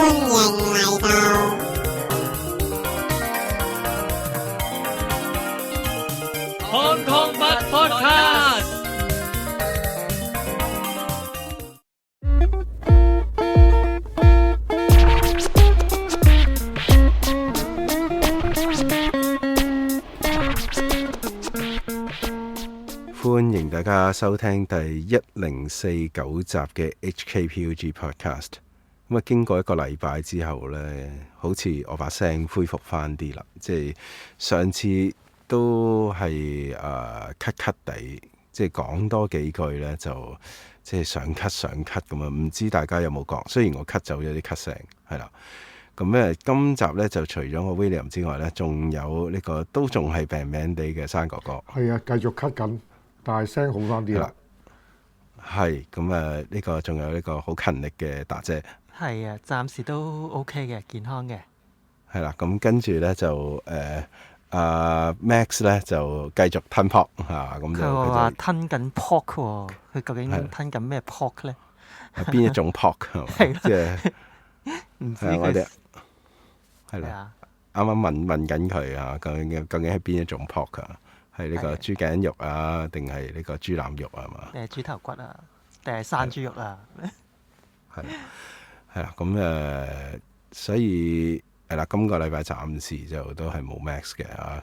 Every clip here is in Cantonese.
Hong Kong Bus Podcast。歡迎大家收聽第1049集嘅 HKPUG Podcast。咁啊，經過一個禮拜之後呢，好似我把聲恢復翻啲啦。即係上次都係咳咳地，即係講多幾句呢，就即係想咳咁啊。唔知大家有冇覺？雖然我咳走咗啲咳聲，係啦。咁咧，今集咧就除咗我 William 之外咧，仲有呢個都仲係病病地嘅山哥哥。係啊，繼續咳緊。但係聲好翻啲啦，係咁啊！呢個仲有呢個好勤力嘅達姐，係啊，暫時都 OK 嘅，健康嘅。係啦，咁跟住咧就Max 咧就繼續吞 pork 嚇，咁就佢話吞緊 pork 喎，佢究竟吞緊咩 pork 咧？邊一種 pork 係即係唔知我哋佢係啦，啱啱問緊佢啊，究竟係邊一種 pork 啊？係呢個豬頸肉啊，定係呢個豬腩肉啊嘛？定係豬頭骨啊？定係生豬肉啊？係啦，咁所以係啦，今個禮拜暫時就都係冇 Max 嘅啊。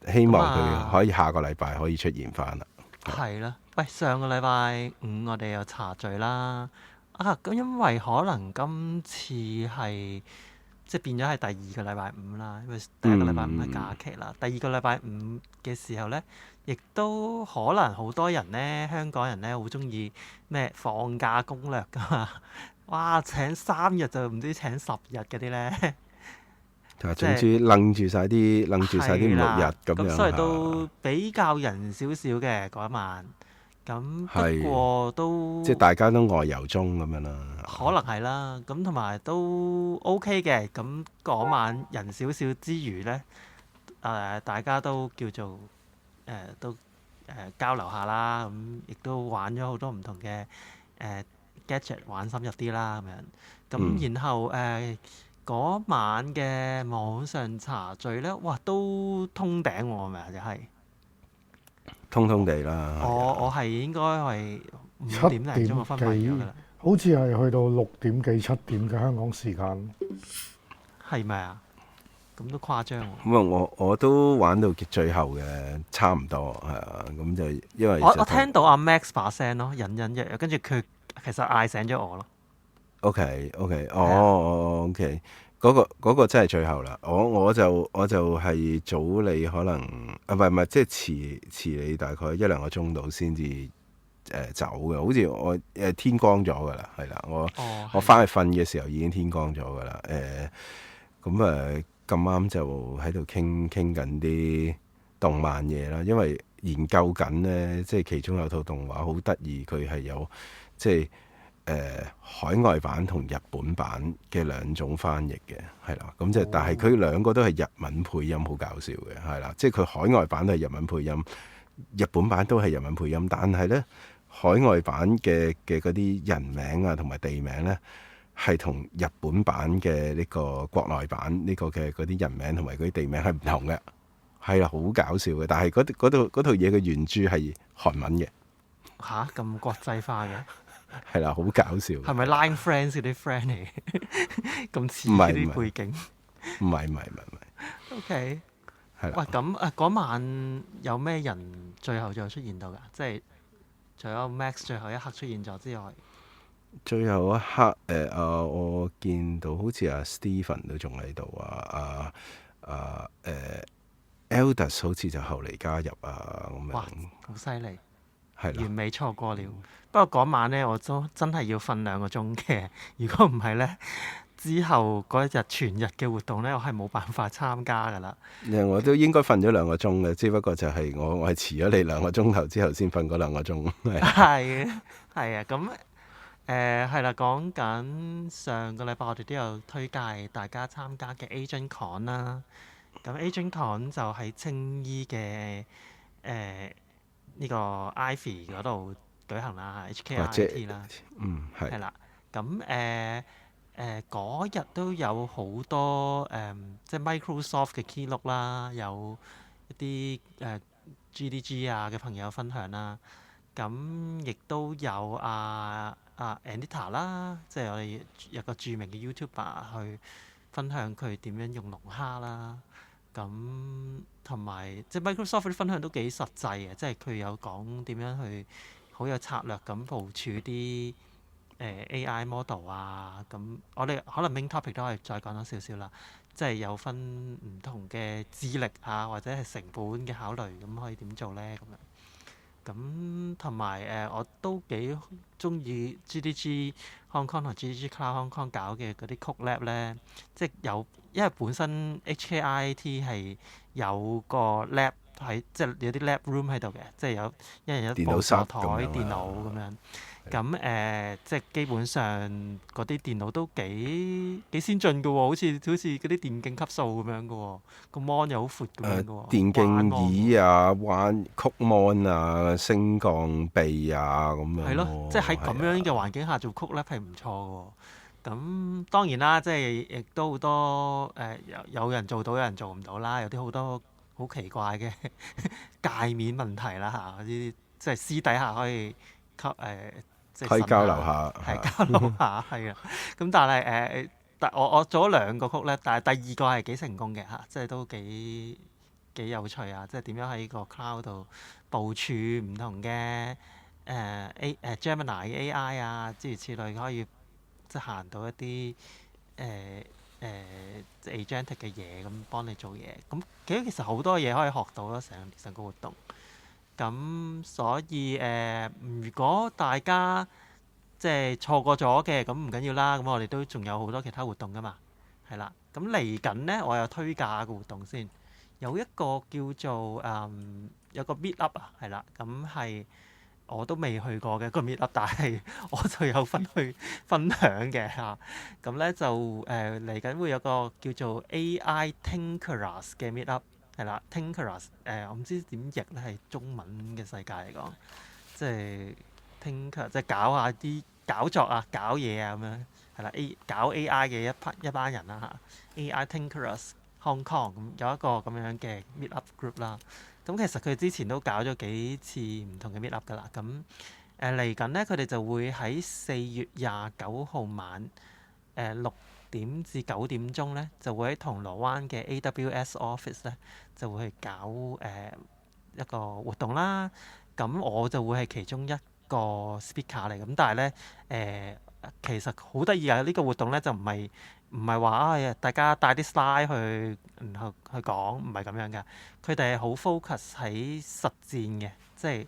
希望佢可以下個禮拜可以出現翻啦。係啦，喂，上個禮拜五我哋有茶聚啦。咁因為可能今次係即係變咗係第二個禮拜五啦，因為第一個禮拜五係假期啦。第二個禮拜五嘅時候咧，亦都可能好多人咧，香港人咧好中意咩放假攻略噶嘛。哇！請3日就唔知請10日嗰啲咧，總之楞住晒啲5、6日咁樣。咁所以都比較人少少嘅嗰一晚。咁不過都即係大家都外遊中咁樣啦，可能係啦。咁同埋都 OK 嘅。咁嗰晚人少少之餘咧，大家都叫做交流下啦。咁亦都玩咗好多唔同嘅gadget 玩深入啲啦咁樣。咁然後嗰晚嘅網上茶聚咧，哇都通頂喎，係咪啊？就係通地啦。我係應該係5點零鐘就昏迷咗㗎啦。好似係去到6點幾7點嘅香港時間，係咪啊？咁都誇張喎。咁啊，我都玩到最後嘅，差唔多係啊。咁就因為我聽到阿 Max 把聲咯，隱隱約約，跟住佢其實嗌醒咗我咯。OK， OK，嗰個真係最後啦。我就係早你可能唔係，即係遲你大概1-2個鐘度先至走嘅。好似我天光咗㗎啦，係啦，我翻去瞓嘅時候已經天光咗㗎啦。咁咁啱就喺度傾緊啲動漫嘢啦，因為研究緊呢，即係其中有套動畫好得意，佢係有即係。海外版同日本版嘅兩種翻譯嘅，係啦，咁但係佢兩個都係日文配音，好搞笑嘅，係啦，即係佢海外版都係日文配音，日本版都係日文配音，但係呢，海外版嘅嗰啲人名啊同埋地名呢，係同日本版嘅呢個國內版呢個嘅嗰啲人名同埋嗰啲地名係唔同嘅，係啦，好搞笑嘅，但係嗰套嘢嘅原著係韓文嘅。吓？咁國際化嘅？係啦，好搞笑。係咪 Line Friends 嗰啲 friend 嚟？咁似嗰啲背景？唔係。OK。係啦。喂，咁嗰晚有咩人最後再出現到㗎？即係除咗 Max 最後一刻出現咗之外，最後一刻我見到好似阿 Stephen 都仲喺度啊，Elders 好似就後嚟加入啊咁樣。哇，好犀利！係啦，完美錯過了。不過嗰晚咧，我都真係要瞓2個鐘嘅。如果唔係咧，之後嗰一日全日嘅活動咧，我係冇辦法參加㗎啦。我都應該瞓咗2個鐘嘅，只不過就係我係遲咗你2個鐘頭之後先瞓嗰2個鐘。係啊，咁係啦，講緊上個禮拜我哋都有推介大家參加嘅 Agent Con 啦。咁 Agent Con 就喺青衣嘅呢個 Ivy 嗰度舉行啦，HKRIT 啦，係啦。咁嗰日都有好多即係 Microsoft 嘅 keynote 啦，有一啲GDG 啊嘅朋友分享啦。咁亦都有Anita 啦，即係我哋有個著名嘅 YouTuber 去分享佢點樣用龍蝦啦。咁同埋即係 Microsoft 啲分享都幾實際嘅，即係佢有講點樣去好有策略咁部署啲AI model 啊。咁我哋可能 main topic 都可以再講多少少啦，即係有分唔同嘅智力啊，或者係成本嘅考慮，咁可以點做咧咁樣。咁同埋我都幾中意 GDG Hong Kong 同 GDG Cloud Hong Kong 搞嘅嗰啲 Code Lab 咧，即係因為本身 HKIIT 係有個 lab 喺，即係有啲 lab room 喺度嘅，即係有一人一部座台電腦咁樣。咁即係基本上嗰啲電腦都幾先進嘅喎，好似嗰啲電競級數咁樣嘅喎，個 mon 又好闊咁樣嘅喎。電競椅啊，彎曲 mon 啊，升降臂啊咁樣。係咯，即係喺咁樣嘅環境下做曲咧係唔錯嘅喎。咁當然啦，即係亦都好多有人做到，有人做唔到啦。有啲好多好奇怪嘅界面問題啦嚇，嗰啲即係私底下可以可以交流下，交流下係啊。咁但係我做咗2個曲咧，但係第2個係幾成功嘅嚇，即係都幾有趣啊！即係點樣喺個 cloud 度部署唔同嘅Gemini 嘅 AI 啊，諸如此類，可以即係行到一啲即係 agentic 嘅嘢，咁幫你做嘢。咁其實好多嘢可以學到咯，成個活動。咁所以如果大家即係錯過咗嘅，咁唔緊要啦。咁我哋都仲有好多其他活動噶嘛，係啦。咁嚟緊咧，我又推介下個活動先。有一個叫做有個 meet up 啊，係啦。咁係我都未去過嘅個 meet up，但係我就有份去分享嘅嚇。咁咧就嚟緊會有個叫做 AI Tinkerers 嘅 meet up。係啦 Tinkerers 我唔知點譯咧，係中文嘅世界嚟講，即係 Tinker 即係搞下啲搞作啊、搞嘢啊咁樣，係啦搞 AI 嘅一班人啦嚇。AI Tinkerers Hong Kong 咁有一個咁樣嘅 meet up group 啦。咁其實佢之前都搞咗幾次唔同嘅 meet up 噶啦。咁嚟緊咧，佢哋就會喺4月29號晚6點至9點鐘咧，就會喺銅鑼灣嘅 AWS Office 咧，就會去搞一個活動啦。咁我就會係其中一個 speaker 嚟。咁但係咧其實好得意啊！呢個活動咧就唔係話大家帶啲 slide 去，然後去講，唔係咁樣㗎。佢哋係好 focus 喺實戰嘅，即係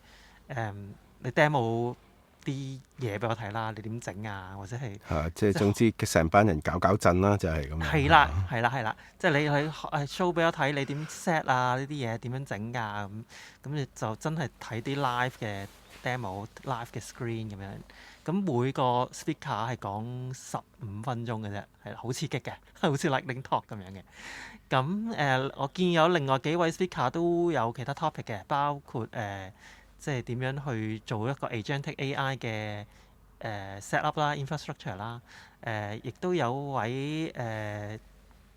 你 demo 啲嘢俾我睇啦，你點整啊？或者係即係總之成班人搞震啦，就係咁樣。係啦，即係你去 show 俾我睇，你點 set 啊？呢啲嘢點樣整㗎？咁你就真係睇啲 live 嘅 demo、live 嘅 screen 咁樣。咁每個 speaker 係講15分鐘嘅啫，係好刺激嘅，好似 lightning talk 咁樣嘅。咁我見有另外幾位 speaker 都有其他 topic 嘅，包括即係點樣去做一個 agentic AI 嘅set up 啦、infrastructure 啦。亦都有位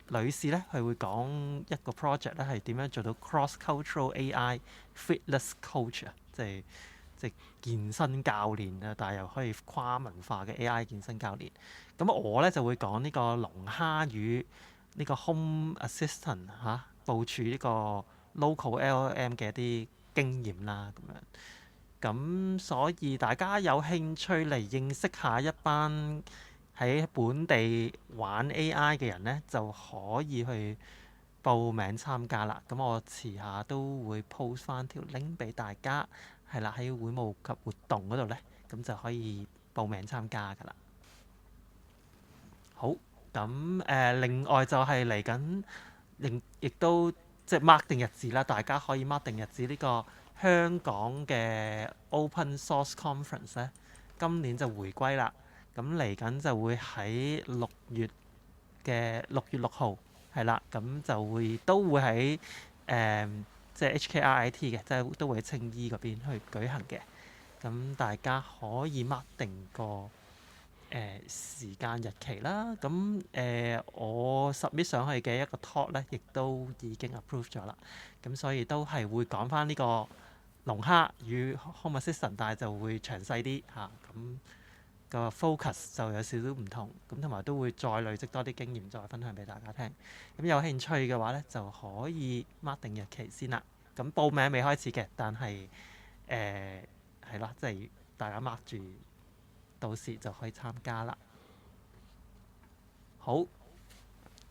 女士咧，佢會講一個 project 咧，係點樣做到 cross-cultural AI fitness coach 啊，即係健身教練啊，但係又可以跨文化嘅 AI 健身教練。咁我咧就會講呢個龍蝦魚呢個 home assistant 部署呢個 local LLM 嘅一啲經驗啦，咁樣。咁所以大家有興趣嚟認識下一班喺本地玩 AI 嘅人咧，就可以去報名參加啦。咁我遲下都會 post 翻條 link 俾大家，係啦，喺會務及活動嗰度咧，咁就可以報名參加噶啦。好，咁另外就係嚟緊，亦都即係 mark 定日子啦。大家可以 mark 定日子呢個香港嘅 Open Source Conference 咧，今年就回歸啦。咁嚟緊就會喺6月6號，係啦，咁就都會喺即係 HKRIT 嘅，即係都會喺青衣嗰邊去舉行嘅。咁大家可以 mark 定個時間日期啦。咁我 submit 上去嘅一個 talk 咧，亦都已經 approve 咗啦。咁所以都係會講翻呢個龍蝦與 Home Assistant，但係就會詳細啲嚇。咁個 focus 就有少少唔同，咁同埋都會再累積多啲經驗，再分享俾大家聽。咁有興趣嘅話咧，就可以 mark 定日期先啦。咁報名未開始嘅，但係係啦，即係大家 mark 住，到時就可以參加啦。好，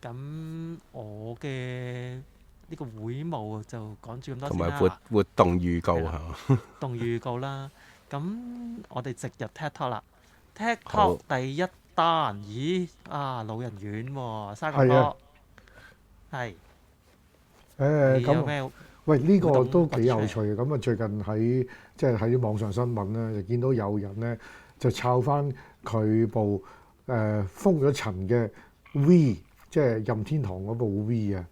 咁我嘅呢個會務就講住咁多先啦。同埋活動預告係啦嚇。活動預告啦。咁我哋直入 TED Talk 啦。TED 好 Talk 第一單，咦老人院喎，沙係啊哥係你有咁咩？喂呢個活動都幾有掘趣嘅。咁啊最近即係喺啲網上新聞咧，就見到有人咧就抄翻佢部封咗塵嘅 V， 即係任天堂嗰部 V 啊。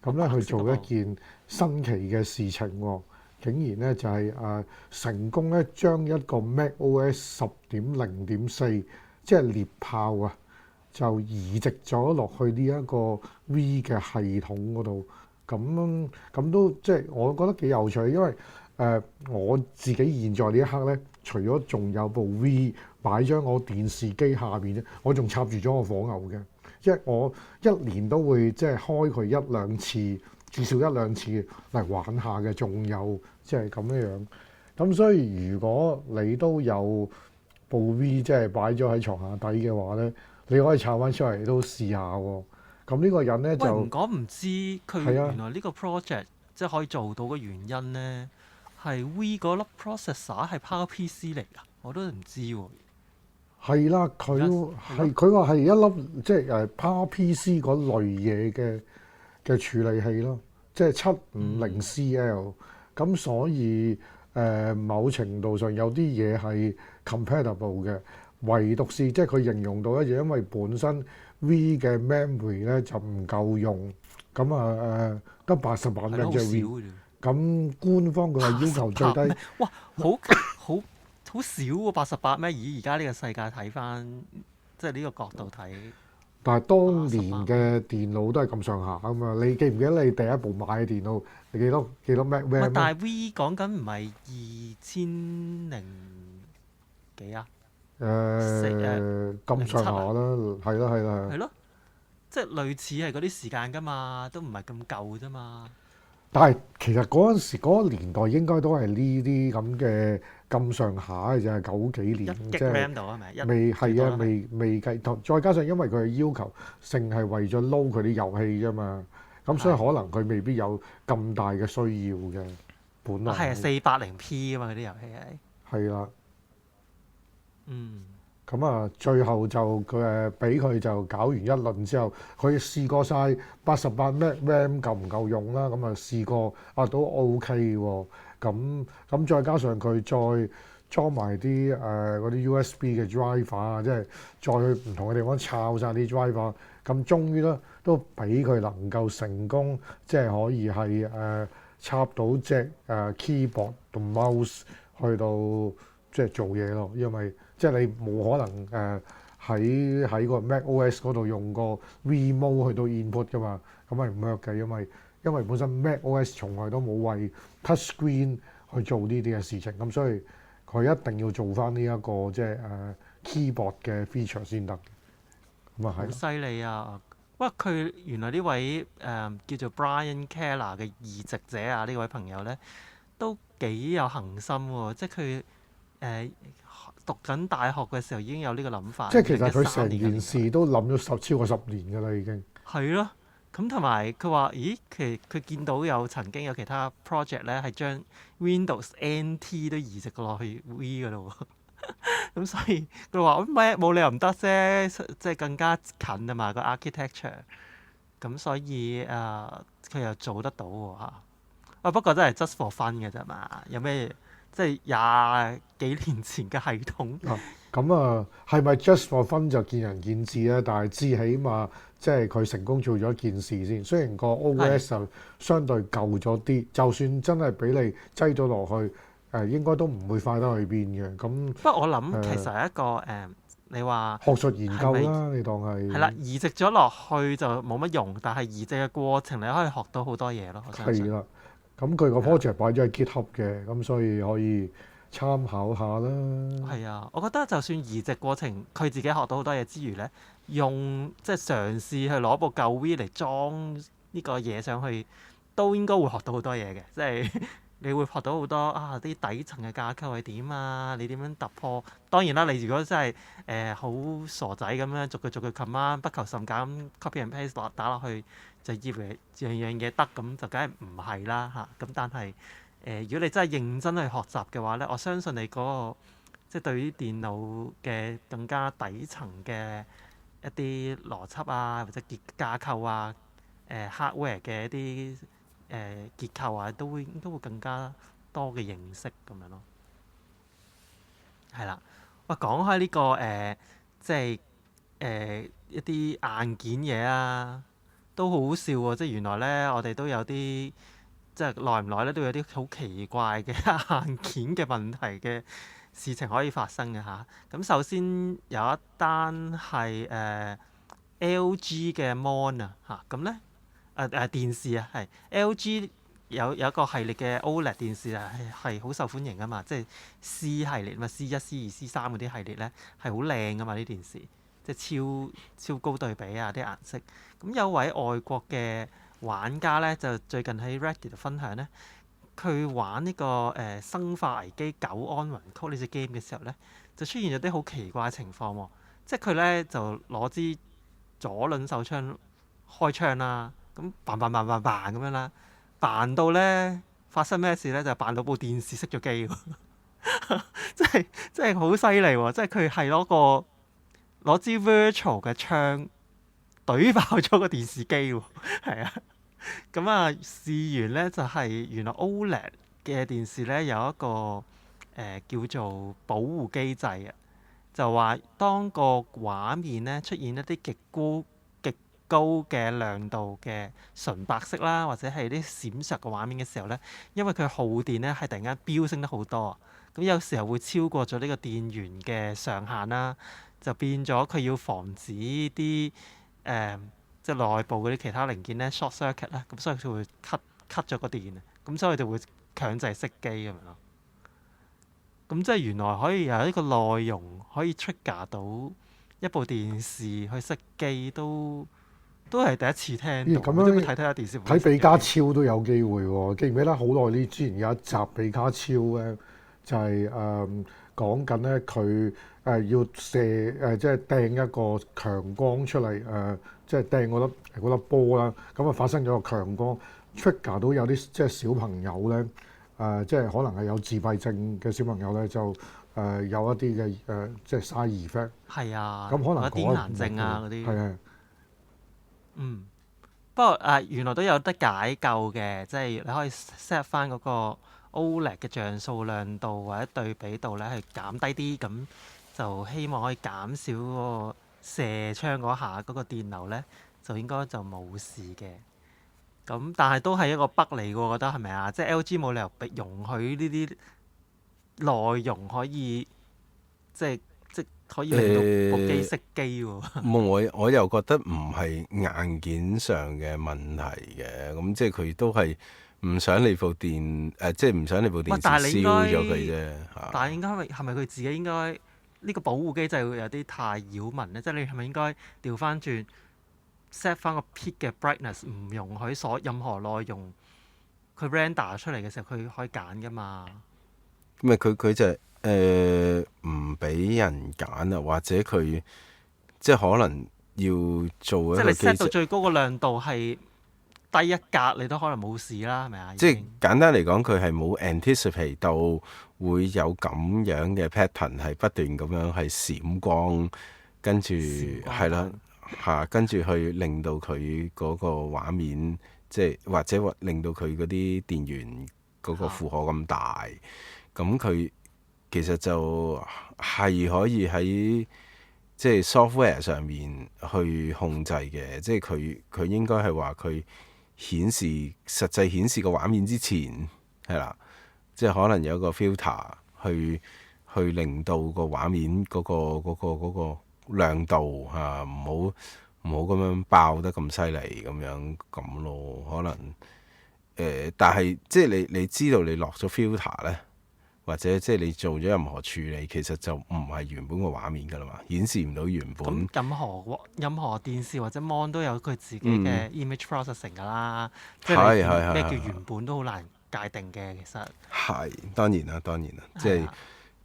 咁咧去做一件新奇嘅事情喎，竟然咧就係成功咧將一個 MacOS 10.0.4，即係獵豹啊，就移植咗落去呢一個 V 嘅系統嗰度。咁都即係我覺得幾有趣，因為我自己現在呢一刻咧，除咗仲有部 V 擺咗我電視機下邊咧，我仲插住咗個火牛嘅，因為我一年都會即係開佢一兩次，至少一兩次嚟玩下嘅，仲有即係咁樣。咁所以如果你都有部 V 即係擺咗喺床下底嘅話咧，你可以抄翻出嚟都試下喎。咁呢個人咧喂，就唔講唔知佢係啊原來呢個 project 即係可以做到嘅原因咧，係 V 嗰粒 processor 係 PowerPC 嚟㗎，我都唔知喎。係啦，佢話係一粒即係PowerPC 嗰類嘢嘅處理器咯，即係750CL。咁所以某程度上有啲嘢係 compatible 嘅，唯獨是即係佢形容到一樣，因為本身 V 嘅 memory 咧就唔夠用，咁得88 M 好啫少 V。嘅啫。咁官方佢係要求最低。哇，好少喎，88咩？以而家呢個世界睇翻，即係呢個角度睇。但係當年嘅電腦都係咁上下啊嘛！你記唔記得你第一部買嘅電腦你幾多 Mac 唔係， RAM 但係 V 講緊唔係2000幾啊？咁上下啦，係啦係啦。係咯，即係類似係嗰啲時間㗎嘛，都唔係咁舊啫嘛。但係其實嗰陣時嗰個年代應該都係呢啲咁嘅咁上下嘅啫，90幾年1即 G 係 RAM 度係咪？未係啊，幾多未計，再加上因為佢係要求淨係為咗撈佢啲遊戲啫嘛，咁所以可能佢未必有咁大嘅需要嘅。本來係 480p 啊嘛，嗰啲遊戲係。係啦。嗯。咁啊，最後就俾佢就搞完一輪之後，佢試過晒88 Mac RAM 夠唔夠用啦？咁啊試過都 OK 喎。咁再加上佢再裝埋啲嗰啲 USB 嘅 driver 啊，即係再去唔同嘅地方抄晒啲 driver。咁終於咧都俾佢能夠成功，即係可以係插到隻keyboard 同 mouse 去到即係做嘢咯，因為即係你冇可能喺個 MacOS 嗰度用個 Vmode 去到 input 噶嘛，咁係唔 work 嘅，因為本身 MacOS 從來都冇為 touchscreen 去做呢啲嘅事情，咁所以佢一定要做翻呢一個即係keyboard 嘅 feature 先得。咁啊係。好犀利啊！哇，佢原來呢位叫做 Brian Keller 嘅移植者啊，呢位朋友咧都幾有恒心喎，即係佢讀緊大學嘅時候已經有呢個諗法。即係其實佢2013成年嘅件事都諗咗超過10年㗎啦，已經。係咯，咁同埋佢話：咦，佢見到曾經有其他 project 咧係將 Windows NT 都移植落去 V 㗎咯喎。咁所以佢話：冇理由唔得啫，即係更加近啊嘛個 architecture。咁所以佢又做得到喎嚇。不過真係 just for fun 嘅啫嘛，有咩即係20幾年前嘅系統。咁係咪 just for fun 就見仁見智啦？但係至起碼即係佢成功做咗一件事先。雖然個 OS 就相對舊咗啲，就算真係俾你擠咗落去，應該都唔會快得去邊嘅。咁不過我諗其實係一個你話學術研究係啦，你當係係啦，移植咗落去就冇乜用，但係移植嘅過程你可以學到好多嘢咯。我相信係啦。咁佢個 project 擺咗喺 GitHub 嘅，咁所以可以參考下啦。係啊，我覺得就算移植過程佢自己學到好多嘢之餘咧，用即係嘗試去攞部舊 V 嚟裝呢個嘢上去，都應該會學到好多嘢嘅。即係你會學到好多啊啲底層嘅架構係點啊，你點樣突破？當然啦，你如果真係好傻仔咁樣逐句 command 不求甚解咁 copy and paste 打落去，就以為樣樣嘢得咁，就梗係唔係啦嚇。咁但係如果你真係認真去學習嘅話咧，我相信你嗰個即係對於電腦嘅更加底層嘅一啲邏輯啊，或者架構啊，hardware 嘅一啲結構啊，都會更加多嘅認識咁樣咯。係啦，喂，講開呢個即係一啲硬件嘢啊，都好好笑喎！即係原來咧，我哋都有啲即係耐唔耐咧，都有啲好奇怪嘅硬件嘅問題嘅事情可以發生嘅嚇。咁首先有一單係LG 嘅 mon 啊嚇，咁咧電視啊係 LG 有一個系列嘅 OLED 電視啊係好受歡迎噶嘛，即係 C 系列嘛，C1、C2、C3嗰啲系列咧係好靚噶嘛啲電視，即係超高對比啊啲顏色。咁有位外國嘅玩家咧就最近喺 Reddit 度分享咧，佢玩呢個生化危機9安魂曲呢隻 game 嘅時候咧，就出現咗啲好奇怪嘅情況喎。即係佢咧就攞支左輪手槍開槍啦，咁扮咁樣啦，扮到咧發生咩事咧？就扮到部電視熄咗機喎，即係好犀利喎！即係佢係攞支 virtual 嘅槍懟爆咗個電視機喎，係啊！咁啊，試完咧就係原來 OLED 嘅電視咧有一個叫做保護機制啊，就話當個畫面咧出現一啲極高嘅亮度嘅純白色啦，或者係啲閃爍嘅畫面嘅時候咧，因為佢耗電咧係突然間飆升得好多，咁有時候會超過咗呢個電源嘅上限啦，就變咗佢要防止啲即係內部嗰啲其他零件咧 short circuit 啦，咁所以佢會 cut 咗個電啊，咁所以佢就會強制熄機咁樣咯。咁即係原來可以有一個內容可以 trigger 到一部電視去熄機都係第一次聽到。咁樣睇下電視睇比加超都有機會喎。記唔記得好耐之前有一集比加超咧，就係講緊咧佢要射即係掟一個強光出嚟即係掟嗰粒波啦。咁啊發生咗個強光 trigger 到有啲即係小朋友咧即係可能係有自閉症嘅小朋友咧就有一啲嘅即係 side effect。係啊，咁可能癲癇症啊嗰啲。係啊。不過原來都有得解救嘅，即係你可以 set 翻嗰個 OLED 嘅像素亮度或者對比度咧，去減低啲，咁就希望可以減少嗰個射槍嗰下嗰個電流咧，就應該就冇事嘅。咁但係都係一個 bug 嚟嘅，我覺得係咪啊？即係 LG 冇理由容許呢啲內容可以即可以令到部機熄機喎。我又覺得唔係硬件上嘅問題嘅，咁即係佢都係唔想你部電即係唔想你部電視燒咗佢啫。但係應該係咪佢自己應該呢個保護機制會有啲太擾民咧？即係你係咪應該調翻轉 set 翻個 peak 嘅 brightness， 唔容許任何內容佢 render 出嚟嘅時候佢可以揀噶嘛？咁佢就唔俾人揀啊，或者佢即係可能要做一個機制，即係你 set 到最高個亮度係低一格，你都可能冇事啦，係咪啊？即係簡單嚟講，佢係冇 anticipate 到會有咁樣嘅 pattern 係不斷咁樣係閃光，跟住係啦嚇，跟住去令到佢嗰個畫面即係或者令到佢嗰啲電源嗰個負荷咁大，咁佢其實就係可以喺即係 software 上面去控制嘅，即係佢應該係話佢實際顯示個畫面之前係啦，即係可能有個 filter 去令到個畫面嗰個亮度嚇唔好咁樣爆得咁犀利咁咯，可能但係即係你知道你落咗 filter 咧，或者即係你做咗任何處理，其實就唔係原本個畫面㗎啦嘛，顯示唔到原本。咁任何電視或者 mon 都有佢自己嘅 image processing 㗎啦，即係咩叫原本都好難界定嘅，其實係當然啦，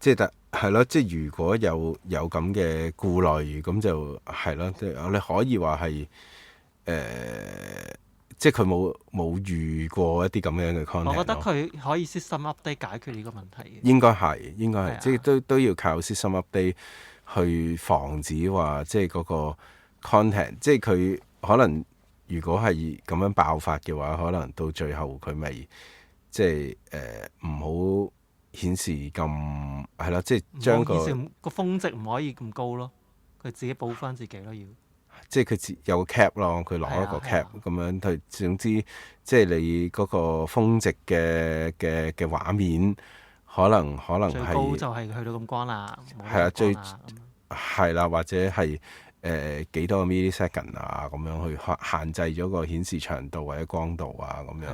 即係係咯，即係如果有咁嘅顧慮，咁就係咯，即係你可以話係即係佢冇遇過一啲咁樣嘅 content。我覺得佢可以 system update 解決呢個問題嘅。應該係，即係都要靠 system update 去防止話即係嗰個 content，即係佢可能如果係咁樣爆發嘅話，可能到最後佢咪即係唔好顯示咁係啦，即係將個峰值唔可以咁高咯，佢自己補翻自己咯要。即係佢有個 cap 咯，佢攞一個 cap 咁樣，佢總之即係你嗰個峰值嘅畫面，可能係最高就係去到咁光啦，係啊，最係啦，或者係幾多個 millisecond 啊咁樣去限制咗個顯示長度或者光度啊咁樣。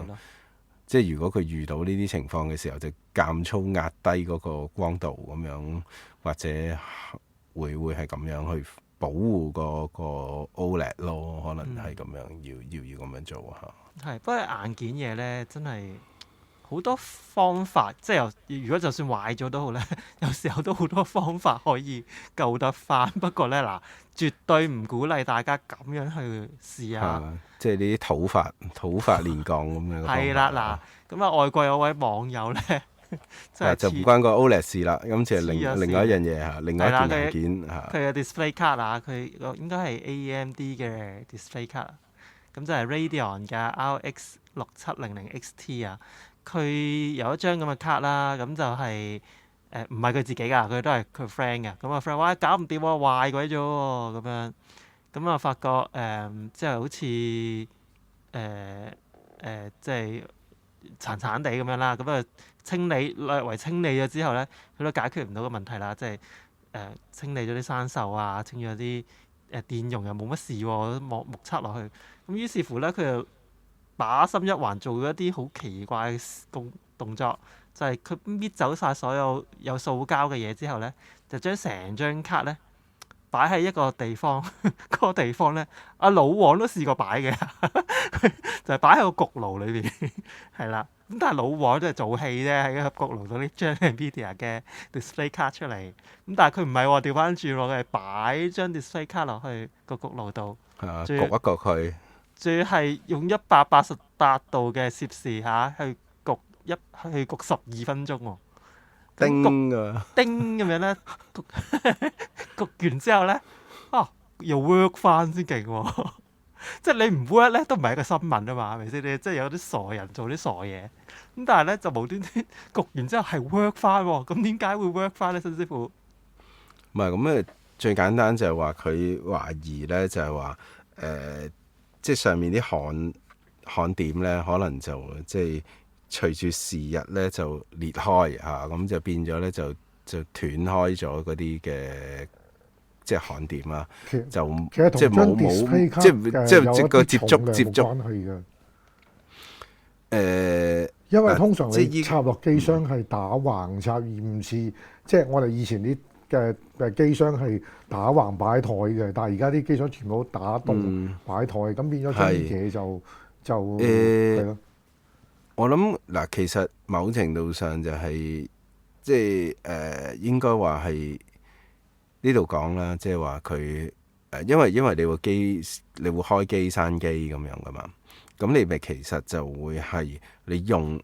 即係如果佢遇到呢啲情況嘅時候，就間粗壓低嗰個光度咁樣，或者會係咁樣去保護個 OLED 咯，可能係咁樣，要咁樣做嚇。係，不過硬件嘢咧，真係好多方法，即係如果就算壞咗都好咧，有時候都好多方法可以救得翻。不過咧嗱，絕對唔鼓勵大家咁樣去試下。即係呢啲土法煉鋼咁樣。係啦，嗱，咁啊外國有位網友咧。就唔關個 OLED 事啦，今次係另外一樣嘢嚇，另外一件硬件嚇。佢嘅 display card 啊，佢應該係 AMD 嘅 display card，咁就係 Radeon 嘅 RX 6700 XT 啊。佢有一張咁嘅卡啦，咁就係唔係佢自己㗎，佢都係佢 friend 嘅。咁啊 friend 話搞唔掂喎，壞鬼咗喎，咁樣咁啊發覺即係好似即係殘殘地咁樣啦，咁啊略為清理咗之後咧，佢都解決唔到個問題啦，即係清理咗啲生鏽啊，清咗啲電容又冇乜事喎，目測落去，咁於是乎咧，佢就把心一橫做咗一啲好奇怪嘅動作，就係佢搣走晒所有塑膠嘅嘢之後咧，就將成張卡咧擺喺一個地方，嗰個地方咧，阿老王都試過擺嘅，就係擺喺個焗爐裏邊，係啦。咁但係老王都係做戲啫，喺個焗爐度拎張 NVIDIA 嘅 display 卡出嚟。咁但係佢唔係喎，調翻轉喎，佢係擺張 display 卡落去個焗爐度，焗一焗佢。仲要係用188度嘅攝氏嚇去焗12分鐘喎。叮啊！叮咁樣咧，焗完之後咧，又 work 翻先勁喎！即係你唔 work 咧，都唔係一個新聞啊嘛，係咪先？你即係有啲傻人做啲傻嘢，咁但係咧就無端端焗完之後係 work 翻喎，咁點解會 work 翻咧，新師傅？唔係咁最簡單就係話佢懷疑咧，就係話即係上面啲焊點咧，可能就即係隨住時日咧就裂開嚇，咁就變咗咧就斷開咗嗰啲嘅。即係焊點啦，就其實即係冇即係個接觸因為通常你插落機箱係打橫插，而唔似即係我哋以前啲嘅機箱係打橫擺台嘅，但係而家啲機箱全部都打棟擺台，咁變咗張嘢就係咯。我諗嗱，其實某程度上就係即係應該話係。呢度講啦，即係話佢因為你個機你會開機閂機咁樣噶嘛，咁你咪其實就會係你用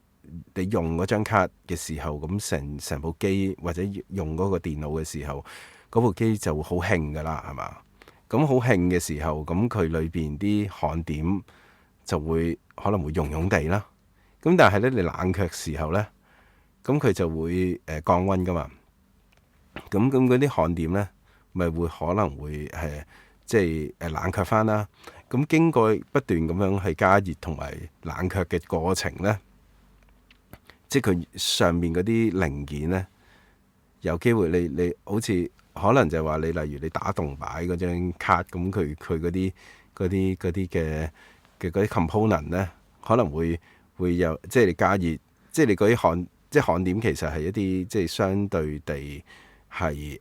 嗰張卡嘅時候，咁成部機或者用嗰個電腦嘅時候，嗰部機就會好興噶啦，係嘛？咁好興嘅時候，咁佢裏邊啲焊點就會可能會溶地啦。咁但係咧，你冷卻時候咧，咁佢就會降溫噶嘛。咁嗰啲焊點咧，咪會可能會即係冷卻翻啦。咁經過不斷咁樣去加熱同埋冷卻嘅過程咧，即係佢上面嗰啲零件咧，有機會你好似可能就係話你例如你打動擺嗰張卡咁，佢嗰啲嘅嗰啲 component 咧，可能會有即係你加熱，即係你嗰啲焊點其實係一啲即係相對地係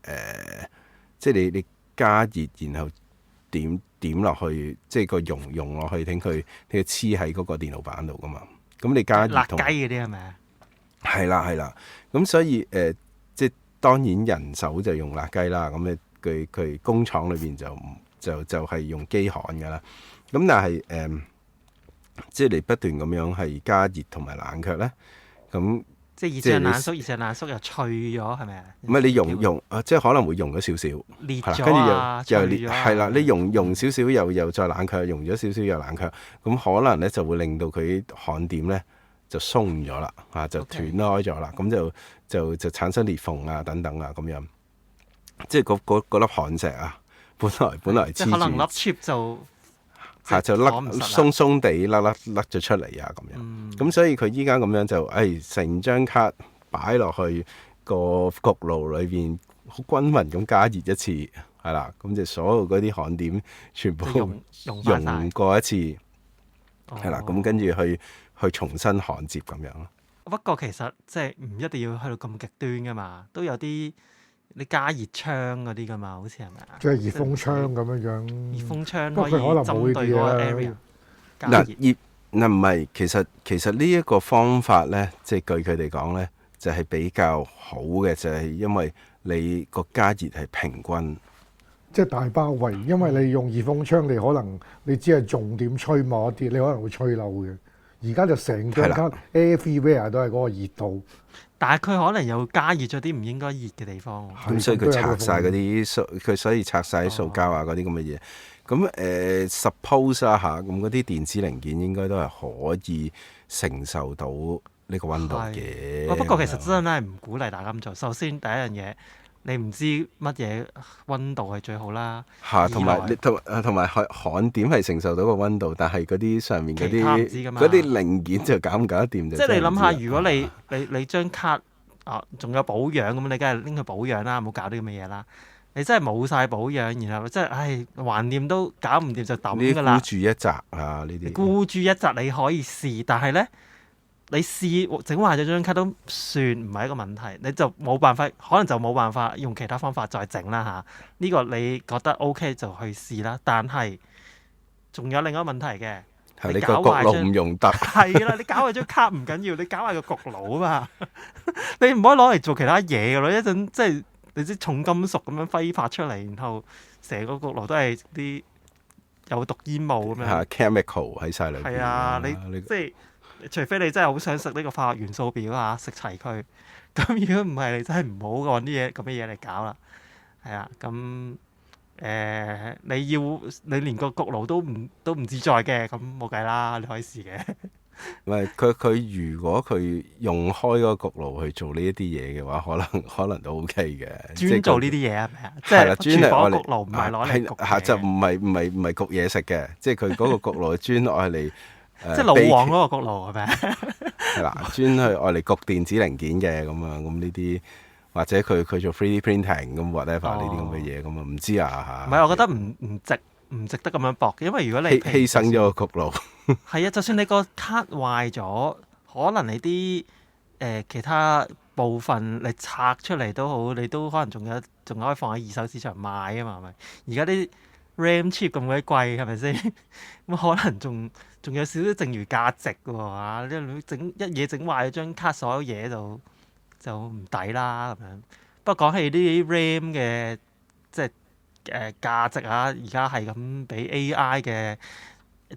即係你加熱然後點落去，即係個溶落去，等佢黐喺嗰個電路板度噶嘛。咁你加熱辣雞嗰啲係咪啊？係啦，咁所以即係當然人手就用辣雞啦。咁佢工廠裏邊就係用機焊噶啦。咁但係即係你不斷咁樣係加熱同埋冷卻咧，咁即係熱脹冷縮又脆咗係咪啊？唔係你溶即係可能會溶咗少少，裂跟咗啊，住又脆咗啊係啦，你溶少少又再冷卻，溶咗少少又冷卻，咁可能咧就會令到佢焊點咧就鬆咗啦，就斷開咗啦，咁就產生裂縫啊等等啊咁樣，即係嗰粒焊石啊，本來即係可能粒黐 chip 就就鬆鬆地甩咗出嚟啊咁樣，咁所以佢依家咁樣就成張卡擺落去個焗爐裏邊，好均勻咁加熱一次，係啦，咁就所有嗰啲焊點全部溶過一次，係啦，咁跟住去重新焊接咁樣咯。不過其實即係唔一定要去到咁極端噶嘛，都有啲你加熱槍嗰啲噶嘛，好似係咪啊？即係熱風槍咁樣樣。熱風槍不過佢可能冇呢啲針對嗰個 area 啊。加熱唔係，其實呢一個方法咧，即係據佢哋講咧，就係比較好嘅，就係因為你個加熱係平均。即係大包圍，因為你用熱風槍，你可能你只係重點吹某一啲，你可能會吹漏嘅。而家就成張卡 everywhere 都係嗰個熱度，但係佢可能又加熱咗啲唔應該熱嘅地方喎。咁所以佢拆晒嗰啲佢所以拆晒啲塑膠啊嗰啲咁嘅嘢。咁suppose 啦嚇，咁嗰啲電子零件應該都係可以承受到呢個温度嘅。不過其實真係唔鼓勵大家咁做。首先第一樣嘢，你唔知乜嘢温度係最好啦。嚇，同埋焊點係承受到個温度，但係嗰啲上面嗰其他唔知㗎嘛啲零件就搞唔搞得掂就。即係你諗下，如果你張卡仲有保養咁，你梗係拎去保養啦，唔好搞啲咁嘅嘢啦。你真係冇晒保養，然後真係橫掂都搞唔掂就抌㗎啦。孤注一擲啊！呢啲孤注一擲你可以試，但係咧你試整壞咗張卡都算唔係一個問題，你就冇辦法，可能就冇辦法用其他方法再整啦嚇。呢個你覺得 OK 就去試啦，但係仲有另一個問題嘅。你個焗爐唔用得。係啦，你搞壞張卡唔緊要，你搞壞個焗爐啊嘛，你唔可以攞嚟做其他嘢㗎咯。一陣即係你知重金屬咁樣揮發出嚟，然後成個焗爐都係啲有毒煙霧咁樣。chemical 喺晒裏邊。係啊，你即係除非你真係好想食呢個化學元素表啊，食齊佢。咁如果唔係，你真係唔好揾啲嘢咁嘅嘢嚟搞啦。係啊，咁。你連個焗爐都唔自在嘅，咁冇計啦，你可以試嘅。唔係佢如果佢用開嗰個焗爐去做呢一啲嘢嘅話，可能都 OK 嘅。專做呢啲嘢係咪啊？即係廚房焗爐唔係攞嚟焗嘢，就唔係焗嘢食嘅，即係佢嗰個焗爐專愛嚟即係老王嗰個焗爐係咪？係啦，專去愛嚟焗電子零件嘅咁啊，咁呢啲。或者佢做 3D printing 咁 whatever 呢啲咁嘅嘢咁啊，唔知啊嚇。唔係，我覺得唔值得咁樣搏嘅，因為如果你犧牲咗個焗爐。係啊，就算你個卡壞咗，可能你啲其他部分你拆出嚟都好，你都可能仲可以放喺二手市場賣啊嘛，係咪？而家啲 RAM chip 咁鬼貴，係咪先？咁可能仲有少少剩餘價值喎嚇，一嘢整壞咗張卡，所有嘢就唔抵啦咁樣。不過講起啲 RAM 嘅即係價值啊，而家係咁俾 AI 嘅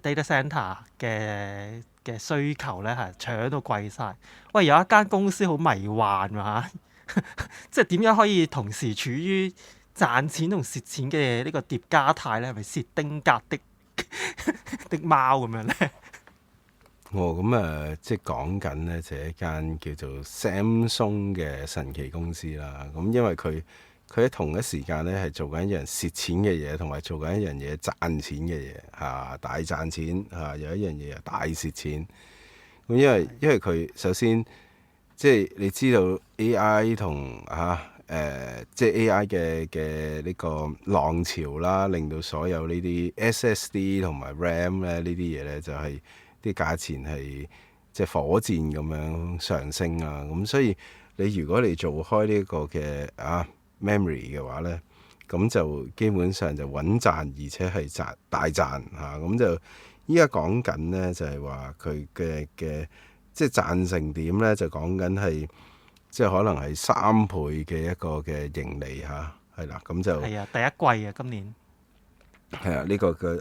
data centre 嘅需求咧係搶到貴晒。喂，有一間公司好迷幻喎嚇，即係點樣可以同時處於賺錢同蝕錢嘅呢個疊加態咧？係咪薛丁格的貓咁樣咧？咁即係講緊咧，就係一間叫做 Samsung 嘅神奇公司啦。咁因為佢喺同一時間咧係做緊一樣蝕錢嘅嘢，同埋做緊一樣嘢賺錢嘅嘢嚇，大賺錢嚇，有一樣嘢又大蝕錢。咁因為佢首先即係你知道 AI 同即係 AI 嘅呢個浪潮啦，令到所有呢啲 SSD 同埋 RAM 咧呢啲嘢咧就係啲價錢係即係火箭咁樣上升啊！咁所以如果你做開呢個嘅memory 嘅話咧，咁就基本上就穩賺，而且係大賺嚇。咁就依家講緊咧就係話佢嘅即係賺成點咧，就講緊係。即係可能係3倍嘅一個嘅盈利嚇，係啦，咁就係啊，第一季啊，今年係啊，呢個嘅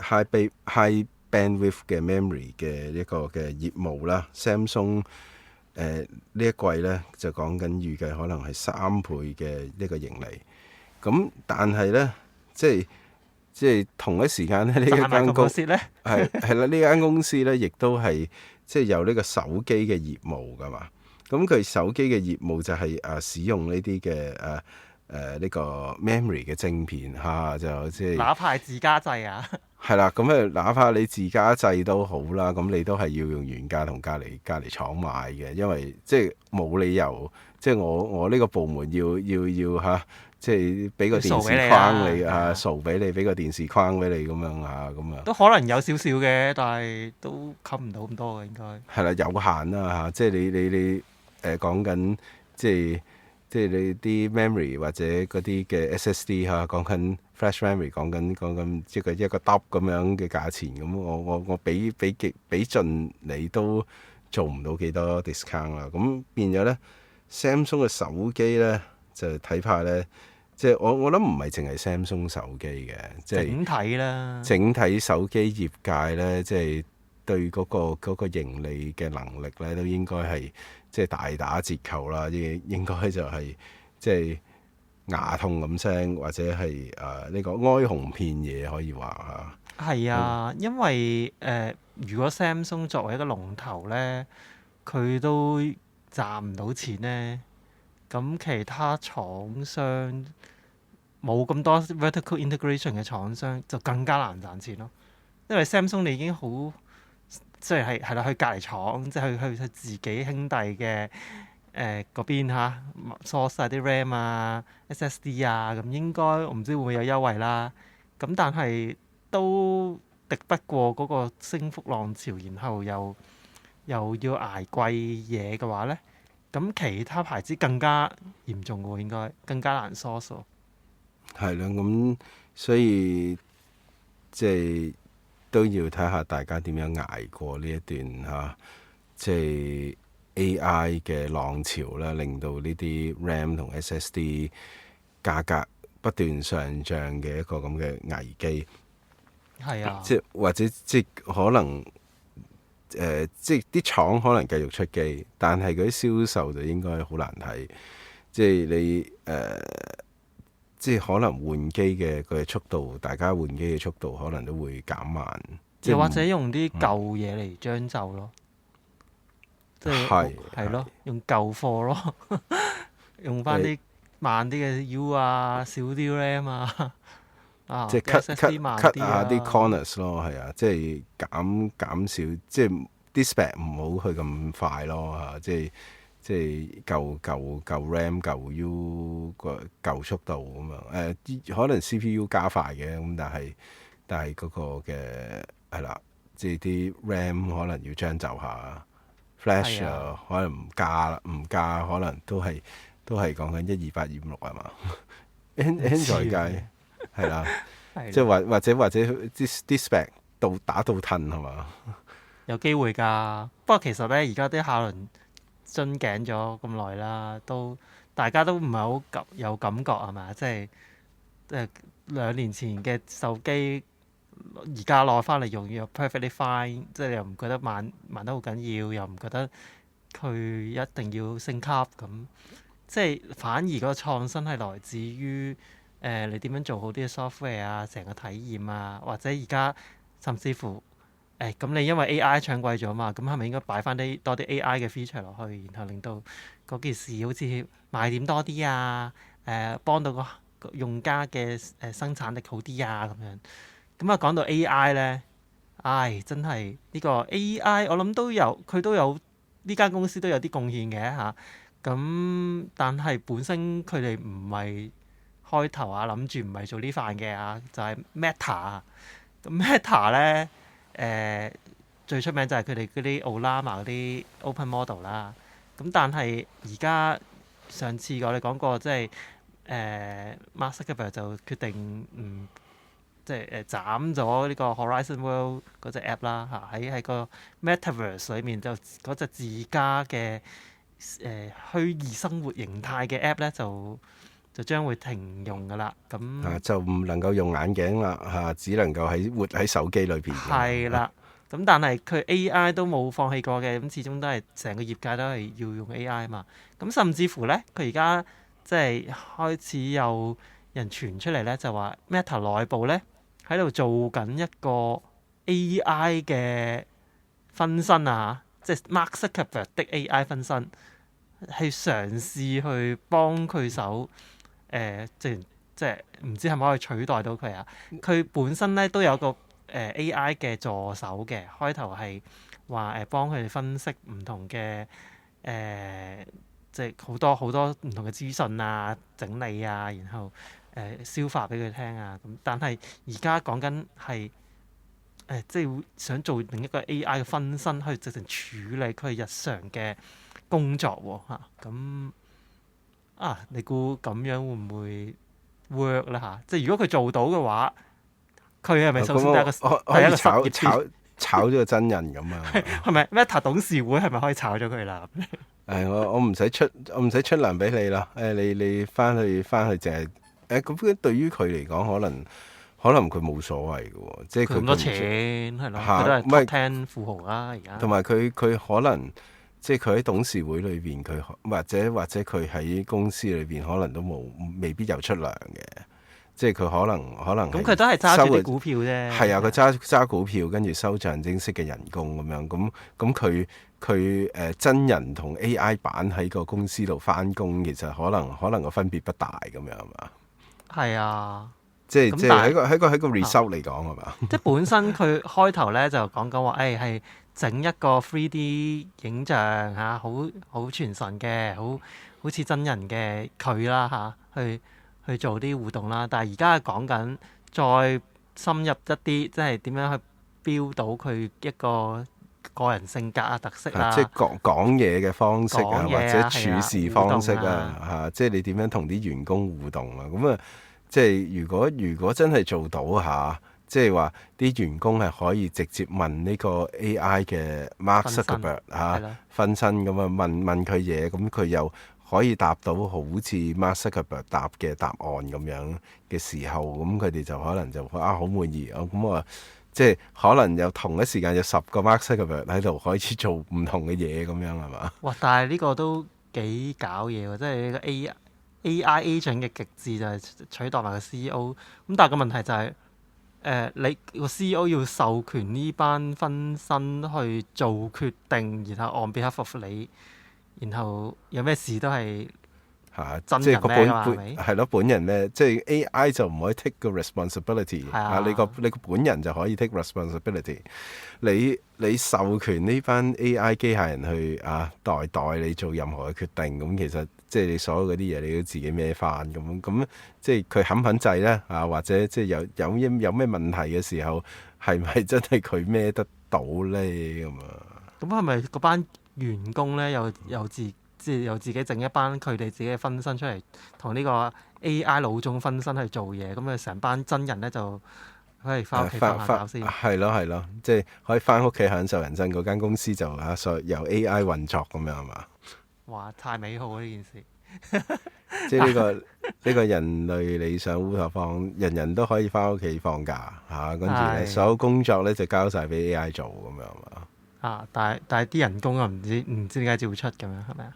high bandwidth 嘅 memory 嘅一個嘅業務啦。Samsung 呢一季咧就講緊預計可能係3倍嘅一個盈利。咁但係咧，即係同一時間咧，呢一間公司咧係啦，呢間公司咧亦都係即係有呢個手機嘅業務噶嘛。咁佢手機嘅業務就係使用呢啲嘅呢個 memory 嘅晶片嚇，就即係哪怕係自家製啊，係啦，咁哪怕你自家製都好啦，咁你都係要用原價同隔離廠買嘅，因為即係冇理由，即係我呢個部門要嚇，即係俾個電視框你啊，掃俾你，俾個電視框俾你咁樣嚇，咁啊，都可能有少少嘅，但係都吸唔到咁多嘅應該。係啦，有限啦嚇，即係你。講緊即係你啲 memory 或者嗰啲嘅 SSD 嚇，講緊 flash memory，講緊一個 dub 咁樣嘅價錢，咁我俾盡你都做唔到幾多 discount 啦。咁變咗咧 Samsung 嘅手機咧就睇怕咧，即係我諗唔係淨係 Samsung 手機嘅，即係整體啦，整體手機業界咧，即係對嗰個盈利嘅能力咧，都應該係。即係大打折扣啦，應該就係即係牙痛咁聲，或者係呢個哀鴻遍野可以話嚇。係啊，因為如果 Samsung 作為一個龍頭咧，佢都賺唔到錢咧，咁其他廠商冇咁多 vertical integration 嘅廠商就更加難賺錢咯。因為 Samsung 你已經好。即係係啦，去隔離廠，即係去自己兄弟嘅嗰邊嚇，source 曬啲 RAM 啊、SSD 啊，咁應該我唔知會唔會有優惠啦。咁但係都敵不過嗰個升幅浪潮，然後又要捱貴嘢嘅話咧，咁其他牌子更加嚴重喎，應該更加難 source。係啦，咁所以即係。都要睇下大家點樣捱過呢一段嚇，即係 AI 嘅浪潮啦，令到呢啲 RAM 同 SSD 價格不斷上漲嘅一個咁嘅危機。係啊，即係或者即係可能即係啲廠可能繼續出機，但係嗰啲銷售就應該好難睇。即係你即係可能換機嘅速度，大家換機嘅速度可能都會減慢。又或者用啲舊嘢嚟將就咯，即係係咯，用舊貨咯，用翻啲慢啲嘅 U 啊，少啲 RAM 啊，即係 cut 下啲 corners 咯，係啊，即係減少，即係啲 spec 唔好去咁快咯嚇，即係舊 RAM 舊 U 個舊速度咁樣，可能 CPU 加快嘅咁，但係嗰個嘅係啦，即係啲 RAM 可能要將就下 ，Flash 啊可能唔加可能都係講緊128、256係嘛？Android 界係啦，即係或者啲 spec 打到褪係嘛？有機會㗎，不過其實咧而家啲下輪。樽頸咗咁耐啦，大家都唔係好有感覺係嘛？即係2年前嘅手機，而家攞翻嚟用又 perfectly fine，即係又唔覺得慢得好緊要，又唔覺得佢一定要升級咁。即係反而嗰個創新係來自於你點樣做好啲 software 啊，成個體驗啊，或者而家甚至乎。咁你因為 AI 搶貴咗嘛，咁係咪應該擺翻多啲 AI 嘅 feature 落去，然後令到嗰件事好似賣點多啲啊？幫到個用家嘅生產力好啲啊咁樣。咁啊講到 AI 咧，真係呢個 AI 我諗佢都有呢間公司都有啲貢獻嘅嚇。咁但係本身佢哋唔係開頭諗住唔係做呢範嘅就係 Meta 啊。咁 Meta 咧最出名就係佢哋嗰啲 Ollama 嗰啲 Open Model 啦。咁但係而家上次我哋講過，即係Mark Zuckerberg 就決定即係斬咗呢個 Horizon World 嗰隻 app 啦嚇，喺個 Metaverse 裏面就嗰隻自家嘅虛擬生活形態嘅 app 咧就將會停用噶啦。咁就唔能夠用眼鏡啦嚇，只能夠活喺手機裏邊。係啦。咁但係佢 AI 都冇放棄過嘅，咁始終都係成個業界都係要用 AI 嘛。咁甚至乎咧，佢而家即係開始有人傳出嚟咧，就話 Meta 內部咧喺度做緊一個 AI 嘅分身即係 Mark Zuckerberg 的 AI 分身，係嘗試去幫佢手即係唔知係咪可以取代到佢佢本身咧都有個AI 嘅助手嘅，開頭係話幫佢哋分析唔同嘅即係好多唔同嘅資訊整理然後消化俾佢聽咁。但係而家講緊係即係想做另一個 AI 嘅分身，去直情處理佢日常嘅工作喎咁你估咁樣會唔會 work 咧即係如果佢做到嘅話，佢係咪首先第一個可以炒咗個真人咁啊？係咪 Meta 董事會係咪可以炒咗佢啦？我唔使出糧俾你啦。你翻去淨係咁。對於佢嚟講，可能佢冇所謂嘅喎，即係佢咁多錢係咯，佢都係 top 10富豪啦而家。同埋佢可能即係佢喺董事會裏邊，佢或者佢喺公司裏邊，可能都未必有出糧嘅。即係佢可能咁佢都係揸住啲股票啫。係佢揸股票，跟住收象徵式嘅人工咁樣。咁佢真人同 AI 版喺個公司度翻工，其實可能個分別不大咁樣係嘛？係啊，即係喺個 result 嚟講係嘛？即係本身佢開頭咧就講緊話，係整一個 3D 影像好傳神嘅，好似真人嘅佢啦去做啲互動啦。但係而家講緊再深入一啲，即係點樣去標到佢一個個人性格特色即係講嘢嘅方式或者處事方式即係你點樣同啲員工互動咁即係如果真係做到即係話啲員工係可以直接問呢個 AI 嘅 Mark Zuckerberg 分身咁問佢嘢，咁佢又可以答到好似 Mark Zuckerberg 答嘅答案咁樣嘅時候，咁佢哋就可能就好滿意咁即係可能有同一時間有10個 Mark Zuckerberg 喺度開始做唔同嘅嘢咁樣係嘛？哇！但係呢個都幾搞嘢喎，即係呢個 AI agent 嘅極致就係取代埋個 CEO。咁但係個問題就係你個 CEO 要授權呢班分身去做決定，然後 on behalf of你，然後有咩事都係真人咩㗎嘛？係咪？係咯，本人咩？即係 AI 就唔可以 take 個 responsibility。你個本人就可以 take responsibility。你授權呢班 AI 機械人去代你做任何嘅決定，咁其實即係你所有嗰啲嘢你都自己孭翻咁，即係佢肯唔肯制咧或者即係有咩問題嘅時候，係咪真係佢孭得到咧咁啊？咁係咪嗰班員工咧又自己整一班佢哋自己嘅分身出嚟，同呢個 AI 腦中分身去做嘢，咁成班真人咧就可以翻屋企瞓下覺先。係咯，即係可以翻屋企享受人生。嗰間公司就由 AI 運作咁樣係嘛？哇！太美好啦呢件事。即係呢個人類理想烏托邦，人人都可以翻屋企放假跟住咧所有工作咧就交晒俾 AI 做咁樣嘛？但係啲人工唔知點解照出咁樣係咪啊？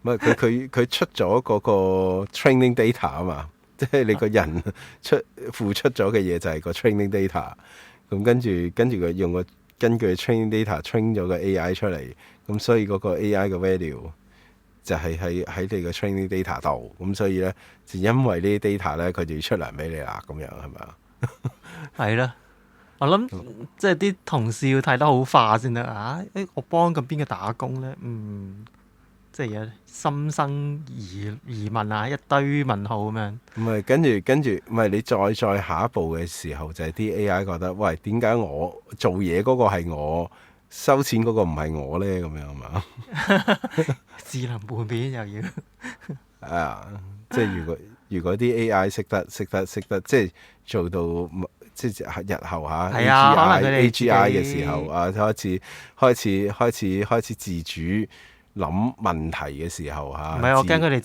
唔係佢出咗嗰個 training data 啊嘛，即係你個人付出咗嘅嘢就係個 training data。咁跟住佢用根據 training data train 咗個 AI 出嚟，咁所以嗰個 AI 嘅 value 就係喺你個 training data 度。咁所以咧就因為呢啲 data 咧，佢就要出糧俾你啦，咁樣係咪啊？係啦。我諗即係啲同事要睇得好化先得我幫緊邊個打工咧？即係有心生疑問啊，一堆問號咁樣。唔係跟住，唔係你再下一步嘅時候，就係啲 AI 覺得，喂，點解我做嘢嗰個係我，收錢嗰個唔係我咧？咁樣嘛？智能叛變又要即係如果啲 AI 識得，即係做到即係日後嚇係啊，可能佢哋 AGI 嘅時候啊，開始自主諗問題嘅時候嚇。唔係，我驚佢哋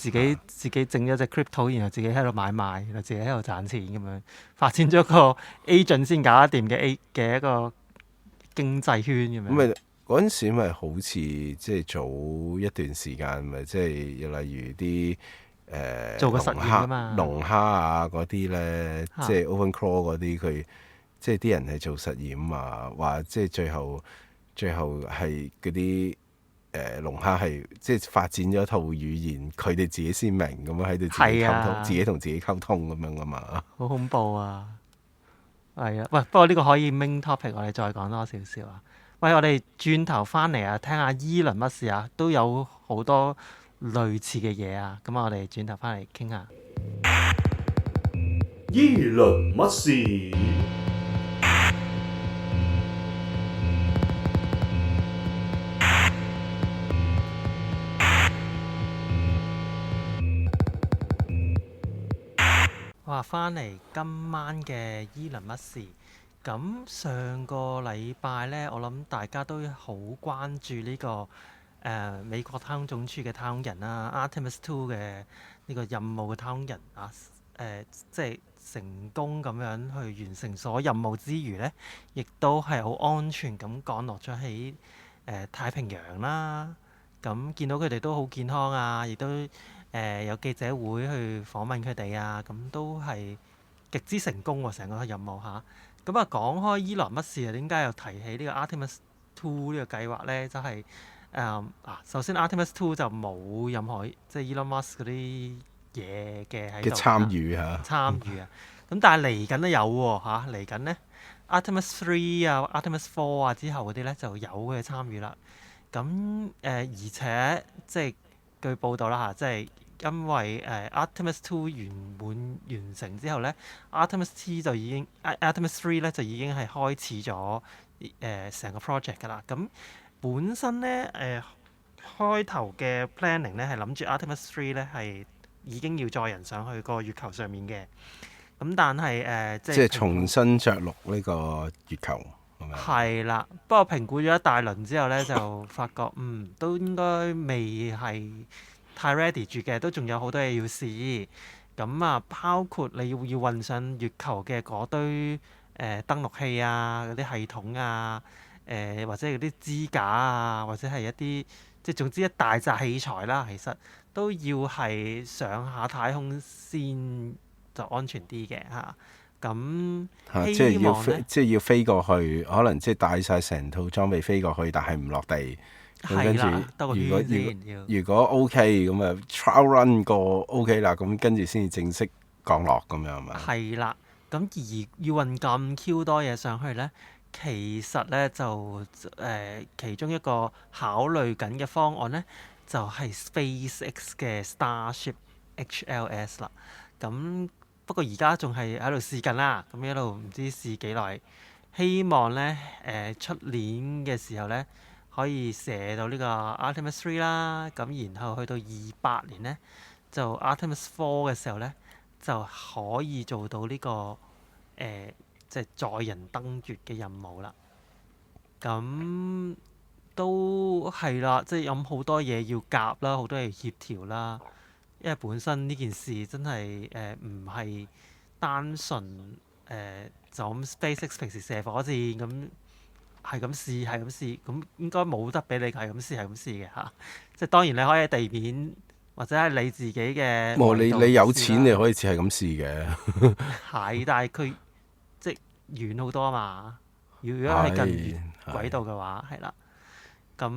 自己整咗隻 crypto，然後自己喺度買賣，然後自己喺度賺錢咁樣，發展咗個 agent 先搞得掂嘅一個經濟圈咁樣。咁咪嗰陣時咪好似即係早一段時間咪即係例如啲做個實驗啊嘛，龍蝦啊嗰啲咧，即係 OpenClaw 嗰啲，佢即係啲人係做實驗啊，話即係最後係嗰啲龍蝦係即係發展咗一套語言，佢哋自己先明咁樣喺度自己溝通，自己同自己溝通咁樣噶嘛。好恐怖啊！係啊，喂，不過呢個可以 main topic，我哋再講多少少啊。喂，我哋轉頭翻嚟啊，聽下伊倫乜事啊，都有好多類似嘅嘢啊。咁我哋轉頭翻嚟傾下。伊倫乜事？話翻嚟今晚嘅伊倫乜事？咁上個禮拜呢，我諗大家都好關注呢個美國太空總署嘅太空人啦，Artemis 2嘅呢個任務嘅太空人啊，即係成功咁樣去完成所有任務之餘呢，亦都係好安全咁降落咗喺太平洋啦。咁見到佢哋都好健康啊，亦都有記者會去訪問佢哋啊，咁都係極之成功喎，成個任務嚇。咁啊，講開伊倫乜事啊？點解又提起呢個 Artemis 2呢個計劃咧？就係首先 Artemis 2就冇任何即係 Elon Musk 嗰啲嘢嘅喺度參與啊。咁但係嚟緊都有喎嚇，嚟緊咧 Artemis 3啊、Artemis 4啊之後嗰啲咧就有嘅參與啦。咁而且即係據報道啦嚇，即係因為Artemis 2完成之後咧，Artemis 3就已經Artemis 3咧就已經係開始咗成個 project 㗎啦。咁本身咧開頭嘅 planning 咧係諗住 Artemis 3咧係已經要載人上去個月球上面嘅。咁但係即係重新着陸呢個月球。係啦，不過評估咗一大輪之後咧，就發覺都應該未係太 ready 住嘅，都仲有好多嘢要試。咁啊，包括你要運上月球嘅嗰堆登陸器啊、嗰啲系統啊、或者嗰啲支架啊，或者係一啲即係總之一大紮器材啦，其實都要係上下太空先就安全啲嘅嚇。咁即係要飛過去，可能即係帶晒成套裝備飛過去，但係唔落地。跟住如果 OK 咁啊 trial run 過 OK 啦，咁跟住先至正式降落咁樣係嘛？係啦，咁而要運咁 Q 多嘢上去咧，其實咧就其中一個考慮緊嘅方案咧，就係 SpaceX 嘅 Starship HLS 啦。咁不過而家仲係喺度試緊啦，咁一路唔知試幾耐，希望咧出年嘅時候咧可以射到呢個 Artemis 3啦，咁然後去到28年咧就 Artemis 4嘅時候咧就可以做到呢個即係載人登月嘅任務啦。咁都係啦，即係有好多嘢要夾啦，好多嘢協調啦。因為本身呢件事真係唔係單純就咁 SpaceX 平時射火箭咁係咁試，咁應該冇得俾你係咁試嘅嚇。即係當然你可以喺地面或者係你自己嘅。你有錢你可以係咁試嘅。係，但係佢即係遠好多啊嘛。如果係近月軌道嘅話，係啦。咁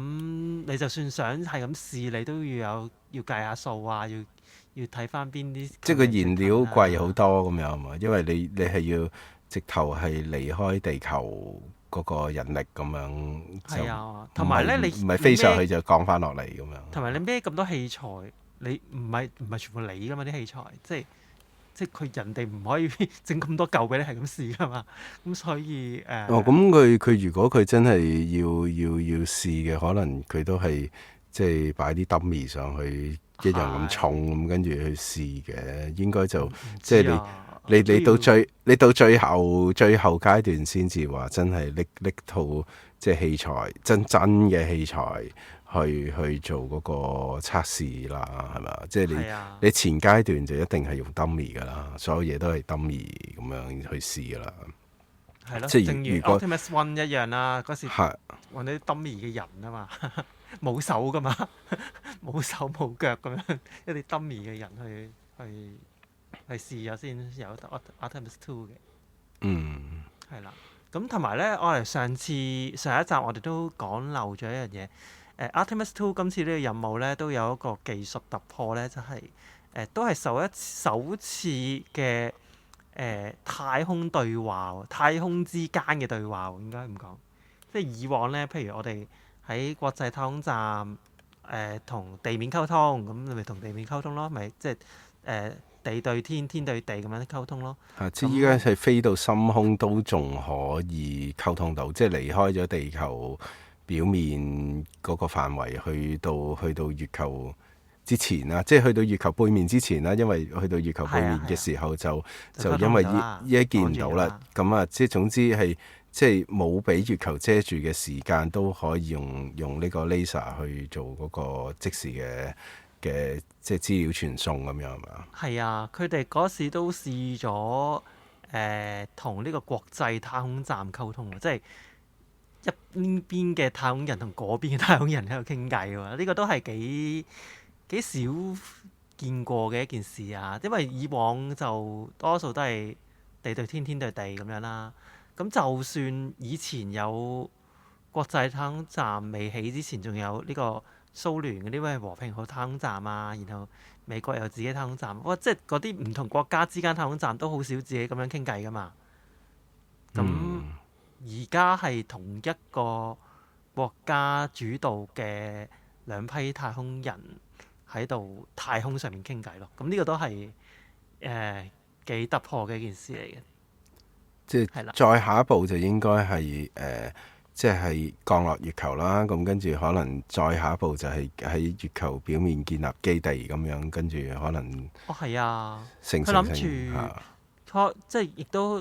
你就算想係咁試，你都要計下數啊，要睇翻邊啲。即係個燃料貴好多咁樣啊嘛，因為你係要直頭係離開地球嗰個引力咁樣，係啊，同埋咧，你唔係飛上去就降翻落嚟咁樣。同埋你孭咁多器材，你唔係全部你噶嘛啲器材，即係佢人哋唔可以整咁多嚿俾你係咁試噶嘛，咁所以咁佢如果佢真係要試嘅，可能佢都係即係擺啲 dummy 上去一樣咁重咁，跟住去試嘅，應該就即係你到最後階段先至話真係拎套即係器材真嘅器材去做嗰個測試啦，係咪？即係你前階段就一定係用 dummy 噶啦，所有嘢都係 dummy 咁樣去試噶啦。係咯，即係正如 Optimus One 一樣啦，嗰時揾啲 dummy 嘅人啊嘛，冇手噶嘛，冇手冇腳咁樣一啲 dummy 嘅人去試咗先有 Optimus Two 嘅。係啦。咁同埋咧，我哋上一集我哋都講漏咗一樣嘢。Artemis Two 今次呢個任務咧都有一個技術突破咧，就係、都係首次嘅太空對話，太空之間嘅對話應該咁講。即係以往咧，譬如我哋喺國際太空站同地面溝通，咁你咪同地面溝通咯，咪即係地對天，天對地咁樣溝通咯。即係依家係飛到深空都仲可以溝通到，即係離開咗地球表面嗰個範圍，去到月球之前啦，即係去到月球背面之前啦，因為去到月球背面嘅時候就因為依家見唔到啦，咁啊，即係總之係即係冇俾月球遮住嘅時間，都可以用呢個 laser 去做嗰個即時嘅即係資料傳送咁樣係嘛？係啊，佢哋嗰時都試咗同呢個國際太空站溝通，即係一邊嘅太空人同嗰邊嘅太空人喺度傾偈喎。呢個都係幾少見過嘅一件事啊！因為以往就多數都係地對天，天對地咁樣啦。咁就算以前有國際太空站未起之前，仲有呢個蘇聯嗰啲咩和平號太空站啊，然後美國有自己太空站，即係嗰啲唔同國家之間太空站都好少自己咁樣傾偈噶嘛。咁而家係同一個國家主導嘅兩批太空人喺度太空上面傾偈咯。咁呢個都係幾突破嘅一件事嚟嘅。即係再下一步就應該係即係降落月球啦。咁跟住可能再下一步就係喺月球表面建立基地咁樣，跟住可能係啊，佢諗住即係亦都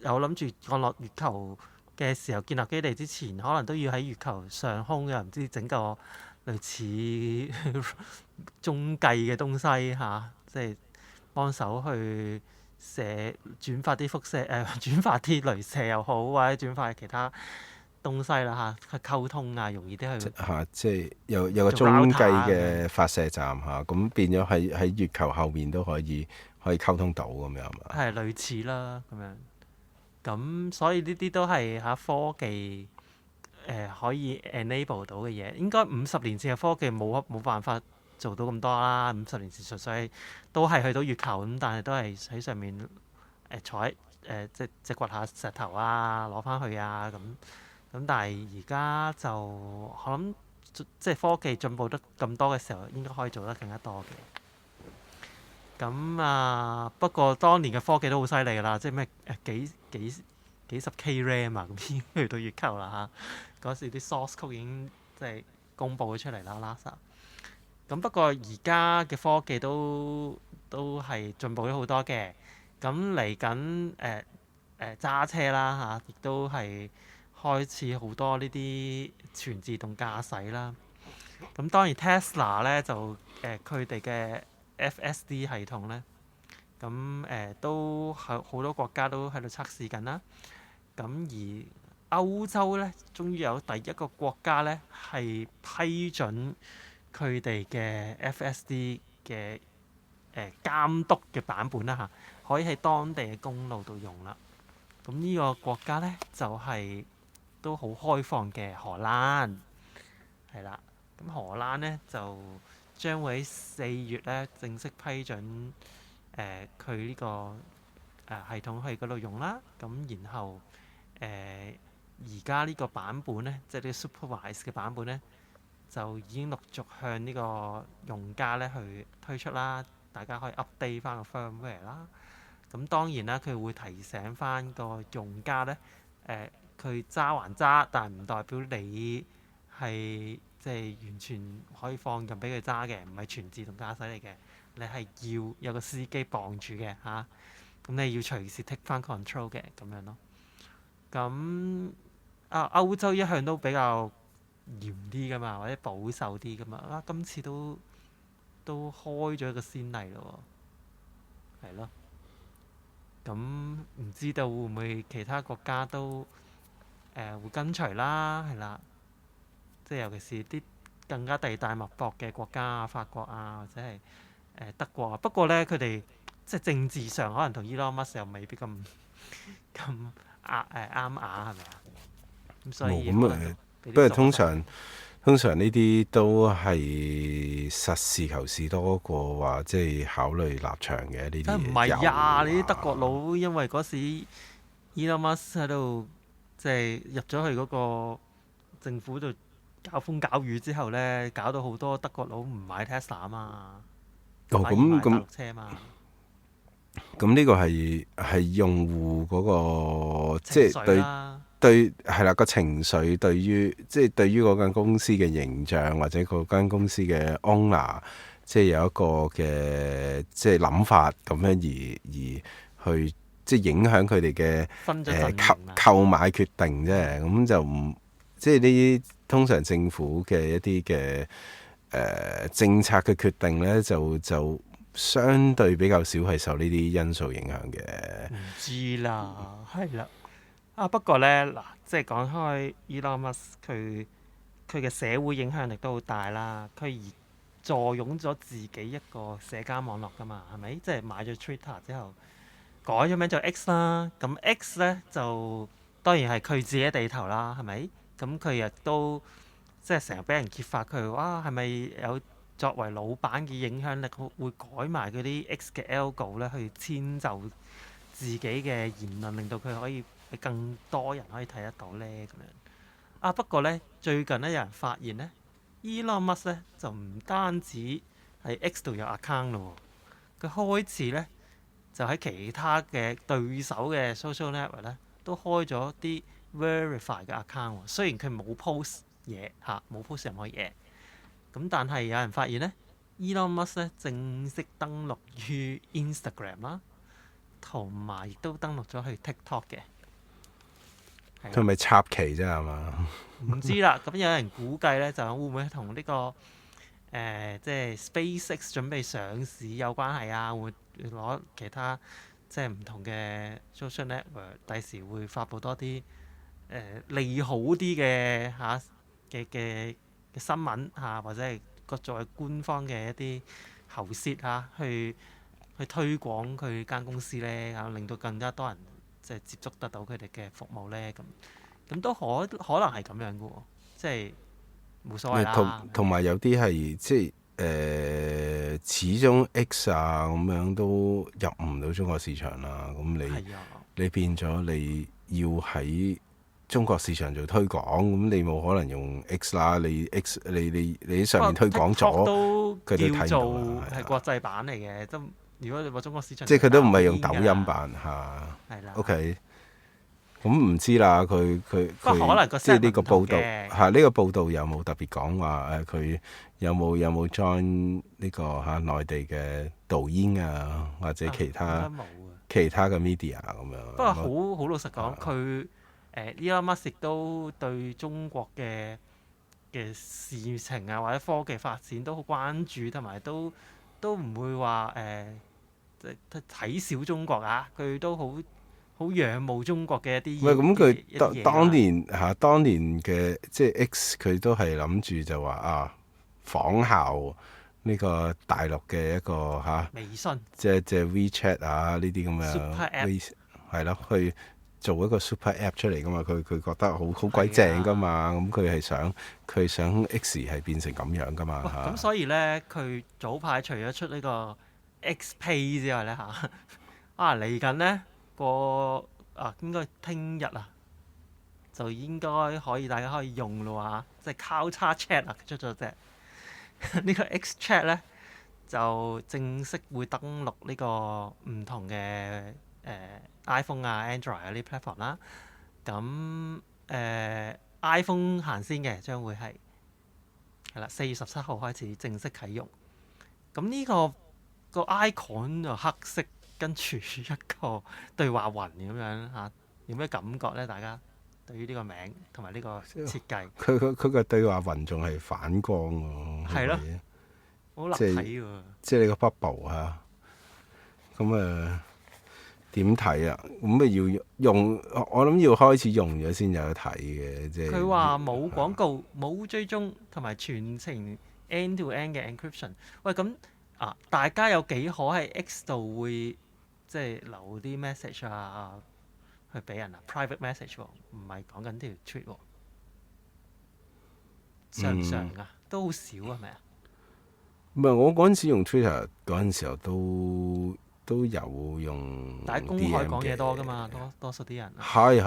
有諗住降落月球嘅時候建立基地之前，可能都要喺月球上空又唔知整個類似中繼嘅東西嚇，即係幫手去轉發啲輻射轉發啲雷射又好，或者轉發其他東西啦嚇，去溝通啊，容易啲去即係有個中繼嘅發射站嚇，咁變咗喺月球後面都可以溝通到咁樣嘛？係類似啦咁樣。咁所以呢啲都係科技可以 enable 到嘅嘢。應該50年前嘅科技冇辦法做到咁多啦。50年前純粹都係去到月球咁，但係都係喺上面坐喺即掘下石頭啊，攞翻去啊咁。但係而家就我諗即係科技進步得咁多嘅時候，應該可以做得更加多嘅。咁不過當年嘅科技都好犀利㗎啦，即係咩幾十 K RAM 啊，咁已經去到月球啦嚇。嗰時啲 source code 已經即係公佈咗出嚟啦 NASA。咁不過而家嘅科技都係進步咗好多嘅。咁嚟緊揸車啦嚇，亦都係開始好多呢啲全自動駕駛啦。咁當然 Tesla 咧就佢哋嘅FSD 系統咧，咁都好多國家都喺度測試緊啦。咁而歐洲咧，終於有第一個國家咧係批准佢哋嘅 FSD 嘅監督嘅版本啦嚇，可以喺當地嘅公路度用啦。咁呢個國家咧就係都好開放嘅荷蘭，係啦。咁荷蘭咧就將會喺4月咧正式批准佢呢個系統去嗰度用啦。咁然後而家呢個版本咧，即係呢個 supervise 嘅版本咧，就已經陸續向呢個用家咧去推出啦。大家可以 update 翻個 firmware 啦。咁當然啦，佢會提醒翻個用家咧，佢揸還揸，但係唔代表你係即係完全可以放任俾佢揸嘅，唔係全自動駕駛嚟嘅。你係要有個司機傍住嘅嚇，咁你要隨時 take 翻 control 嘅咁樣咯。咁歐洲一向都比較嚴啲噶嘛，或者保守啲噶嘛，今次都開咗一個先例咯喎，係咯。咁唔知道會唔會其他國家都會跟隨啦，係啦。即係尤其是啲更加地大物博嘅國家啊，法國啊，或者係德國啊。不過咧，佢哋即係政治上可能同 Elon Musk 又未必咁啱牙，係咪啊？咁所以不過通常呢啲都係實事求是多過話即係考慮立場嘅呢啲嘢。唔係呀，你啲德國佬因為嗰時 Elon Musk 喺度即係入咗去嗰個政府度搞風搞雨之後咧，搞到好多德國佬唔買 Tesla 啊嘛，反而買大陸車啊嘛。咁呢個係用戶嗰個即係對係啦個情緒，對於嗰間公司嘅形象或者嗰間公司嘅 owner，即係有一個嘅即係諗法咁樣而去即係影響佢哋嘅購買決定啫。咁就唔即係呢啲通常政府嘅一啲嘅政策嘅決定咧，就相對比較少係受呢啲因素影響嘅。唔知啦，係啦。不過咧嗱，即係講開 Elon Musk，佢嘅社會影響力都好大啦。佢而坐擁咗自己一個社交網絡噶嘛，係咪？即係買咗 Twitter 之後，改咗名做 X 啦。咁 X 咧就當然係佢自己地頭啦，係咪？咁佢亦都即係成日俾人揭發佢，哇係咪有作為老闆嘅影響力，會改埋嗰啲 X 嘅 algo 咧去遷就自己嘅言論，令到佢可以俾更多人可以睇得到咧咁樣。不過咧最近咧有人發現咧 Elon Musk 咧就唔單止喺 X 度有 account 咯，佢開始咧就喺其他嘅對手嘅 social network 咧都開咗啲 verify 嘅 account。雖然佢冇 post 嘢嚇，冇 post 任何嘢，咁但係有人發現咧 Elon Musk 咧正式登陸於 Instagram 啦，同埋亦都登陸咗去 TikTok 嘅。佢咪插旗啫係嘛？唔知啦。咁有人估計咧，就會唔會同呢個即係 SpaceX 準備上市有關係啊？會攞其他即係唔同嘅 social network，第時會發布多啲利好啲嘅嘅新聞嚇，或者係作為官方嘅一啲喉舌嚇，去推廣佢間公司咧，令到更加多人即係接觸得到佢哋嘅服務咧。咁都可能係咁樣嘅喎，即係冇所謂啦。同埋有啲係即係始終 X 啊咁樣都入唔到中國市場啦。咁你變咗你要喺中國市場做推廣，咁你冇可能用 X 啦。你 X 你喺上面推廣咗，佢都睇到啦。係國際版嚟嘅，都如果你話中國市場，即係佢都唔係用抖音版嚇。係啦。OK。咁唔知啦，佢可能即係呢個報導嚇，呢個報導有冇特別講話佢有冇 join 呢個內地嘅抖音啊，或者其他嘅 media 咁樣。不過好老實講，佢Elon Musk都對中國嘅事情啊，或者科技發展都好關注，同埋都唔會話睇小中國啊。佢都好仰慕中國嘅一啲。咁佢當年嘅即係 X，佢都係諗住就話仿效呢個大陸嘅一個微信，即係 WeChat 啊呢啲咁樣，係咯，去做一個 super app 出嚟噶嘛。佢覺得好鬼正噶嘛。咁佢想 X 係變成咁樣噶嘛。咁所以咧，佢早排除咗出呢個 XPay 之外咧嚟緊咧。應該聽日就應該大家可以用咯喎，即係交叉 chat 啊，出咗隻呢個 X Chat 咧就正式會登錄呢個唔同嘅iPhone 啊、Android 啊呢啲 platform 啦。咁iPhone 行先嘅，將會係啦，4月17號開始正式啟用。咁呢個 icon 就黑色，跟住一個對話雲咁樣嚇，有咩感覺咧？大家對於呢個名同埋呢個設計，佢個對話雲仲係反光喎，係咯，好立體喎。即係你個 bubble 啊，咁點睇啊？咁要用，我諗要開始用咗先有得睇嘅。即係佢話冇廣告、冇追蹤同埋全程 end to end 嘅 encryption。喂，咁大家有幾可喺 X 度會即係留啲 message 啊，去俾人private message 喎，唔係講緊條 tweet 喎。常唔常啊？都好少係咪啊？唔係，我嗰陣時用 Twitter 嗰陣時候都有用，但係公開講嘢多噶嘛，多數啲人。係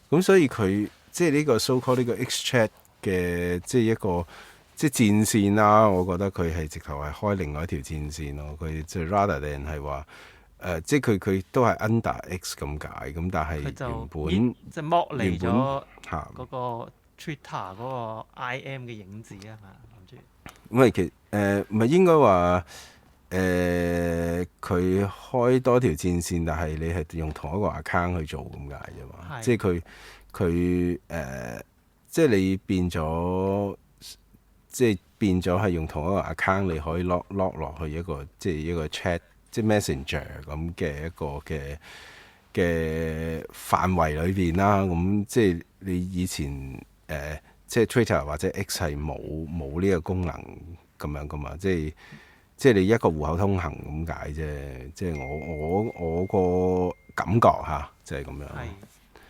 咁所以佢即係呢個 so-called 呢個 X Chat 嘅即係一個即係戰線啦。我覺得佢係直頭係開另外一條戰線咯。佢即係 rather than 係話即係佢都係 under X 咁解。咁但係原本即係剝離咗嗰個 Twitter 嗰個 IM 嘅影子啊嘛，諗住。咁唔係應該話佢開多條戰線，但係你係用同一個 account 去做咁解啫嘛。即係佢即係你變咗係用同一個 account，你可以 lock 落去一個即係一個 chat 即係 messenger 咁嘅一個嘅範圍裏邊啦。咁即係你以前即係 Twitter 或者 X 係冇呢個功能咁樣噶嘛，即係你一個戶口通行咁解啫，即係我個感覺嚇，就係咁樣。係，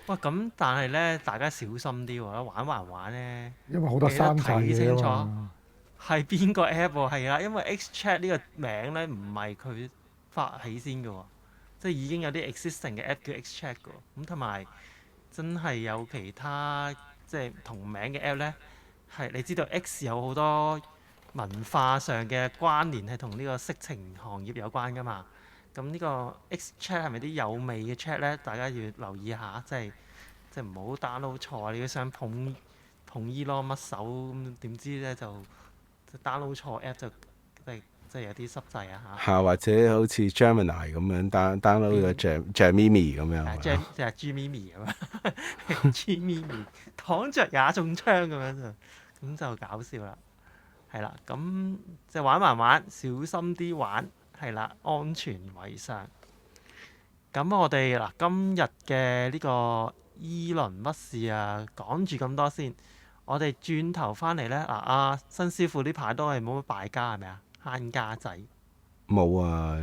喂，咁但係咧，大家小心啲喎，玩咧，因為好多山寨嘢清楚啊嘛。係邊個 app 喎？係啦，因為 X Chat 呢個名咧唔係佢發起先嘅喎，即係已經有啲 existing 嘅 app 叫 X Chat 嘅喎，咁同埋真係有其他即係同名嘅 app 咧，係你知道 X 有好多文化上嘅關聯係同呢個色情行業有關噶嘛？咁呢個 X Chat 係咪啲有味嘅 chat 咧？大家要留意下，即係唔好 download 錯。你想捧 Elon Musk手咁，點知咧就 download 錯 app 就即係有啲濕滯啊嚇！或者好似 Gemini 咁樣 download 個 Gemini 咁樣，即係 Gmimi 咁樣，Gmimi 躺着也中槍咁樣咁就搞笑啦。係啦，咁即係玩，小心啲玩，係啦，安全為上。咁我哋今日嘅呢個伊倫乜事啊，講住咁多先。我哋轉頭翻嚟咧，新師傅呢排都係冇乜敗家係咪啊？慳家仔冇啊，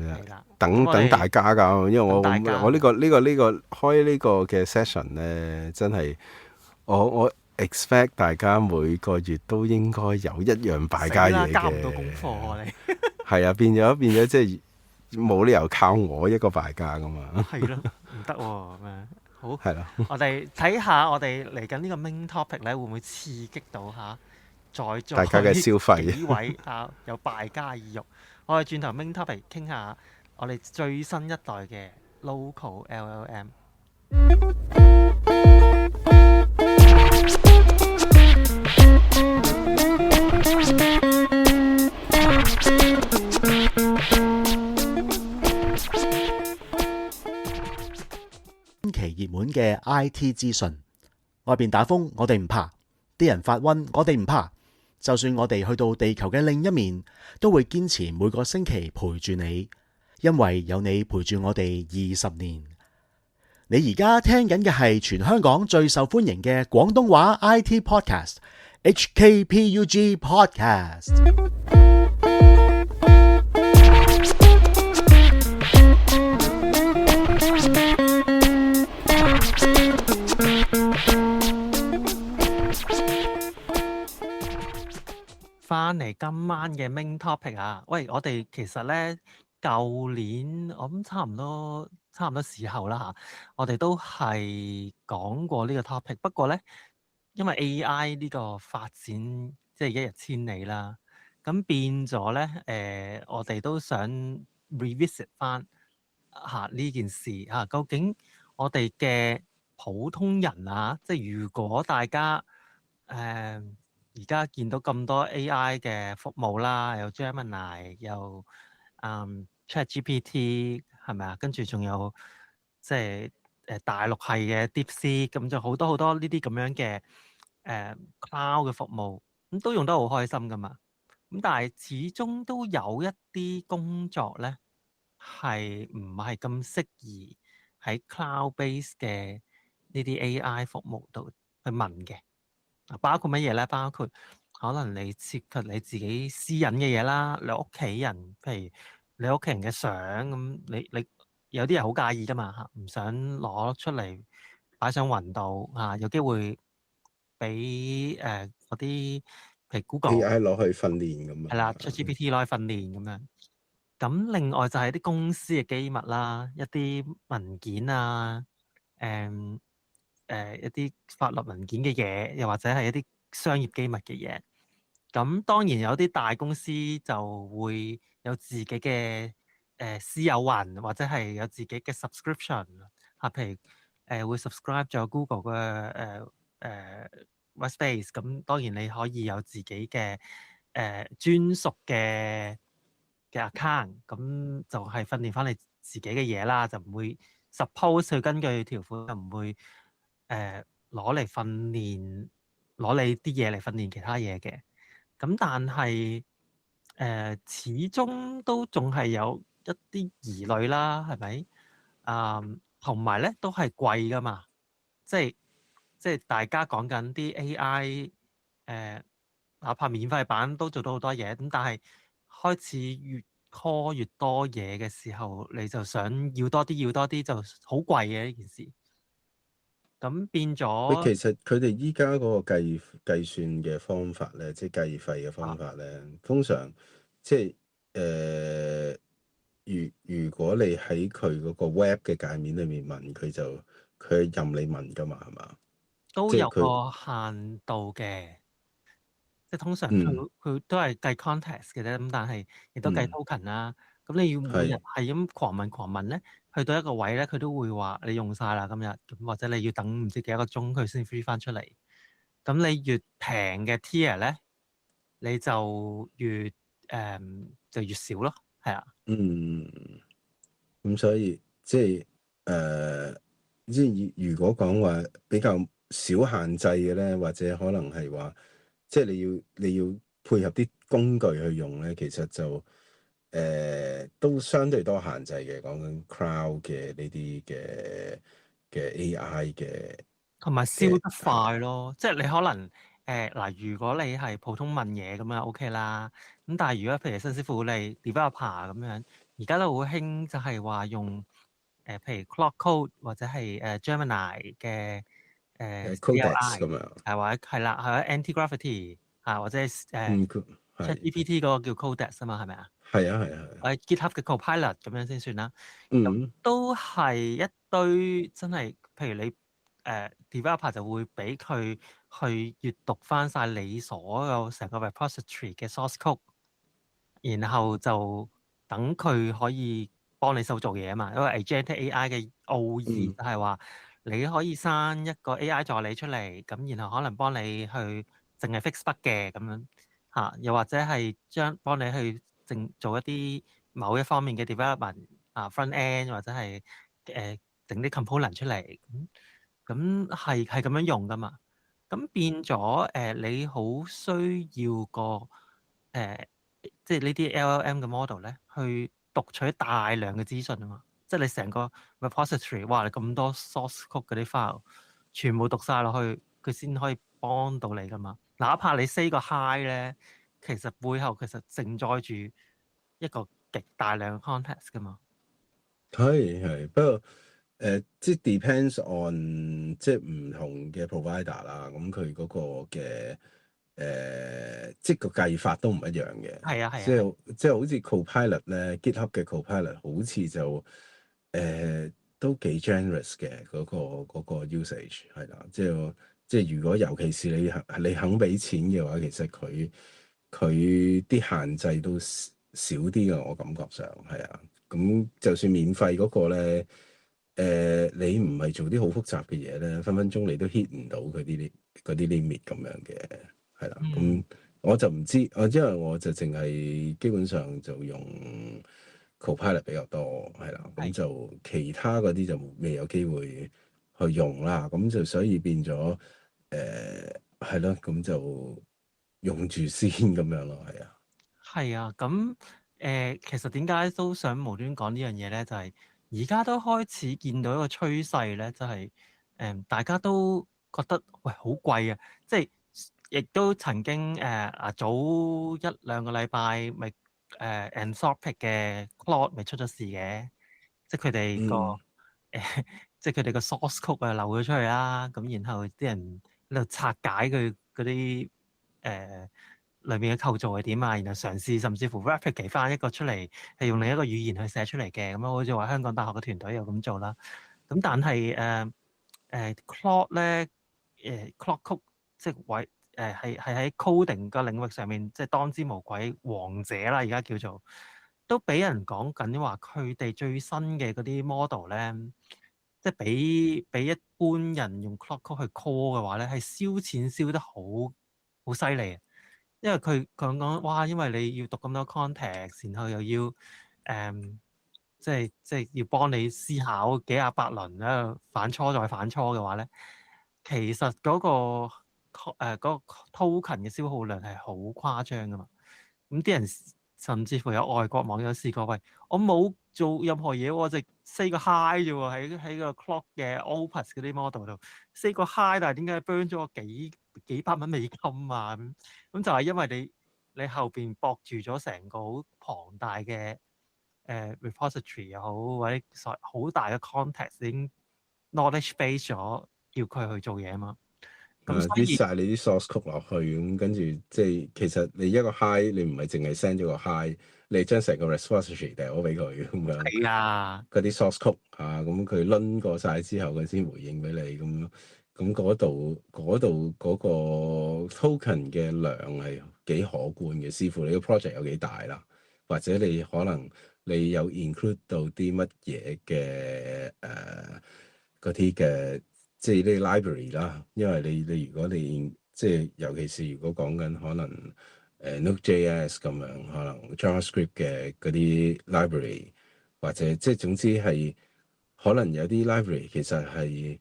等大家㗎，因為我呢個開呢個嘅 session 咧，真係我 expect 大家每個月都應該有一樣敗家嘢嘅，交唔到功課你係啊，變咗即係冇理由靠我一個敗家㗎嘛。係咯，唔得喎咁樣。好，係啦，我哋睇下我哋嚟緊呢個 main topic 咧，會唔會刺激到大家嘅消費幾位有敗家意欲？我哋轉頭 main topic 傾下我哋最新一代嘅 local LLM。期熱門嘅 IT 資訊，外邊打風我哋唔怕，啲人發瘟我哋唔怕，就算我哋去到地球嘅另一面，都會堅持每個星期陪住你，因為有你陪住我哋20年。你而家聽緊嘅係全香港最受歡迎嘅廣東話 IT podcast HKPUG Podcast。翻嚟今晚嘅 main topic 喂，我哋其實咧舊年我諗差唔多時候啦嚇，我哋都係講過呢個 topic。不過咧，因為 AI 呢個發展即係一日千里啦，咁變咗咧我哋都想 revisit 翻嚇呢件事嚇。究竟我哋嘅普通人啊，即係如果大家而家見到咁多 AI 嘅服務啦，有 Gemini，有ChatGPT 係咪啊？跟住仲有即係大陸系嘅 DeepSeek，咁就好多好多呢啲咁樣嘅Cloud 嘅服務，咁都用得好開心噶嘛。咁但係始終都有一啲工作咧係唔係咁適宜喺 Cloud base 嘅呢啲 AI 服務度去問嘅。包括乜嘢咧？包括可能你涉及你自己私隱嘅嘢啦，你屋企人，譬如你屋企人嘅相咁，你有啲人好介意噶嘛嚇，唔想攞出嚟擺上雲度嚇，有機會俾嗰啲譬如 Google AI 攞去訓練咁係啦啊。，ChatGPT 攞去訓練咁樣。咁另外就係啲公司嘅機密啦，一啲文件啊，一啲法律文件嘅嘢，又或者係一啲商業機密嘅嘢。咁當然有啲大公司就會有自己嘅私有雲，或者係有自己嘅 subscription 嚇，譬如會 subscribe 咗 Google 嘅Workspace。咁當然你可以有自己嘅專屬嘅 account，咁就係訓練翻你自己嘅嘢啦，就唔會 suppose 佢根據條款就唔會攞嚟訓練，攞你啲嘢嚟訓練其他嘢嘅。咁但係始終都仲係有一啲疑慮啦，係咪？同埋咧都係貴噶嘛，即係大家講緊啲 AI 哪怕免費版都做到好多嘢，咁但係開始越 call 越多嘢嘅時候，你就想要多啲就好貴嘅呢件事。咁變咗，其實佢哋依家嗰個計算嘅方法咧，即係計費嘅方法咧，通常即係如果你喺佢嗰個 web 嘅界面裏面問佢，就佢任你問噶嘛，係嘛？都有即係佢個限度嘅，即係通常嗯佢都係計 context 嘅啫，咁但係亦都計 token 啦。咁你要每日係係咁狂問咧，去到一個位咧，佢都會話你用晒啦今日，咁或者你要等唔知幾多個鐘佢先 free 翻出嚟。咁你越平嘅 tier 咧，你就越就越少咯，係啊。咁所以即係即係如果講話比較少限制嘅咧，或者可能係話，即係你要配合啲工具去用咧，其實就都相對多限制嘅。講緊 Cloud 嘅呢啲嘅 AI 嘅，同埋燒得快咯，即係你可能嗱，如果你係普通問嘢咁樣 OK 啦。咁但係如果譬如新師傅你 developer 咁樣，而家都好興就係話用譬如 Claude Code 或者係Gemini 嘅Codex CLI 咁樣。係或者係啦，係或者 Anti-Gravity 或者係係 ChatGPT 嗰個叫 Codex 啊嘛，係咪啊？係啊係啊係。或者 GitHub 嘅 Copilot 咁樣先算啦。咁嗯都係一堆真係，譬如你developer 就會俾佢去閱讀翻晒你所有成個 repository 嘅 source code，然後就等佢可以幫你手做嘢啊嘛。因為 agentic AI 嘅奧義就係話你可以生一個 AI 助理出嚟，咁然後可能幫你去淨係 fix bug 嘅咁樣嚇，又或者係幫你去做一啲某一方面嘅 development front end，或者係整啲 component 出嚟咁係咁樣用噶嘛。咁變咗你好需要個即係呢啲 LLM 嘅 model 咧，去讀取大量嘅資訊啊嘛。即係你成個 repository，哇！你咁多 source code 嗰啲 file，全部讀晒落去，佢先可以幫到你噶嘛。哪怕你 say 個 hi 咧，其實背後其實承載住一個極大量嘅 context 噶嘛。係，不過即係 depends on 即係唔同嘅 provider 啦。咁佢嗰個嘅即係個計法都唔一樣嘅。係啊係啊，即係好似 Copilot 咧，GitHub 嘅 Copilot 好似就都幾 generous 嘅嗰個 usage 係啦。即係如果尤其是你肯俾錢嘅話，其實佢啲限制都少啲嘅，我感覺上係啊。咁就算免費嗰個咧，你唔係做啲好複雜嘅嘢咧，分分鐘你都 hit 唔到佢啲 limit 咁樣嘅，係啦。咁我就唔知，因為我就淨係基本上就用 Copilot 比較多，係啦。咁就其他嗰啲就未有機會去用啦。咁就所以變咗係咯，咁就用住先咁樣咯，係啊。係啊，咁其實點解都想無端講呢樣嘢咧？就係而家都開始見到一個趨勢咧，就係大家都覺得喂好貴啊！即係亦都曾經早一兩個禮拜咪Anthropic 嘅 Claude 咪出咗事嘅，即係佢哋個即係佢哋個 source code 漏咗出去啦，咁然後啲人喺度拆解佢嗰啲裏面嘅構造係點啊，然後嘗試甚至乎 replicate 翻一個出嚟係用另一個語言去寫出嚟嘅，咁樣好似話香港大學嘅團隊又咁做啦。咁但係Claude 咧Claude Code 即係係喺 coding 個領域上面即係當之無愧王者啦，而家叫做都俾人講緊話佢哋最新嘅嗰啲 model 咧，即係俾一般人用 Claude Code 去 call 嘅話咧，係燒錢燒得好犀利啊！因為佢講哇，因為你要讀咁多 context，然後又要即係要幫你思考幾廿百輪咧，反錯再反錯嘅話咧，其實嗰個 token 嘅消耗量係好誇張噶嘛。咁啲人甚至乎有外國網友試過，喂，我冇做任何嘢，我就 say 個 hi 啫喎，喺個 Claude 嘅 Opus 嗰啲 model 度 say 個 hi，但係點解 burn 咗我幾百蚊美金啊？咁就係因為你後邊駁住咗成個好龐大嘅repository 又好，或者好大嘅 context 已經 knowledge base 咗，叫佢去做嘢啊嘛。咁所以啲晒你啲 source code 落去，咁跟住即係其實你一個 hi，你唔係淨係 send 咗個 hi，你將成個 repository 掉咗俾佢咁樣。係啊，嗰啲 source code 咁佢輪過晒之後，佢先回應俾你咁。咁嗰度嗰個 token 嘅量係幾可觀嘅，視乎你個 project 有幾大啦，或者你可能你有 include 到啲乜嘢嘅嗰啲嘅。即係呢 library 啦，因為你如果你即係尤其是如果講緊可能Node.js 咁樣，可能 JavaScript 嘅嗰啲 library，或者即係總之係可能有啲 library 其實係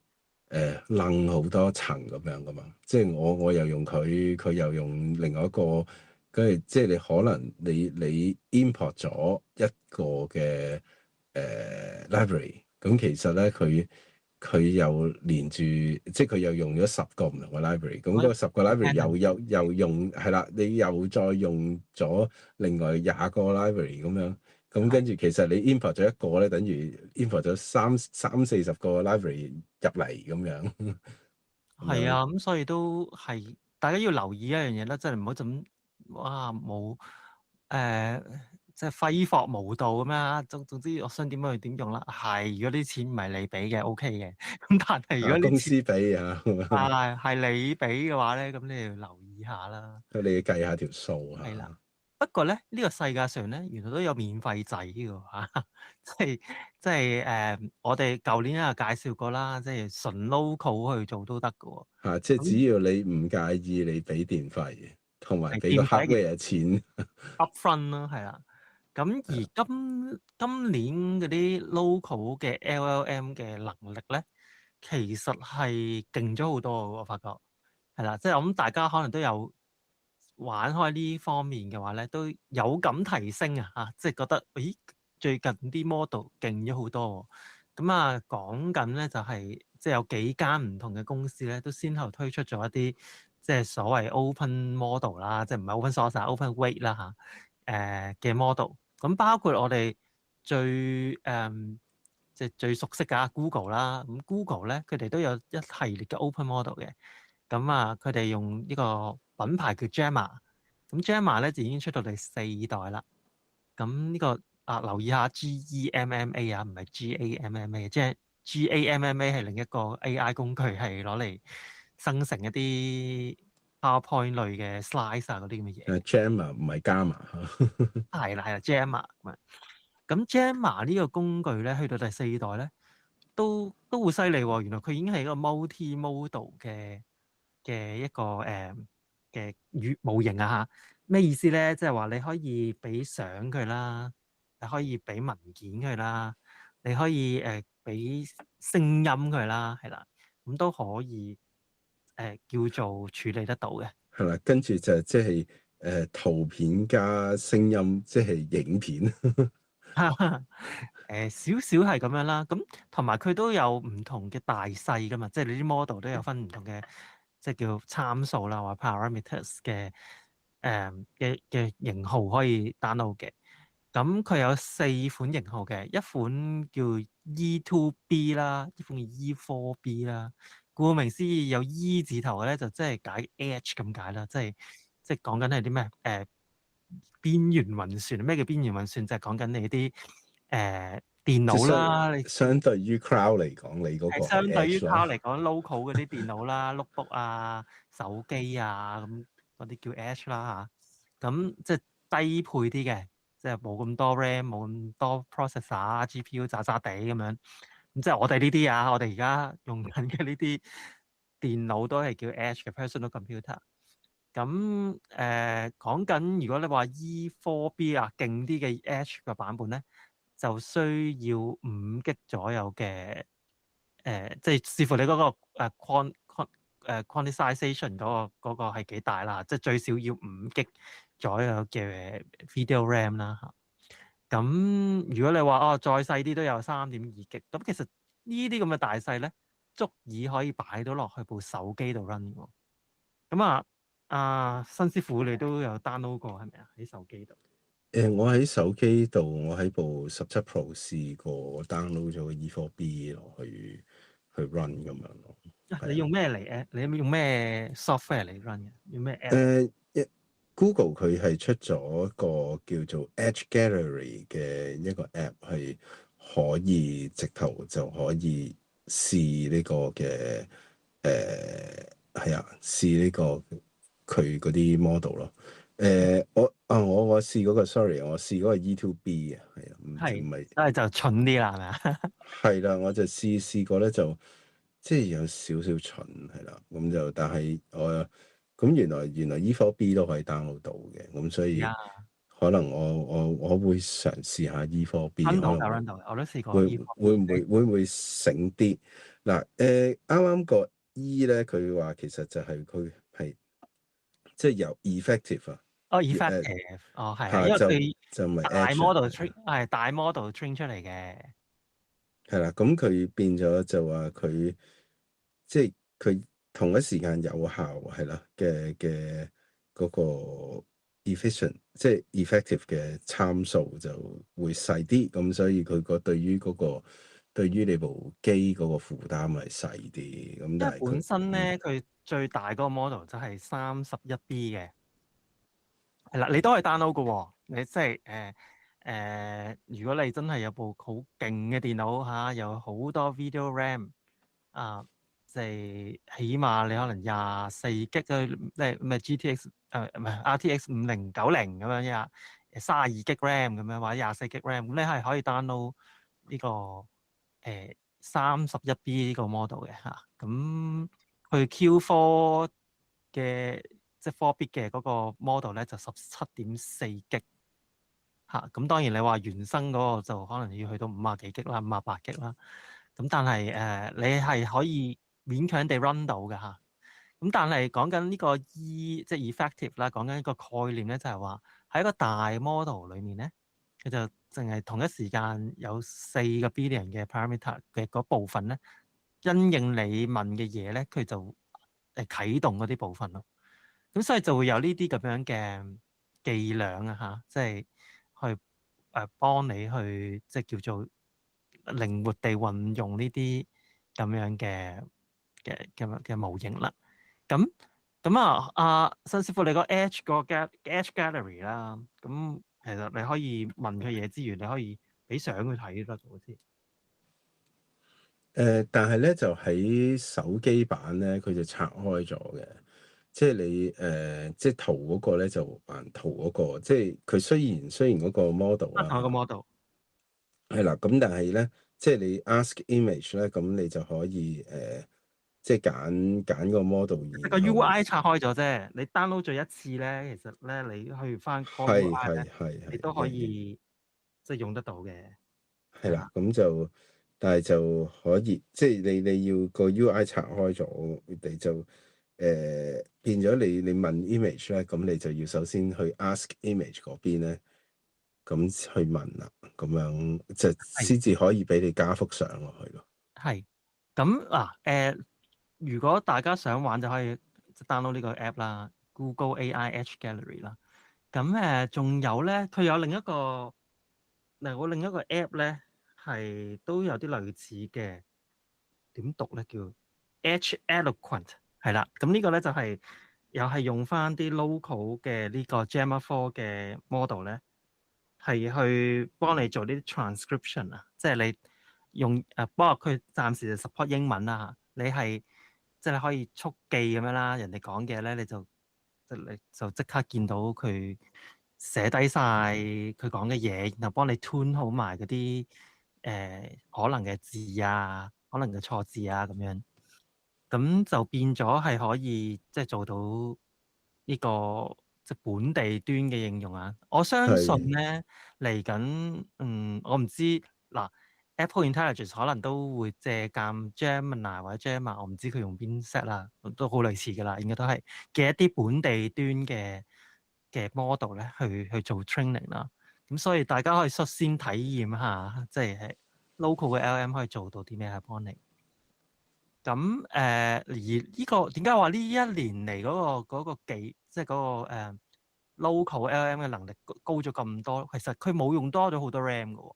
楞好多層咁樣噶嘛。即係我又用佢，佢又用另外一個，跟住即係你可能你 import 咗一個嘅library，咁其實咧佢又連住，即係佢又用咗10個唔同嘅 library，咁嗰10個 library 又用係啦，你又再用咗另外20個 library 咁樣，咁跟住其實你 import 咗一個咧，等於 import 咗30-40個 library 入嚟咁樣。係啊，咁所以都係大家要留意一樣嘢啦，即係唔好咁哇冇即係揮霍無度咁樣。總之我想點去點用啦。係如果啲錢唔係你俾嘅 OK 嘅，咁但係如果公司俾啊，係你俾嘅話咧，咁你要留意下啦。你要計下條數嚇。係啦。不過咧，呢個世界上咧，原來都有免費制嘅喎。即係我哋舊年有介紹過啦，即係純 local 去做都得嘅喎。即係只要你唔介意你俾電費，同埋俾個 hardware 錢 upfront 啦，係啦。咁而今年嗰啲 local 嘅 LLM 嘅能力咧，其實係勁咗好多嘅，我發覺係啦。即係我諗大家可能都有玩開呢方面嘅話咧，都有感提升啊！嚇，即係覺得，咦，最近啲 model 勁咗好多喎。咁啊，講緊咧就係即係有幾間唔同嘅公司咧，都先後推出咗一啲即係所謂 open model 啦，即係唔係 open source 啊，open weight 啦嚇，嘅 model。咁包括我哋最即係最熟悉嘅 Google 啦。咁 Google 咧，佢哋都有一系列嘅 open model 嘅。咁啊，佢哋用呢個品牌叫 Gemma，咁 Gemma 咧就已經出到第4代啦。咁呢個留意下 GEMMA 啊，唔係 GAMMA，即係 GAMMA 係另一個 AI 工具，係攞嚟生成一啲 PowerPoint 類嘅 slides 啊嗰啲咁嘅嘢。Gemma 唔係 Gamma 係啦，Gemma 咁啊。咁 Gemma 呢個工具咧，去到第4代咧，都好犀利喎！原來佢已經係一個 multi-modal 嘅一個嘅模型啊嚇。咩意思咧？即係話你可以俾相佢啦，你可以俾文件佢啦，你可以俾聲音佢啦，係啦，咁都可以叫做處理得到嘅。係啦，跟住就即係圖片加聲音，即係影片。少少係咁樣啦，咁同埋佢都有唔同嘅大細噶嘛，即係你啲 model 都有分唔同嘅，即係叫參數啦，或 parameters 嘅嘅型號可以 download 嘅。咁佢有4款型號嘅，一款叫 E2B 啦，一款叫 E4B 啦。顧名思義，有 E 字頭嘅咧，就即係解 Edge 咁解啦，即係講緊係啲咩邊緣運算。咩叫邊緣運算？就係講緊你啲電腦啦，相對於 Cloud 嚟講，你嗰個相對於 Edge 卡嚟講 local 嗰啲電腦啦、notebook 啊、手機啊咁嗰啲叫 Edge 啦嚇。咁即係低配啲嘅，即係冇咁多 RAM、冇咁多 processor、GPU 渣渣地咁樣。咁即係我哋呢啲啊，我哋而家用緊嘅呢啲電腦都係叫 Edge 嘅 personal computer。咁講緊，如果你話 E4B 啊勁啲嘅 Edge 嘅版本咧，就需要5G 左右嘅即係視乎你嗰個quantization 嗰個係幾大啦，即係最少要5G 左右嘅 video RAM 啦嚇。咁如果你話再細啲都有3.2G，咁其實呢啲咁嘅大細咧，足以可以擺到落去部手機度 run 喎。咁新師傅你都有 download 過係咪啊？喺手機度？我喺手機度，我喺部17 Pro 試過 download 咗個 E4B 落去 run 咁樣咯。你用咩嚟？你用咩 software 嚟 run 嘅？用咩 app？Google 佢係出咗一個叫做 Edge Gallery 嘅一個 app，係可以直頭就可以試呢個嘅試呢個佢嗰啲 model 咯。我試嗰個 sorry，我試嗰個 E2B 啊，係啊，唔係，但係就蠢啲啦，係咪啊？係啦，我就試過咧，就即係有少少蠢係啦，咁就但係我咁原來 E4B 都可以 download 到嘅，咁所以可能我會嘗試下 E4B， 可能我都試過。會唔會醒啲？嗱啱啱個 E 咧，佢話其實就係佢係即係由 effective 啊。effective，係，因為佢就唔係大 model train 係大 model train 出嚟嘅。係啦，咁佢變咗就話佢即係佢同一時間有效係啦嘅嗰個 efficient 即係 effective 嘅參數就會細啲，咁所以佢對於你部機嗰個負擔係細啲。咁但係本身咧，佢最大嗰個 model 就係31B 嘅。係啦，你都可以 download 嘅喎。你即係如果你真係有部好勁嘅電腦嚇，有好多 video RAM 即係起碼你可能24G 即係咩 GTX 唔係 RTX 5090咁樣呀，32G RAM 咁樣或者24G RAM，咁你係可以 download 呢個31B 呢個 model 嘅嚇。咁佢 Q4 嘅即係 4bit 嘅嗰個 model 咧就17.4G 嚇。咁當然你話原生嗰個就可能要去到50幾 G 啦、58G 啦。咁但係你係可以勉強地 run 到嘅嚇。咁但係講緊呢個即係 effective 啦，講緊一個概念咧，就係話喺一個大 model 裡面咧，佢就淨係同一時間有4個 billion 嘅 parameter 嘅嗰部分咧，因應你問嘅嘢咧，佢就啟動嗰啲部分咯。咁所以就會有呢啲咁樣嘅伎倆啊嚇，即係去幫你去即係叫做靈活地運用呢啲咁樣嘅模型啦。咁咁新師傅，你個 Edge 個 Edge Gallery 啦，咁其實你可以問佢嘢之餘，你可以俾相佢睇得到先。但係咧就喺手機版咧，佢就拆開咗嘅。即係你即係圖嗰個咧就還圖嗰個，即係佢雖然嗰個 model 同一個 model 係啦，咁但係咧，即係你 ask image 咧，咁你就可以即係揀個 model 而個 UI 拆開咗啫。你 download 咗一次咧，其實咧你去翻個 UI 咧，你都可以即係用得到嘅。係啦，咁就但係就可以，即係你要個 UI 拆開咗，你就變咗你問 image 咧，咁你就要首先去 ask image 嗰邊咧，咁去問啦，咁樣就先至可以俾你加幅相落去咯。係咁嗱，如果大家想玩就可以 download 呢個 app 啦，Google AI Edge Gallery 啦。咁仲有咧，佢有另一個另一個 app 咧，係都有啲類似嘅，點讀咧叫 Edge Eloquent 係啦。咁呢個咧就係又係用翻啲 local 嘅呢個 Gemma 4嘅 model 咧，係去幫你做啲 transcription 啊，即係你用不過佢暫時就 support 英文啦。你係即係你可以速記咁樣啦，人哋講嘅咧你就即刻見到佢寫低晒佢講嘅嘢，然後幫你 tune 好埋嗰啲可能嘅字啊，可能嘅錯字啊咁樣，咁就變咗係可以即係做到呢個即係本地端嘅應用啊！我相信咧嚟緊，我唔知嗱，Apple Intelligence 可能都會借鑑 Gemini 或者 Gemma，我唔知佢用邊 set 啦，都好類似噶啦，應該都係嘅一啲本地端嘅 model 咧去做 training 啦。咁所以大家可以率先體驗下，即係 local 嘅 LM 可以做到啲咩喺幫你。咁而呢個點解話呢一年嚟嗰個技，即係嗰個local LM 嘅能力高咗咁多？其實佢冇用多咗好多 RAM 嘅喎，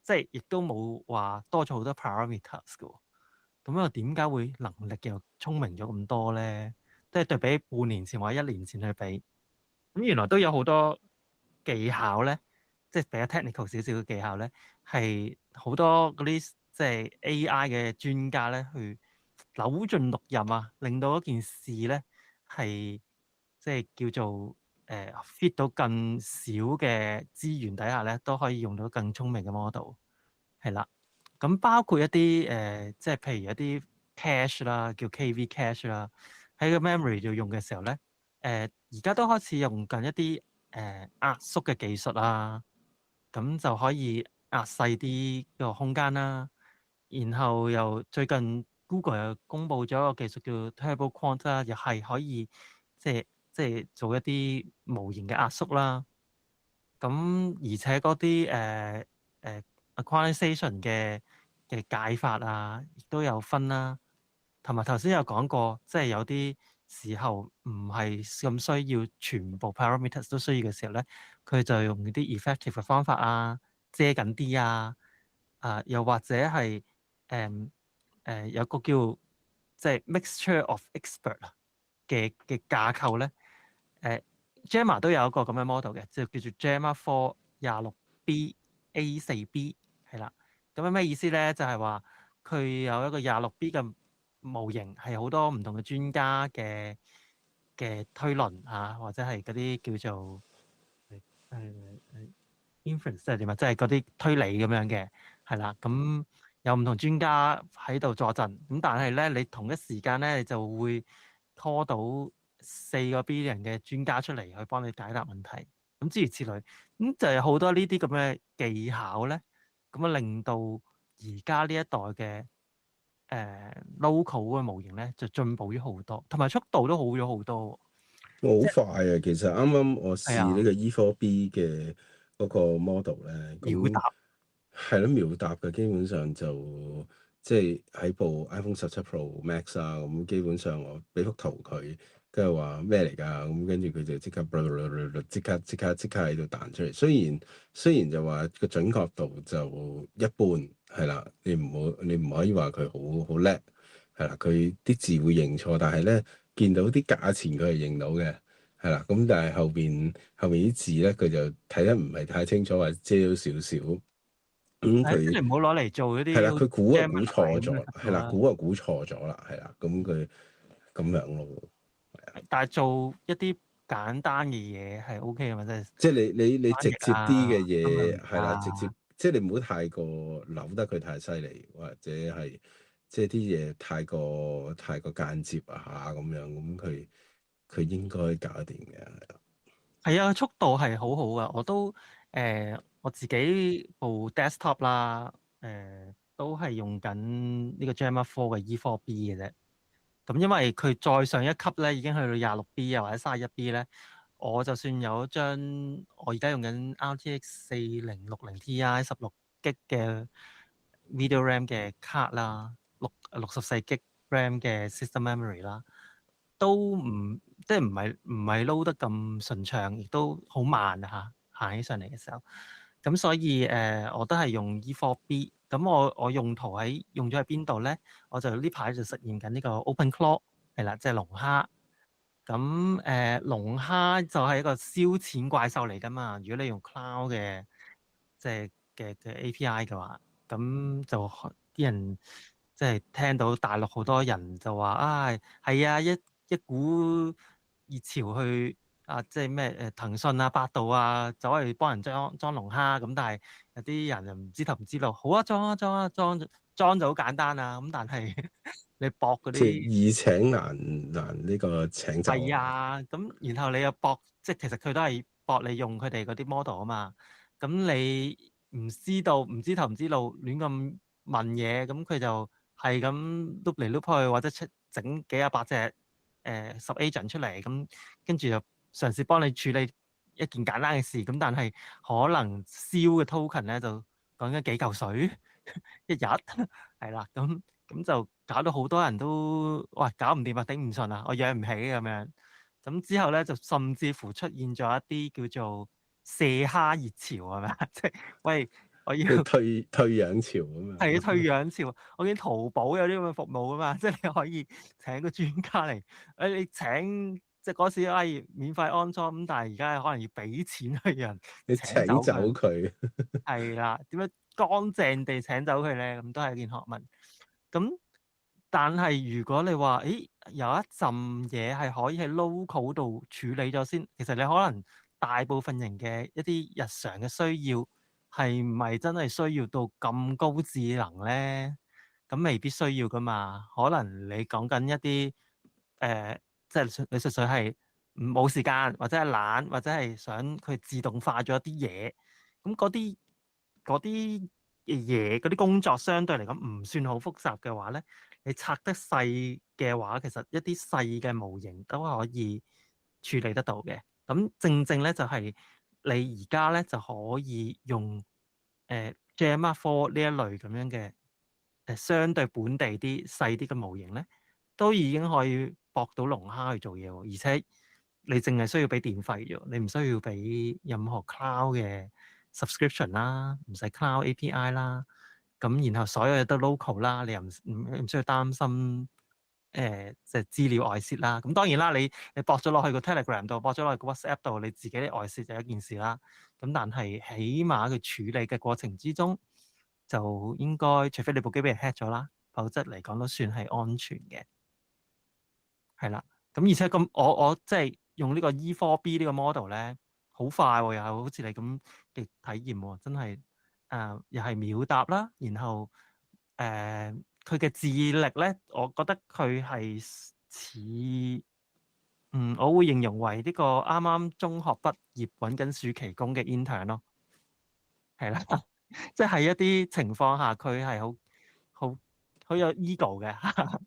即係亦都冇話多咗好多 parameters 嘅喎。咁又點解會能力又聰明咗咁多咧？即係對比半年前或者1年前去比，咁原來都有好多技巧咧，即係比較 technical 少少嘅技巧咧，係好多嗰啲即係 AI 嘅專家咧去扭盡六壬啊，令到一件事咧係即係叫做fit 到更少嘅資源底下咧，都可以用到更聰明嘅 model， 係啦。咁包括一啲即係譬如一啲 cache 啦，叫 KV cache 啦，喺個 memory 度用嘅時候咧，而家都開始用緊一啲壓縮嘅技術啊，咁就可以壓細啲個空間啦。然後又最近 Google 又公布咗一個技術叫 Turbo Quant 啦，又係可以即係做一啲模型嘅壓縮啦。咁而且嗰啲quantization 嘅解法啊，亦都有分啦。同埋頭先有講過，即係有啲時候唔係咁需要全部 parameters 都需要嘅時候咧，佢就用啲 effective 嘅方法啊，遮緊啲啊，又或者係有個叫即係 mixture of expert 嘅架構咧，Gemma 都有一個咁嘅 model 嘅，就叫做 Gemma 4 26B A4B 係啦。咁係咩意思咧？就係話佢有一個 26B 嘅模型，係好多唔同嘅專家嘅推論啊，或者係嗰啲叫做inference 即係點啊？即係嗰啲推理咁樣嘅，係啦。咁有唔同專家喺度坐陣，咁但係咧，你同一時間咧，你就會 call 到4個 billion 嘅專家出嚟去幫你解答問題，咁諸如此類。咁就有好多呢啲咁嘅技巧咧，咁啊令到而家呢一代嘅local 嘅模型咧，就進步咗好多，同埋速度都好咗好多。好快啊！其實啱啱我試呢個 E4B 嘅嗰個 model 咧，秒答係咯，秒答嘅，基本上就即係喺部 iPhone 17 Pro Max 啊，咁基本上我俾幅圖佢，跟住話咩嚟㗎？咁跟住佢就即刻喺度彈出嚟。雖然就話個準確度就一般，係啦，你唔可以話佢好叻，係啦，佢啲字會認錯，但係咧見到啲價錢佢係認到嘅，係啦。咁但係後邊啲字咧，佢就睇得唔係太清楚，或者遮咗少少。咁即係佢你唔好攞嚟做嗰係啦，啲佢估啊估 Gemini 錯咗，咁樣係啦，啦。估啊估錯咗啦，係啦。咁佢咁樣咯。但係做一啲簡單嘅嘢係 OK 嘅嘛，即係你直接啲嘅翻譯嘢係啦，直接即係你唔好太過扭得佢太犀利，或者係即係啲嘢太過間接啊咁樣，咁佢應該搞得掂嘅。係啊，速度係好好噶，我都我自己部 desktop 啦，都係用緊呢個 Gemma 4嘅 E4B 嘅啫。咁因為佢再上一級咧，已經去到26B 啊或者31B咧，我就算有一張我而家用緊 RTX 4060 Ti 16GB 嘅 video RAM 嘅卡啦，64GB RAM 嘅 system memory 啦，都唔即係唔係 load 得咁順暢，亦都好慢啊嚇，行起上嚟嘅時候。咁所以我都係用 E4B。咁我用咗喺邊度咧？我就呢排就實驗緊呢個 OpenClaw 係啦，即係龍蝦。咁龍蝦就係一個燒錢怪獸嚟㗎嘛。如果你用 Cloud 嘅即係嘅 API 嘅話，咁就啲人即係聽到大陸好多人就話啊，係啊，一股熱潮去啊，即係咩騰訊啊、百度啊，走去幫人裝龍蝦咁，但係有啲人又唔知頭唔知路，好啊，裝就好簡單啊，咁但係你博嗰即係啲易請難呢個請就係啊，咁然後你又博，即係其實佢都係博你用佢哋嗰啲 model 啊嘛，咁你唔知道唔知頭唔知路亂咁問嘢，咁佢就係咁碌嚟碌去，或者整幾廿百隻sub agent 出嚟，咁跟住就嘗試幫你處理一件簡單嘅事，咁但係可能燒嘅 token 咧就講緊幾嚿水一日，係啦，咁就搞到好多人都哇搞唔掂啊，頂唔順啊，我養唔起咁樣。咁之後咧就甚至乎出現咗一啲叫做射蝦熱潮係咪啊？即係喂，我要退養潮咁樣。係退養潮。我見淘寶有啲咁嘅服務啊嘛，即係你可以請個專家嚟，你請即係嗰時免費安裝咁，但係而家可能要俾錢去人你請走佢。佢。係啦，點樣乾淨地請走佢咧？咁都係一件學問。咁但係如果你話，有一陣嘢係可以喺 local 度處理咗先，其實你可能大部分人嘅一啲日常嘅需要係唔係真係需要到咁高智能咧？咁未必需要噶嘛。可能你講緊一啲即係你純粹係冇時間，或者係懶，或者係想佢自動化咗一啲嘢。咁嗰啲嘢，嗰啲工作相對嚟講唔算好複雜嘅話咧，你拆得細嘅話，其實一啲細嘅模型都可以處理得到嘅。咁正正咧就係你而家咧就可以用Gemma 4呢一類咁樣嘅相對本地啲細啲嘅模型咧，都已經可以駁到龍蝦去做嘢喎。而且你淨係需要俾電費啫，你唔需要俾任何 cloud 嘅 subscription 啦，唔使 cloud API 啦。咁然後所有嘢都 local 啦，你又唔需要擔心即係資料外泄啦。咁當然啦，你駁咗落去個 Telegram 度，駁咗落去個 WhatsApp 度，你自己啲外泄就一件事啦。咁但係起碼佢處理嘅過程之中，就應該除非你部機俾人 hack 咗啦，否則嚟講都算係安全嘅。係啦，咁而且咁我即係用呢個 E4B 呢個 model 咧，好快喎，又係好似你咁嘅體驗喎，真係又係秒答啦。然後佢嘅智力咧，我覺得佢係似我會形容為呢個啱啱中學畢業揾緊暑期工嘅 intern 咯，係啦，即係一啲情況下佢係好有 ego 嘅。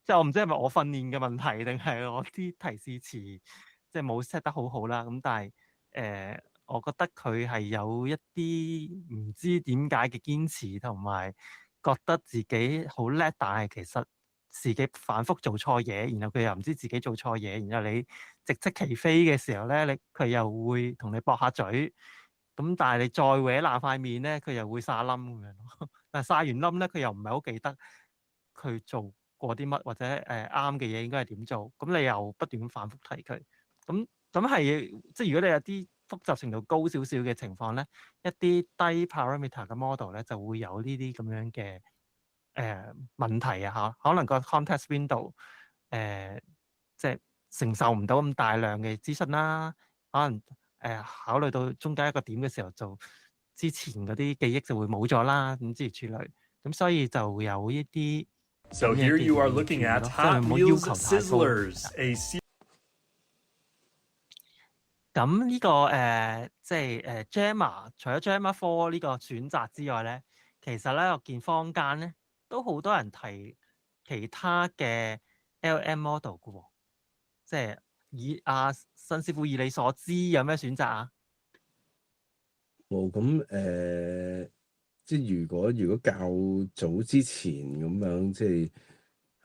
即係我唔知係咪我訓練嘅問題，定係我啲提示詞即係冇 set 得好好啦。咁但係我覺得佢係有一啲唔知點解嘅堅持，同埋覺得自己好叻，但係其實自己反覆做錯嘢，然後佢又唔知自己做錯嘢，然後你直斥其非嘅時候咧，佢又會同你駁下嘴。咁但係你再搲爛塊面咧，佢又會沙冧咁樣咯。但係曬完冧咧，佢又唔係好記得佢做過啲乜，或者啱嘅嘢應該係點做，咁你又不斷咁反覆提佢，咁係即係如果你有啲複雜程度高少少嘅情況咧，一啲低 parameter 嘅 model 咧就會有呢啲咁樣嘅問題啊嚇，可能個 context window 即係承受唔到咁大量嘅資訊啦，可能考慮到中間一個點嘅時候，就之前嗰啲記憶就會冇咗啦，咁之類處理，咁所以就有一啲 So 咁嘅 here you are 建議 looking 咯 at 即係 Hot 唔好要 Wheels 求太高。 Sizzlers, a咁呢、個即係Gemma，除咗 Gemma 4呢個選擇之外咧，其實咧我見坊間咧都好多人提其他嘅 LM model 嘅喎，即係以新師傅以你所知有咩選擇啊？冇咁即係如果較早之前咁樣，即係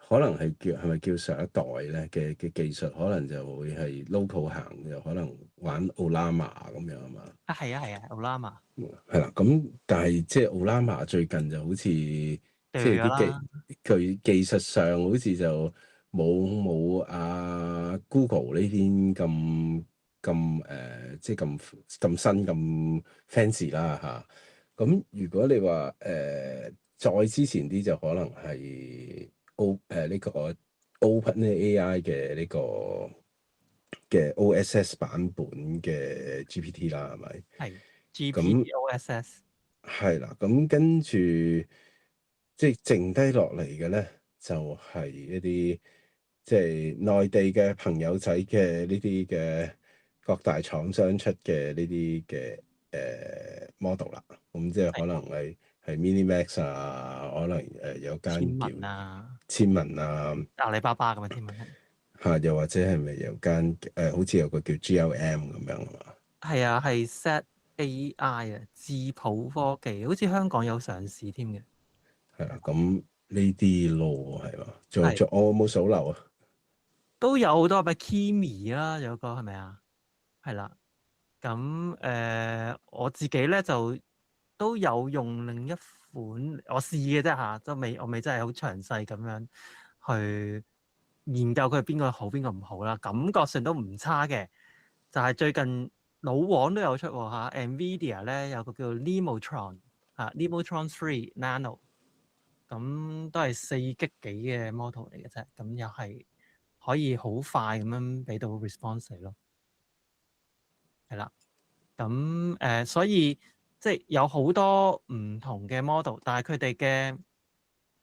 可能係咪叫上一代咧嘅技術，可能就會係 local 行，又可能玩 Ollama 咁樣啊嘛。係啊，Ollama 係啦，咁但係即係 Ollama 最近就好似即係掉咗啦。佢技術上好似就冇Google 呢邊咁即係咁新咁 fancy 啦嚇。咁如果你話再之前啲就可能係呢個 OpenAI 嘅呢個嘅 OSS 版本嘅 GPT 啦，係咪？係 GPTOSS 係啦，咁跟住即係剩低落嚟嘅咧，就係一啲即係內地嘅朋友仔嘅呢啲嘅各大廠商出嘅呢啲嘅model 啦。咁即係可能係Minimax 啊，可能有間天叫文啊，千文啊，阿里巴巴咁嘅天文嚇，又或者係咪有間好似有個叫 GLM 咁樣啊嘛？係啊，係 Set AI 啊，智譜科技，好似香港有上市添嘅。係啦，咁呢啲咯係嘛？係我有冇數漏啊？都有好多咪 Kimi 啦，有個係咪啊？係啦，咁我自己咧就都有用另一款，我試嘅啫嚇，我未真係好詳細咁樣去研究佢邊個好邊個唔好啦。感覺上都唔差嘅，就係最近老王都有出喎嚇，NVIDIA 咧有個叫 Nemotron 嚇，Nemotron 3 Nano，咁都係4G 幾嘅 model 嚟嘅啫，咁又係可以好快咁樣俾到 response 嚟咯，係啦。咁所以即係有好多唔同嘅 model，但係佢哋嘅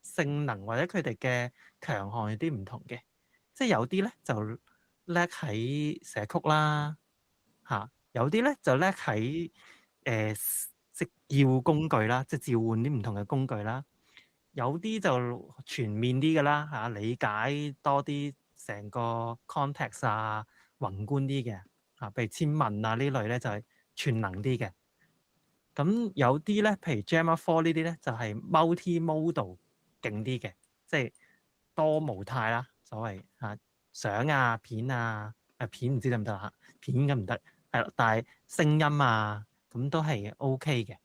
性能或者佢哋嘅強項有啲唔同嘅，即係有啲咧就叻喺寫曲啦，嚇，有啲咧就叻喺即叫工具啦，即係召喚啲唔同嘅工具啦，有啲就全面啲嘅啦嚇，理解多啲成個 context 啊，宏觀啲嘅嚇，譬如千問啊呢類咧就係全能啲嘅。咁有啲咧，譬如 Gemma 4呢啲咧，就係 multi-modal 勁啲嘅，即係多模態啦，所謂嚇相啊、片啊，片唔知得唔得嚇？片應該唔得，係啦，但係聲音啊，咁都係 OK 嘅。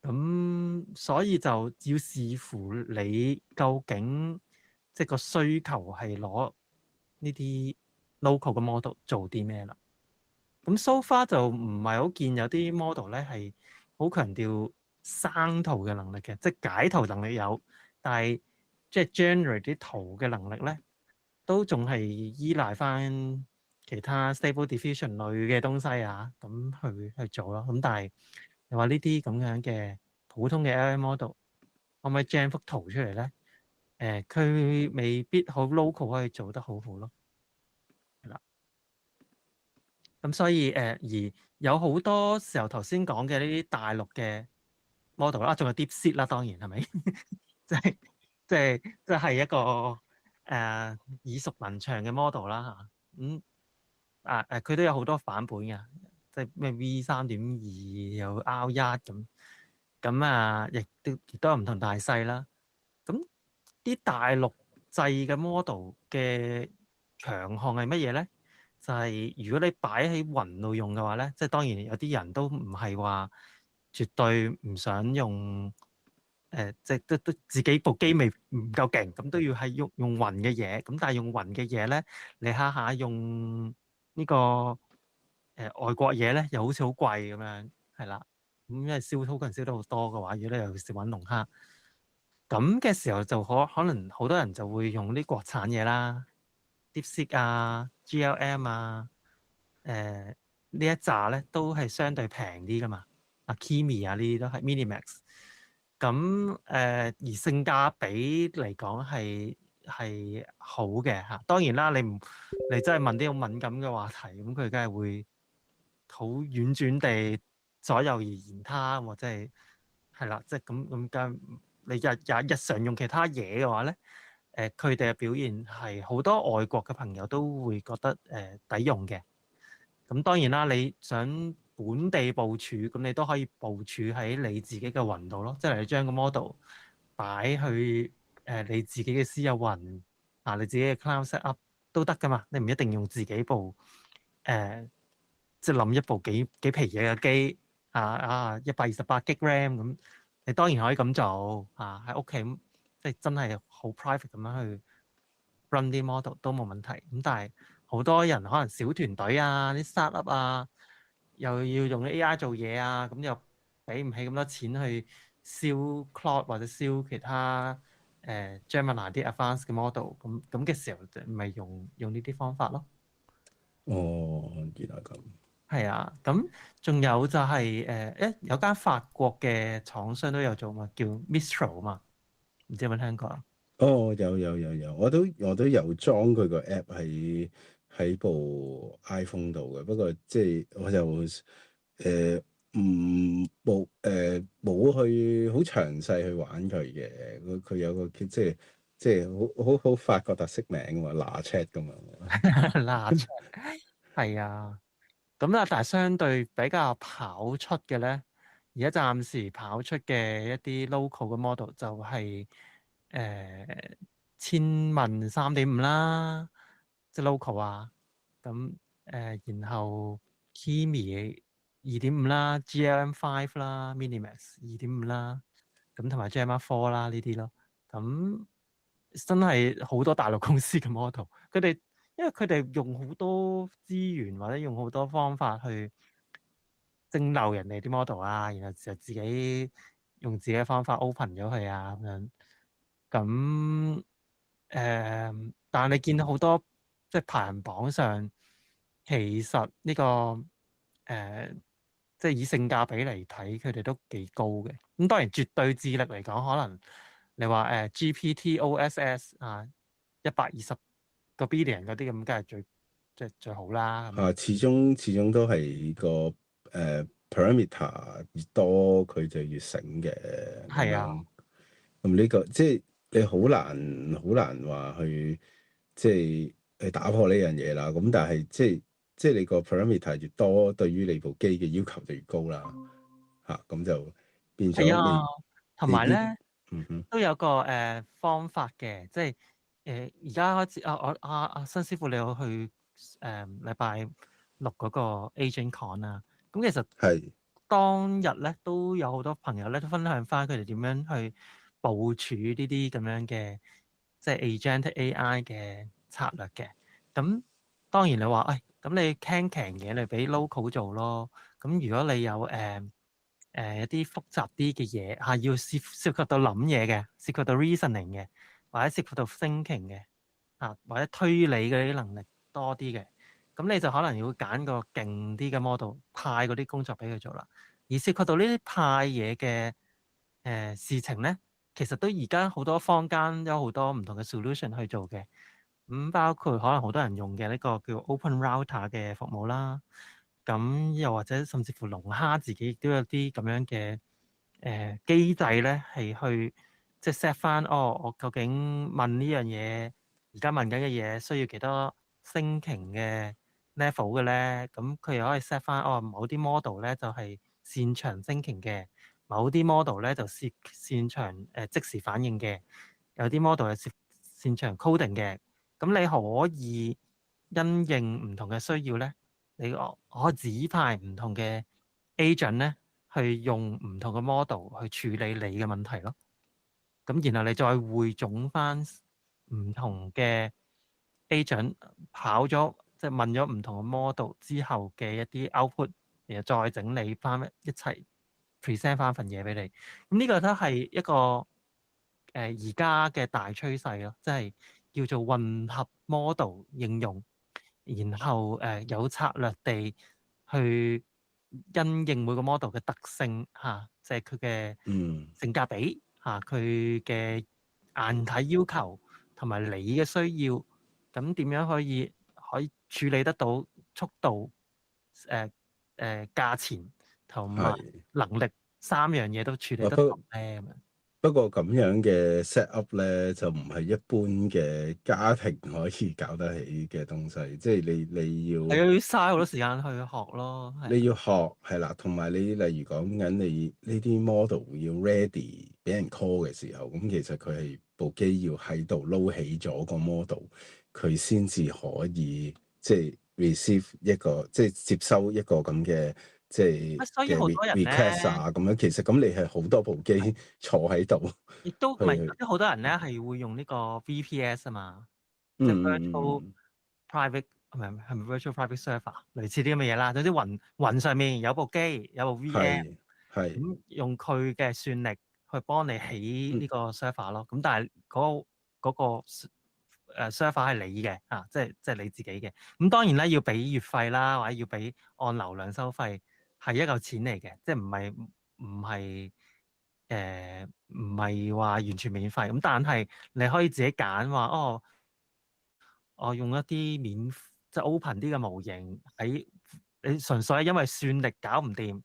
咁所以就要視乎你究竟即係個需求係攞呢啲 local 嘅 model 做啲咩啦。咁 so far 就唔係好見有啲 model 咧係好強調生圖嘅能力嘅，即係解圖能力有，但係即係 generate 啲圖嘅能力咧，都仲係依賴翻其他 stable diffusion 類嘅東西啊，咁去做咯。咁但係你話呢啲咁樣嘅普通嘅 LM model 可唔可以 gen 幅圖出嚟咧？佢未必好 local 可以做得好好咯。咁所以而有好多時候頭先講嘅呢啲大陸嘅 model 啦，仲有 DeepSeek 啦，當然係咪？即係一個耳熟能詳嘅 model 啦嚇。咁佢都有好多版本嘅，即係咩 V3.2 有 R1咁。咁亦都有唔同大細啦。咁啲大陸製嘅 model 嘅強項係乜嘢咧？就係如果你擺喺雲度用嘅話咧，即係當然有啲人都唔係話絕對唔想用即係都自己部機未唔夠勁，咁都要係用雲嘅嘢。咁但係用雲嘅嘢咧，你下下用呢個外國嘢咧，又好似好貴咁樣，係啦。咁因為燒 token 燒得好多嘅話，如果你尤其是揾龍蝦，咁嘅時候就可能好多人就會用啲國產嘢啦，DeepSeek 啊、GLM 啊，呢一紮咧都係相對平啲噶嘛。Kimi 啊呢啲都係 Minimax。咁而性價比嚟講係好嘅嚇。當然啦，你真係問啲好敏感嘅話題，咁佢梗係會好婉轉地左右而言他，或者係啦，即係咁梗。你日常用其他嘢嘅話咧，佢哋嘅表現係好多外國嘅朋友都會覺得抵用嘅。咁當然啦，你想本地部署，咁你都可以部署喺你自己嘅雲度咯，即係你將個 model 擺去你自己嘅私有雲你自己嘅 cloud set up 都得噶嘛。你唔一定用自己部即係諗一部幾皮嘢嘅機128 G RAM 咁，你當然可以咁做喺屋企即係真係好 private 咁樣去 run 啲 model 都冇問題。咁但係好多人可能小團隊啲 startup 又要用 AI 做嘢咁又俾唔起咁多錢去燒 Claude 或者燒其他Gemini 啲 advanced 嘅 model，咁嘅時候咪用呢啲方法咯。哦，原來咁。係啊，咁仲有就係有間法國嘅廠商都有做嘛，叫 Mistral 嘛，唔知有冇聽過啊？哦，有，我都有裝佢個 app 喺部 iPhone 度嘅，不過即係我就冇去好詳細去玩佢嘅。佢有個即係好法國特色名㗎嘛，LaChat 咁樣。嗱，係啊。咁但係相對比較跑出嘅咧，而家暫時跑出嘅一啲 local 嘅 model 就係千問3.5啦，即係 local 咁然後 Kimi 2.5啦，GLM5 啦，Minimax 2.5啦，咁同埋 Gemma 4啦呢啲咯。咁真係好多大陸公司嘅 model，因為佢哋用好多資源或者用好多方法去蒸餾人哋啲 model然後就自己用自己嘅方法 open 咗佢咁樣。咁但係你見到好多即係排行榜上，其實呢個即係以性價比嚟睇，佢哋都幾高嘅。咁當然絕對智力嚟講，可能你話GPT-OSS 120個 billion 嗰啲咁，梗係最好啦。始終都係個parameter 越多，佢就越醒嘅。係啊。咁呢個即係你好難話去即係去打破呢樣嘢啦。咁但係即係你個 parameter 越多，對於你部機嘅要求就越高啦。咁就變咗你同埋咧都有個方法嘅，即係而家開始我新師傅你有去禮拜6嗰個 AgentCon咁其實係當日咧都有好多朋友咧都分享翻佢哋點樣去部署呢啲咁樣嘅即係 Agentic AI 嘅策略嘅。咁當然你話咁你 can 嘢你俾 local 做咯。咁如果你有一啲複雜啲嘅嘢要涉及到諗嘢嘅，涉及到 reasoning 嘅，或者涉及到 thinking 嘅或者推理嘅啲能力多啲嘅，咁你就可能要揀個勁啲嘅 model 派嗰啲工作俾佢做啦。而涉及到呢啲派嘢嘅事情咧，其實都而家好多坊間有好多唔同嘅 solution 去做嘅。咁包括可能好多人用嘅呢個叫 Open Router 嘅服務啦。咁又或者甚至乎龍蝦自己亦都有啲咁樣嘅機制咧，係去即係 set 翻我究竟問呢樣嘢，而家問緊嘅嘢需要幾多 thinking 嘅 level 嘅咧？咁佢又可以 set 翻某啲 model 咧就係擅長 thinking 嘅，某啲 model 咧就擅長即時反應嘅，有啲 model 係擅長 coding 嘅。咁你可以因應唔同嘅需要咧，你可以指派唔同嘅 agent 咧，去用唔同嘅 model 去處理你嘅問題咯。咁然後你再匯總翻唔同嘅 agent 跑咗，即係問咗唔同嘅 model 之後嘅一啲 output，然後再整理翻一齊 present 翻份嘢俾你。咁呢個都係一個而家嘅大趨勢咯，即係叫做混合 model 應用，然後有策略地去因應每個 model 嘅特性嚇，即係佢嘅性價比嚇，佢嘅硬體要求同埋你嘅需要，咁點樣可以處理得到速度、價錢同埋能力三樣嘢都處理得到咧咁樣。不過咁樣嘅 set up 咧，就唔係一般嘅家庭可以搞得起嘅東西，即係你要係啊，要嘥好多時間去學咯。你要學係啦，同埋你例如講緊你呢啲 model 要 ready 俾人 call 嘅時候，咁其實佢係部機要喺度撈起咗個 model，佢先至可以即係 receive 一個即係接收一個咁嘅。即係所以好多人咧 request 啊，咁樣其實咁你係好多部機坐喺度，亦都唔係，即係好多人咧係會用呢個 VPS 啊嘛，即係 virtual private 係咪 virtual private server 類似啲咁嘅嘢啦。總之雲上面有部機有部 VM，咁用佢嘅算力去幫你起呢個 server 咯。咁但係嗰個 server 係你嘅啊，即係你自己嘅。咁當然咧要俾月費啦，或者要俾按流量收費。係一嚿錢嚟嘅，即係唔係話完全免費咁，但係你可以自己揀話我用一啲即係 open 啲嘅模型喺你純粹係因為算力搞唔掂，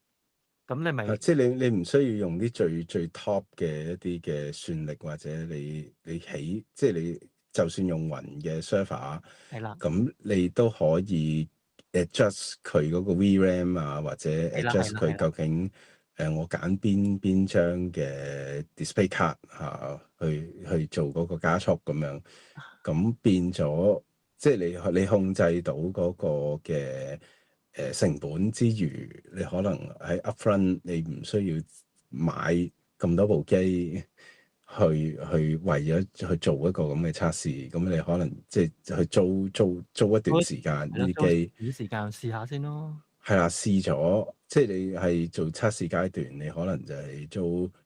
咁你咪即係你唔需要用啲最 top 嘅一啲嘅算力，或者你起即係你就算用雲嘅 server 係啦，咁你都可以。adjust 佢嗰個 VRAM 啊，或者 adjust 佢究竟我揀邊張嘅 display card 去做嗰個加速咁樣，咁變咗即係你控制到嗰個嘅成本之餘，你可能喺 upfront 你唔需要買咁多部機。去為咗去做一個咁嘅測試，咁你可能即係去租一段時間呢啲機，啲時間試下先咯。係啦，試咗即係你係做測試階段，你可能就係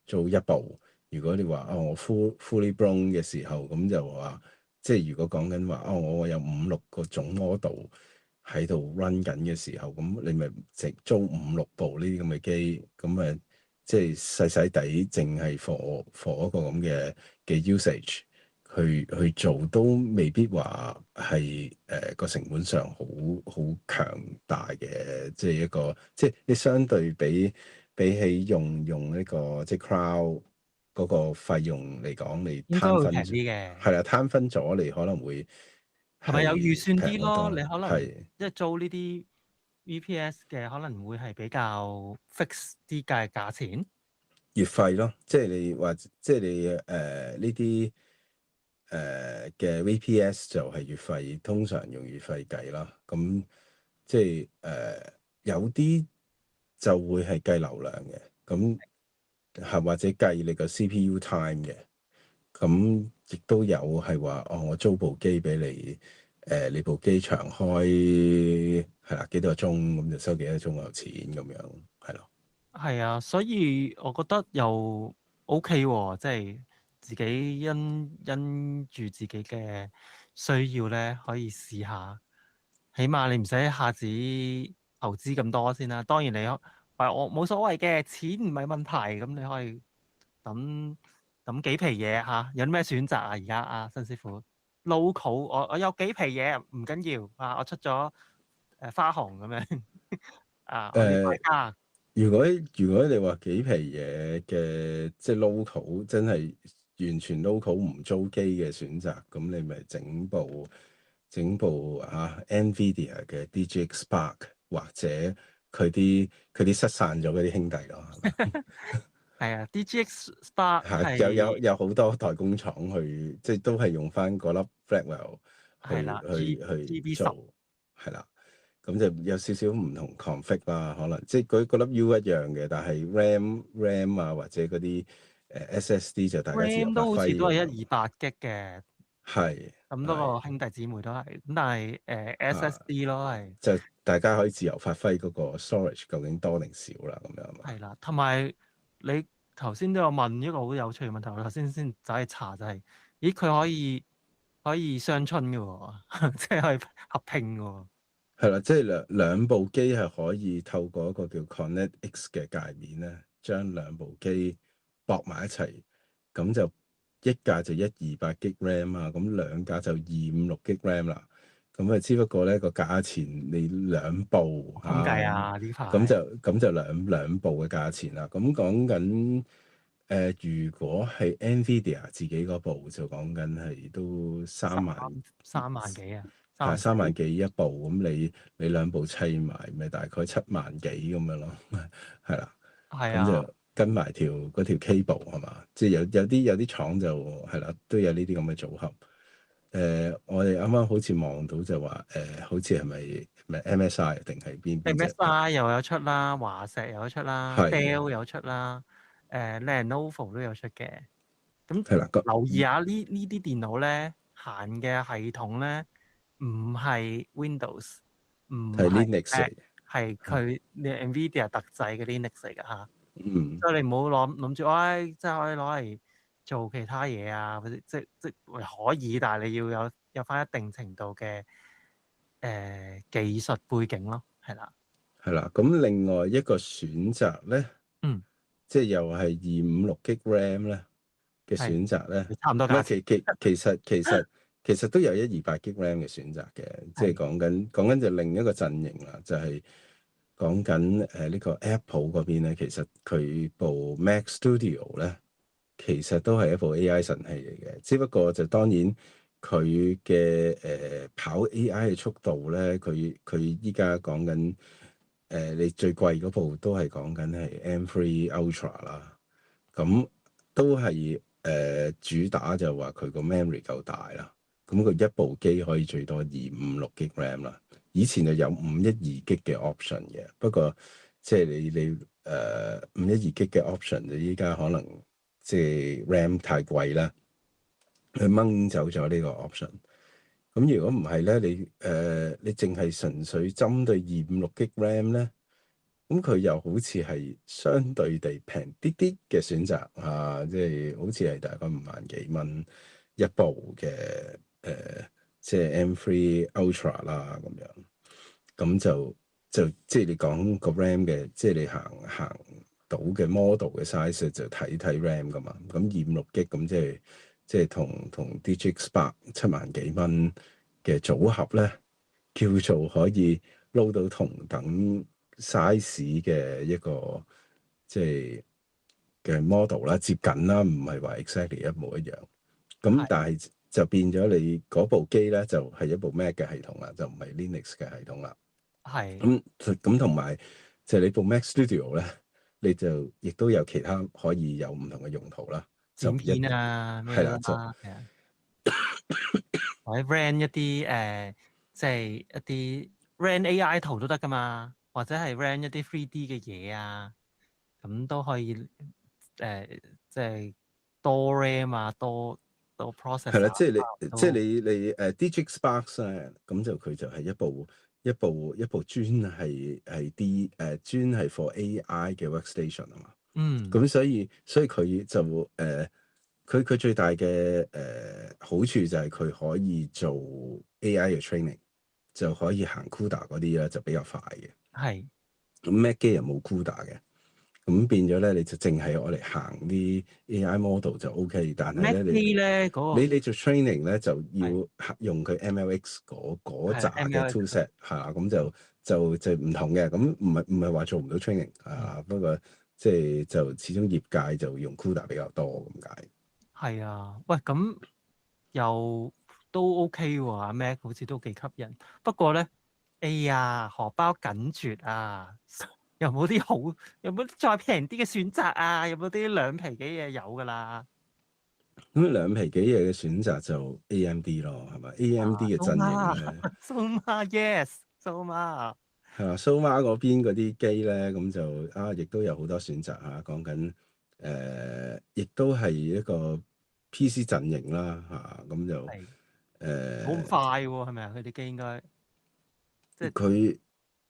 租一部。如果你話我 fully blown 嘅時候，咁就話即係如果講緊話我有5-6個種 model 喺度 run 緊嘅時候，咁你咪直租5-6部呢啲咁嘅機，咁即係細細地，淨係 for 一個咁嘅 usage 去做，都未必話係個成本上好強大嘅，即係一個即係你相對比起用呢個即係 cloud 嗰個費用嚟講，你攤分啲嘅係啦，攤分咗你可能會係咪有預算啲咯？你可能係即係租呢啲 VPS 嘅可能會係比較 fix 啲嘅價錢，月費咯，即係你話即係你呢啲嘅 VPS 就係月費，通常用月費計啦。咁即係有啲就會係計流量嘅，咁係或者計你個 CPU time 嘅。咁亦都有係話我租部機俾你，你部機長開係啦幾多個鐘，咁就收幾多鐘有錢咁樣，係咯。係啊，所以我覺得又 OK 喎，即係自己因住自己嘅需要咧，可以試下，起碼你唔使一下子投資咁多先啦。當然你話我冇所謂嘅，錢唔係問題，咁你可以揼幾皮嘢嚇。有啲咩選擇啊？而家啊，新師傅 local，我有幾皮嘢唔緊要啊，我出咗花紅咁樣啊，我哋大家。如果你話幾皮嘢嘅，即係 local 真係完全 local 唔租機嘅選擇，咁你咪整部NVIDIA 嘅 DGX Spark 或者佢啲失散咗嗰啲兄弟咯。係啊，DGX Spark 係有好多代工廠去，即係都係用翻嗰粒 Blackwell 去做，係啦。咁就有少少唔同 config 啦，可能即係嗰粒 U 一樣嘅，但係 RAM 啊或者嗰啲 SSD 就大家自由 RAM 發都好似都係揮咁樣。128G 嘅，係咁多個兄弟姊妹都係，咁但係SSD 咯係。就大家可以自由發揮嗰個 storage 究竟多定少啦，咁樣啊嘛。係啦，同埋你頭先都有問一個好有趣嘅問題，我頭先走去查就係、咦佢可以雙春嘅喎，即係可以合併嘅喎。係啦，即係兩部機係可以透過一個叫 Connect X 嘅界面咧，將兩部機駁埋一齊，咁就一架就128G RAM 啊，咁兩架就256G RAM 啦。咁啊，只不過咧個價錢你兩部咁計啊呢排。咁就兩部嘅價錢啦。咁講緊如果係 NVIDIA 自己嗰部就講緊係都3萬幾啊？係3萬幾一部，咁你兩部砌埋，咪大概7萬幾咁樣咯，係啦。係咁就啊，跟埋嗰條 cable 係嘛，即係有啲廠就係啦，都有呢啲咁嘅組合。我哋啱啱好似望到就話好似係咪 MSI 定係邊隻 MSI 又有出啦，華碩有出啦係，Dell 有出啦，Lenovo 都有出嘅。咁係啦，留意下呢啲電腦咧，行嘅系統咧，唔係 Windows，唔係係 Linux 嚟嘅。係佢 NVIDIA 特製嘅 Linux 嚟㗎嚇。嗯，所以你唔好諗住，即係可以攞嚟做其他嘢啊，或者即可以，但係你要有翻一定程度嘅技術背景咯，係啦。係啦。咁另外一個選擇咧，即係又係256G RAM 咧嘅選擇咧，差唔多價錢。其實都有128G RAM 嘅選擇嘅，即係講緊就另一個陣營啦，就係講緊呢個 Apple 嗰邊咧，其實佢部 Mac Studio 咧，其實都係一部 AI 神器嚟嘅，只不過就當然佢嘅跑 AI 嘅速度咧，佢依家講緊你最貴嗰部都係講緊係 M3 Ultra 啦，咁都係主打就話佢個 memory 夠大啦。咁佢一部機可以最多256G RAM 啦，以前就有512G 嘅 option 嘅，不過即係你512G嘅 option 就依家可能即係 RAM 太貴啦，佢掹走咗呢個 option。咁如果唔係咧，你淨係純粹針對256G RAM 咧，咁佢又好似係相對地平啲啲嘅選擇啊，即係好似係大概5萬幾蚊一部嘅。即係 M3 Ultra 啦咁樣，咁就即係你講個 RAM 嘅，即係你行到嘅 model 嘅 size 就睇 RAM 噶嘛。咁256G 咁即係同 DGX Spark 7萬幾蚊嘅組合咧，叫做可以撈到同等 size 嘅一個即係嘅 model 啦，接近啦，唔係話 exactly 一模一樣。咁但係就變咗你嗰部機咧，就係一部 Mac 嘅系統啦，就唔係 Linux 嘅系統啦。係。咁同埋就係你部 Mac Studio 咧，你就亦都有其他可以有唔同嘅用途啦。剪片啊，咩啦，係啊。或者 run 一啲即係一啲 run AI 圖都得噶嘛，或者係 run 一啲 3D 嘅嘢啊，咁都可以即係多 RAM 啊，多 processor 係啦，即係你DGX Spark 咧，咁就佢就係一部專係專係 for AI 嘅 workstation 啊嘛。咁所以佢就佢最大嘅好處就係佢可以做 AI 嘅 training， 就可以行 CUDA 嗰啲咧就比較快嘅。係。咁 Mac 機又冇 CUDA 嘅。咁變咗咧，你就淨係我嚟行啲 AI model 就 OK， 但係咧你做 training 咧就要用佢 MLX 嗰扎嘅 toolset 係啦，咁就唔同嘅，咁唔係話做唔到 training 啊，不過即係就始終業界就用 CUDA 比較多咁解。係啊，喂，咁又都 OK 喎，Mac 好似都幾吸引，不過咧，哎呀，荷包緊絕啊！有冇啲再平啲嘅選擇啊？有冇啲兩皮幾嘢有㗎啦？咁兩皮幾嘢嘅選擇就 AMD 咯，係咪 ？AMD 嘅陣營咧，Soma yes，Soma 係啊，Soma嗰邊嗰啲機咧，咁就亦都有好多選擇嚇。講緊亦都係一個 PC 陣營啦嚇，咁就係好快喎，係咪啊？佢啲機應該即係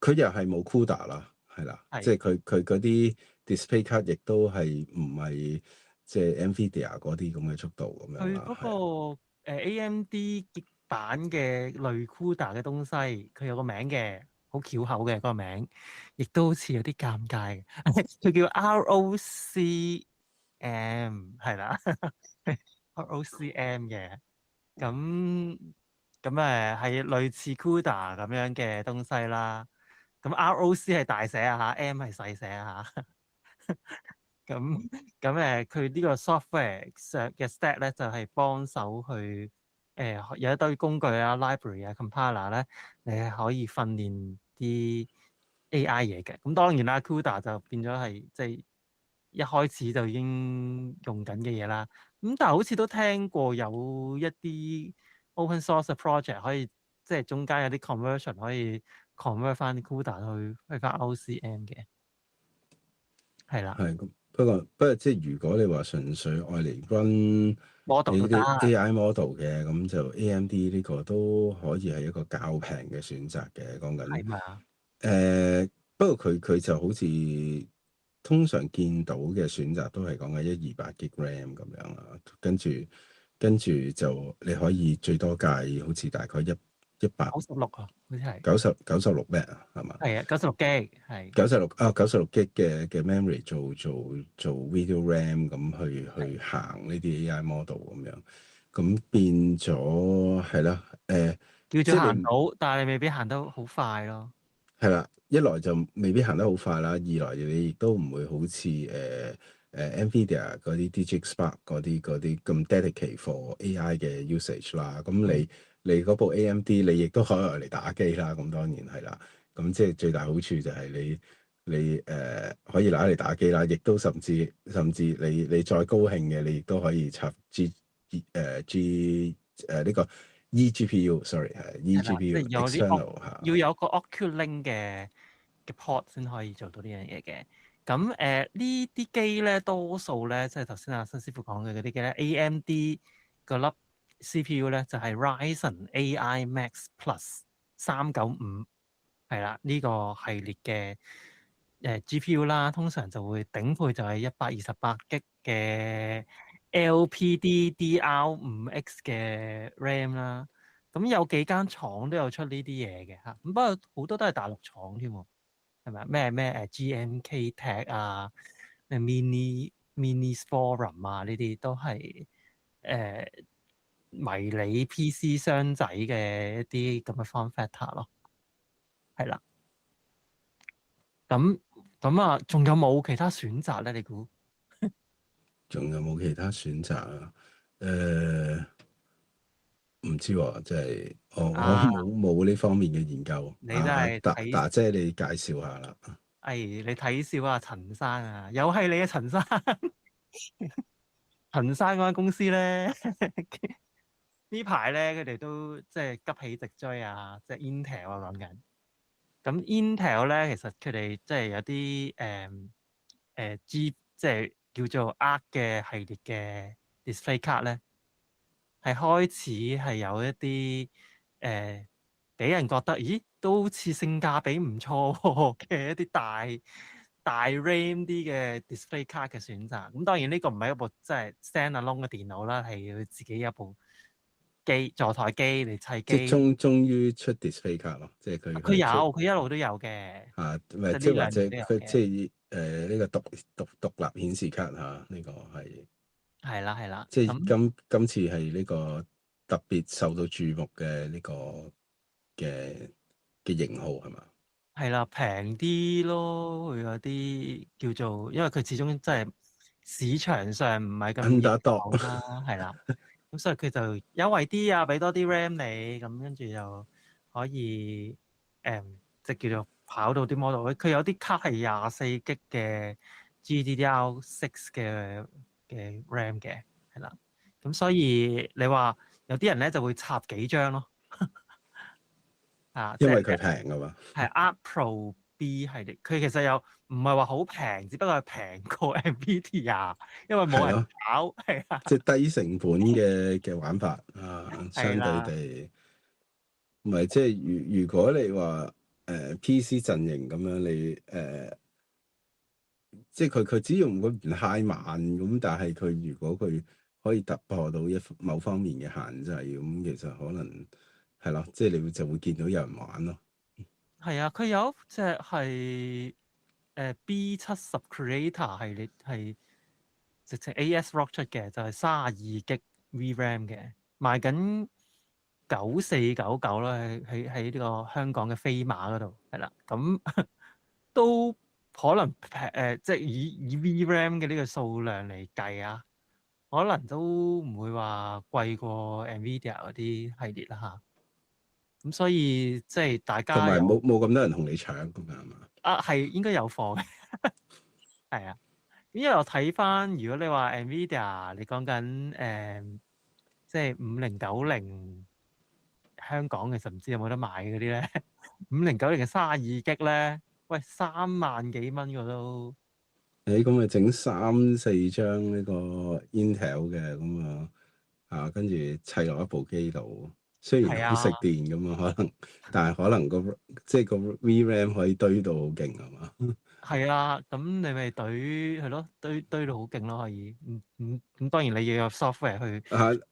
佢又係冇 CUDA 啦，係啦，即係佢嗰啲 display 卡亦都係唔係即係 NVIDIA 嗰啲咁嘅速度咁樣佢啦。嗰個AMD 極版嘅類 CUDA 嘅東西，佢有個名嘅，好巧口嘅嗰個名，亦都好似有啲尷尬嘅。佢叫 ROCm 係啦，ROCm 嘅。咁係類似 CUDA 咁樣嘅東西啦。咁 ROC 係大寫啊嚇，M 係細寫啊嚇。佢呢個 software 上嘅 stack 咧就係幫手去有一堆工具啊、library 啊、compiler 咧，你係可以訓練啲 AI 嘢嘅。咁當然啦，CUDA 就變咗係即係一開始就已經用緊嘅嘢啦。咁但係好似都聽過有一啲 open source 嘅 project 可以即係中間有啲 conversion 可以 convert 翻啲 CUDA 去翻 OCM 嘅，係啦。係咁，不過即係如果你話純粹愛嚟 run model 都得啲 AI model 嘅，咁就 AMD 呢個都可以係一個較平嘅選擇嘅。講緊係嘛？不過佢就好似通常見到嘅選擇都係講緊128 GB RAM 咁樣啦，跟住就你可以最多介好似大概196啊，好似係96 M 啊，係嘛？係啊，96 GB 係96 GB 嘅 memory 做 video RAM 咁去行呢啲 AI model 咁樣，咁變咗係啦，叫即係你做行到，但係你未必行得好快咯。係啦，一來就未必行得好快啦，二來你亦都唔會好似NVIDIA 嗰啲 DGX Spark 嗰啲咁 dedicate for AI 嘅 usage 啦。咁你嗰部 AMD 你亦都可以用嚟打機啦。咁當然係啦。咁即係最大好處就係你可以拿嚟打機啦，亦都甚至你再高興嘅，你亦都可以插 G 呢個 eGPU，sorry 係 eGPU external 嚇。要有個 Oculus 嘅 port 先可以做到呢樣嘢嘅。咁呢啲機咧，多數咧即係頭先阿新師傅講嘅嗰啲機咧 ，AMD 嗰粒 CPU 咧就係 Ryzen AI Max Plus 395，係啦，呢個系列嘅GPU 啦，通常就會頂配就係128 GB 嘅 LPDDR5X 嘅 RAM 啦。咁有幾間廠都有出呢啲嘢嘅嚇，咁不過好多都係大陸廠添喎，係咪咩GMK Tech 啊，咩 Minis Forum 啊，呢啲都係迷你 PC 箱仔嘅一啲咁嘅 form factor 咯，係啦。咁啊，仲有冇其他選擇咧？你估？仲有冇其他選擇啊？唔知喎，即係我冇呢方面嘅研究。你真係達姐，你介紹下啦。你睇笑啊，陳生啊，又係你啊，陳生。陳生嗰間公司咧，呢排咧佢哋都即係急起直追啊！即係 Intel 啊講緊。咁 Intel 咧，其實佢哋即係有啲即係叫做 ARC 嘅系列嘅 display 卡咧，係開始係有一啲俾人覺得，咦，都好似性價比唔錯嘅一啲大 RAM 啲嘅 display 卡嘅選擇。咁當然呢個唔係一部即係 stand-alone 嘅電腦啦，係要自己有部座台機嚟砌機。即係終於出 display 卡咯，即係佢佢一路都有嘅。唔係即係或者佢即係呢個獨立顯示卡嚇，呢個係啦。即係今次係呢個特別受到注目嘅呢個嘅型號係嘛？係啦，平啲咯，會有啲叫做，因為佢始終真係市場上唔係咁熱鬧啦，係啦。咁所以佢就優惠啲啊，俾多啲 RAM 你，咁跟住就可以即係叫做跑到啲 model。佢有啲卡係24 GB 嘅 GDDR6 嘅 RAM 嘅，係啦。咁所以你話有啲人咧就會插幾張咯。因為佢平㗎嘛，係 ARC Pro B 系列，佢其實有唔係話好平，只不過係平過 NVIDIA，因為冇人係咯，搞，係啊，即係低成本嘅玩法啊，相對係啦，地，唔係即係如果你話PC 陣營咁樣，你即係佢只用嗰唔太慢咁，但係佢如果佢可以突破到某方面嘅限制，咁其實可能係咯，即係你就會見到有人玩咯。係啊，佢有一隻係B70 Creator 系列係直情 ASRock 出嘅，就係32GB VRAM 嘅，賣緊9499啦，喺呢個香港嘅飛馬嗰度，係啦，咁都可能即係以 VRAM 嘅呢個數量嚟計啊，可能都唔會話貴過 NVIDIA 嗰啲系列啦嚇。咁所以即係大同埋家有冇咁多人同你搶咁樣係嘛？係應該有貨嘅，係啊。因為我睇翻，如果你話 NVIDIA，你講緊即係5090香港其實唔知有冇得買嗰啲咧，5090嘅32GB咧，喂3萬幾蚊個都。咁咪整3-4張呢個 Intel 嘅咁跟住砌落一部機度，雖然好食電咁可能，但係可能即係個 VRAM 可以堆到好勁係嘛？係啊，咁你咪係咯，堆到好勁咯，可以。咁當然你要有 software 去。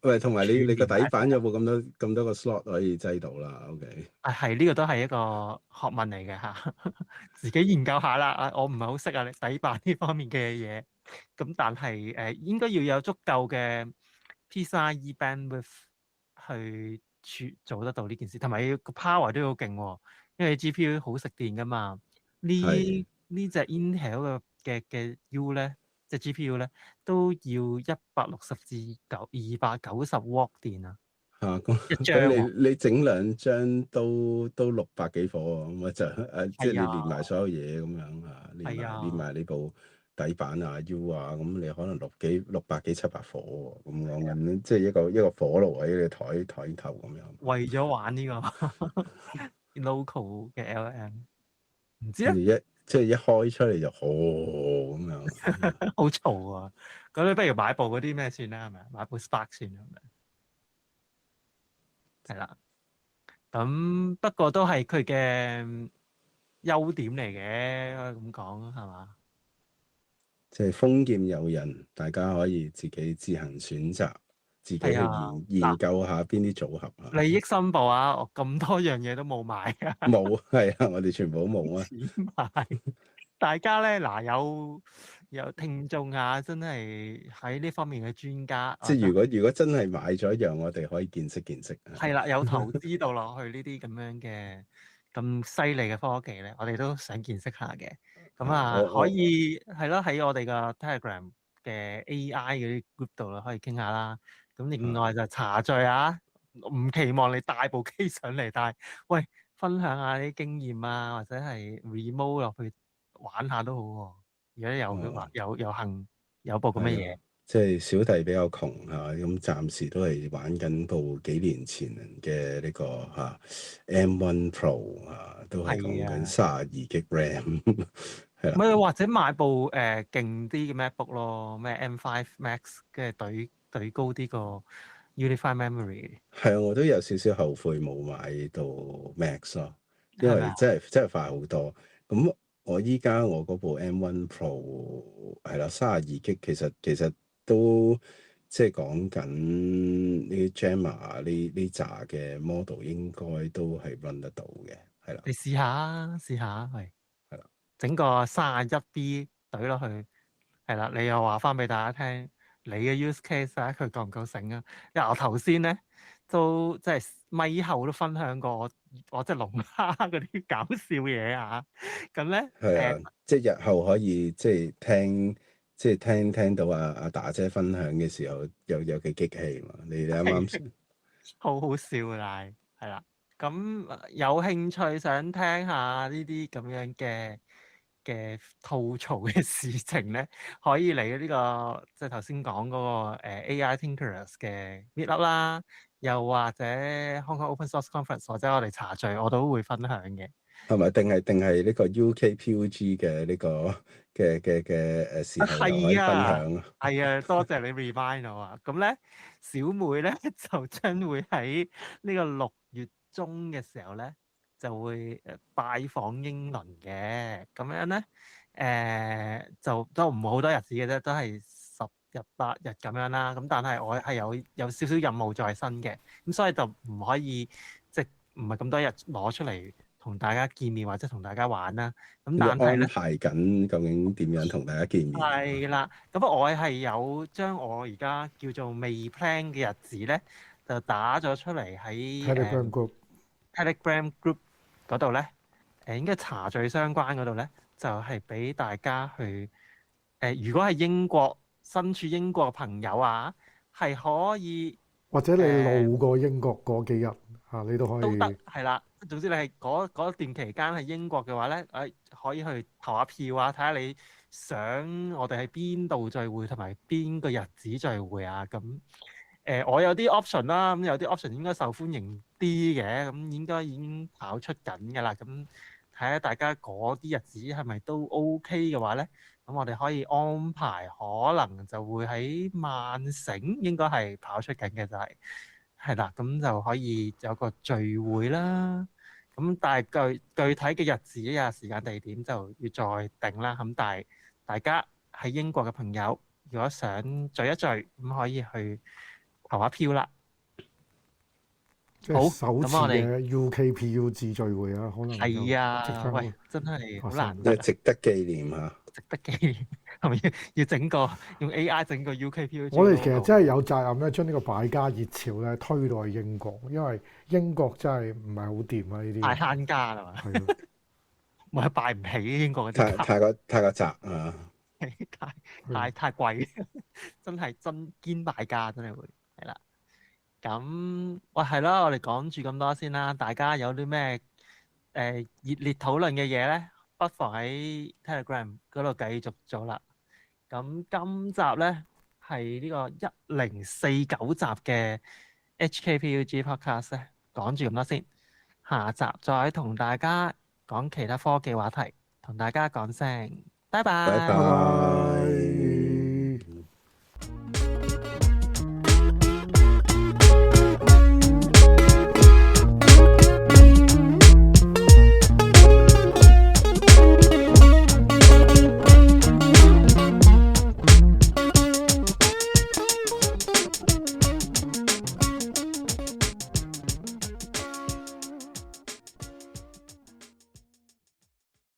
喂，同埋你個底板有冇咁多個 slot 可以擠到啦？OK。係呢個都係一個學問嚟嘅嚇，自己研究下啦。我唔係好識啊，你底板呢方面嘅嘢。咁但係應該要有足夠嘅 PCIe bandwidth 去做得到呢件事，同埋個 power 都要好勁喎，因為 GPU 好食電噶嘛。呢隻 Intel 嘅 U 咧，即係 GPU 咧，都要160至290W 電啊！咁你整兩張都600幾火喎，咁即係你連埋所有嘢咁樣連埋你部底板啊 U 啊，咁你可能600幾700火喎，咁講緊即係一個火爐喺你台頭咁樣。為咗玩呢個 local 嘅 LM， 唔知咧，即係一開出嚟就咁樣，好嘈啊！咁你不如買部嗰啲咩算啦，係咪？買部 Spark 算係咪？係啦，咁不過都係佢嘅優點嚟嘅，可以咁講係嘛？即係豐儉由人，大家可以自己自行選擇，自己去研究下邊啲組合啊。利益申報啊！我咁多樣嘢都冇買啊，冇係啊，我哋全部都冇啊。錢買，大家咧嗱有聽眾啊，真係喺呢方面嘅專家。即係如果真係買咗一樣，我哋可以見識見識啊。係啦，有投資到落去呢啲咁樣嘅咁犀利嘅科技咧，我哋都想見識下嘅。咁可以係咯，喺我哋個 Telegram 嘅 AI 嗰啲 group 度啦，可以傾下啦。咁另外就茶敘啊，唔期望你帶部機上嚟，但係喂，分享下啲經驗啊，或者係 remote 落去玩下都好喎。如果有幸有部咁嘅嘢。即係小弟比較窮嚇，咁暫時都係玩緊部幾年前嘅呢個M1 Pro 都係講緊32GB RAM，係啦。唔係或者買部勁啲嘅 MacBook 咯，咩 M5 Max 跟住對高啲個 Unified Memory。係啊，我都有少少後悔冇買到 Max 咯，因為真係快好多。咁我依家我嗰部 M1 Pro 係啦，32GB其實都即係講緊呢啲 Gemma 呢扎嘅 model 應該都係 run 得到嘅，係啦。你試下係啦，整個31B 懟落去，係啦，你又話翻俾大家聽你嘅 use case 啊，佢夠唔夠醒啊？因為我頭先咧都即係咪後都分享過我即係龍蝦嗰啲搞笑嘢啊，咁咧即係日後可以即係聽到阿達姐分享嘅時候，有幾激氣嘛？你啱啱先好好笑啊！係啦，咁有興趣想聽下呢啲咁樣嘅吐槽嘅事情咧，可以嚟呢個即係頭先講嗰個AI Thinkers 嘅 Meetup 啦，又或者 Hong Kong Open Source Conference 或者我哋茶敘，我都會分享嘅。係咪？定係呢個 UKPUG 嘅呢個嘅時候又可以分享啊？係啊，多謝你 remind 我啊。咁咧，小妹咧就將會喺呢個6月中嘅時候咧，就會拜訪英倫嘅。咁樣咧，就都唔好多日子嘅啫，都係10日8日咁樣啦。咁但係我係有少少任務在身嘅，咁所以就唔可以即係唔係咁多日攞出嚟同大家見面或者同大家玩啦。咁但係咧，安排緊究竟點樣同大家見面？係啦，咁我係有將我而家叫做未 plan 嘅日子咧，就打咗出嚟喺Telegram group 嗰度咧，應該茶敘相關嗰度咧，就係俾大家去如果係身處英國嘅朋友啊，係可以或者你路過英國嗰幾日你都可以都得，係啦。總之你係嗰段期間喺英國嘅話咧，可以去投下票啊，睇下你想我哋喺邊度聚會同埋邊個日子聚會啊。咁我有啲 option 啦，咁有啲 option 應該受歡迎啲嘅，咁應該已經跑出緊㗎啦。咁睇下大家嗰啲日子係咪都 OK 嘅話咧，咁我哋可以安排，可能就會喺曼城應該係跑出緊嘅，就係啦，咁就可以有個聚會啦。咁但係具體嘅日子啊、時間、地點就要再定啦。咁但係大家喺英國嘅朋友，如果想聚一聚，咁可以去投下票啦。即係首次嘅 UKPUG 聚會啊，可能係啊，喂，真係好難得，值得紀念嚇。值得紀念係咪要整個用 AI 整個 UKPUG？我哋其實真係有責任咧，將呢個敗家熱潮咧推到去英國，因為英國真係唔係好掂啊！呢啲太慳家啦嘛，係咯，唔係拜唔起英國嗰啲太過窄啊，太貴，真係真堅敗家，真係會係啦。咁喂係咯，我哋講住咁多先啦。大家有啲咩熱烈討論嘅嘢咧，不妨喺 Telegram 嗰度繼續做啦。咁今集咧係呢個1049集嘅 HKPUG Podcast 咧，講住咁多先。下集再同大家講其他科技話題，同大家講聲拜拜。拜拜。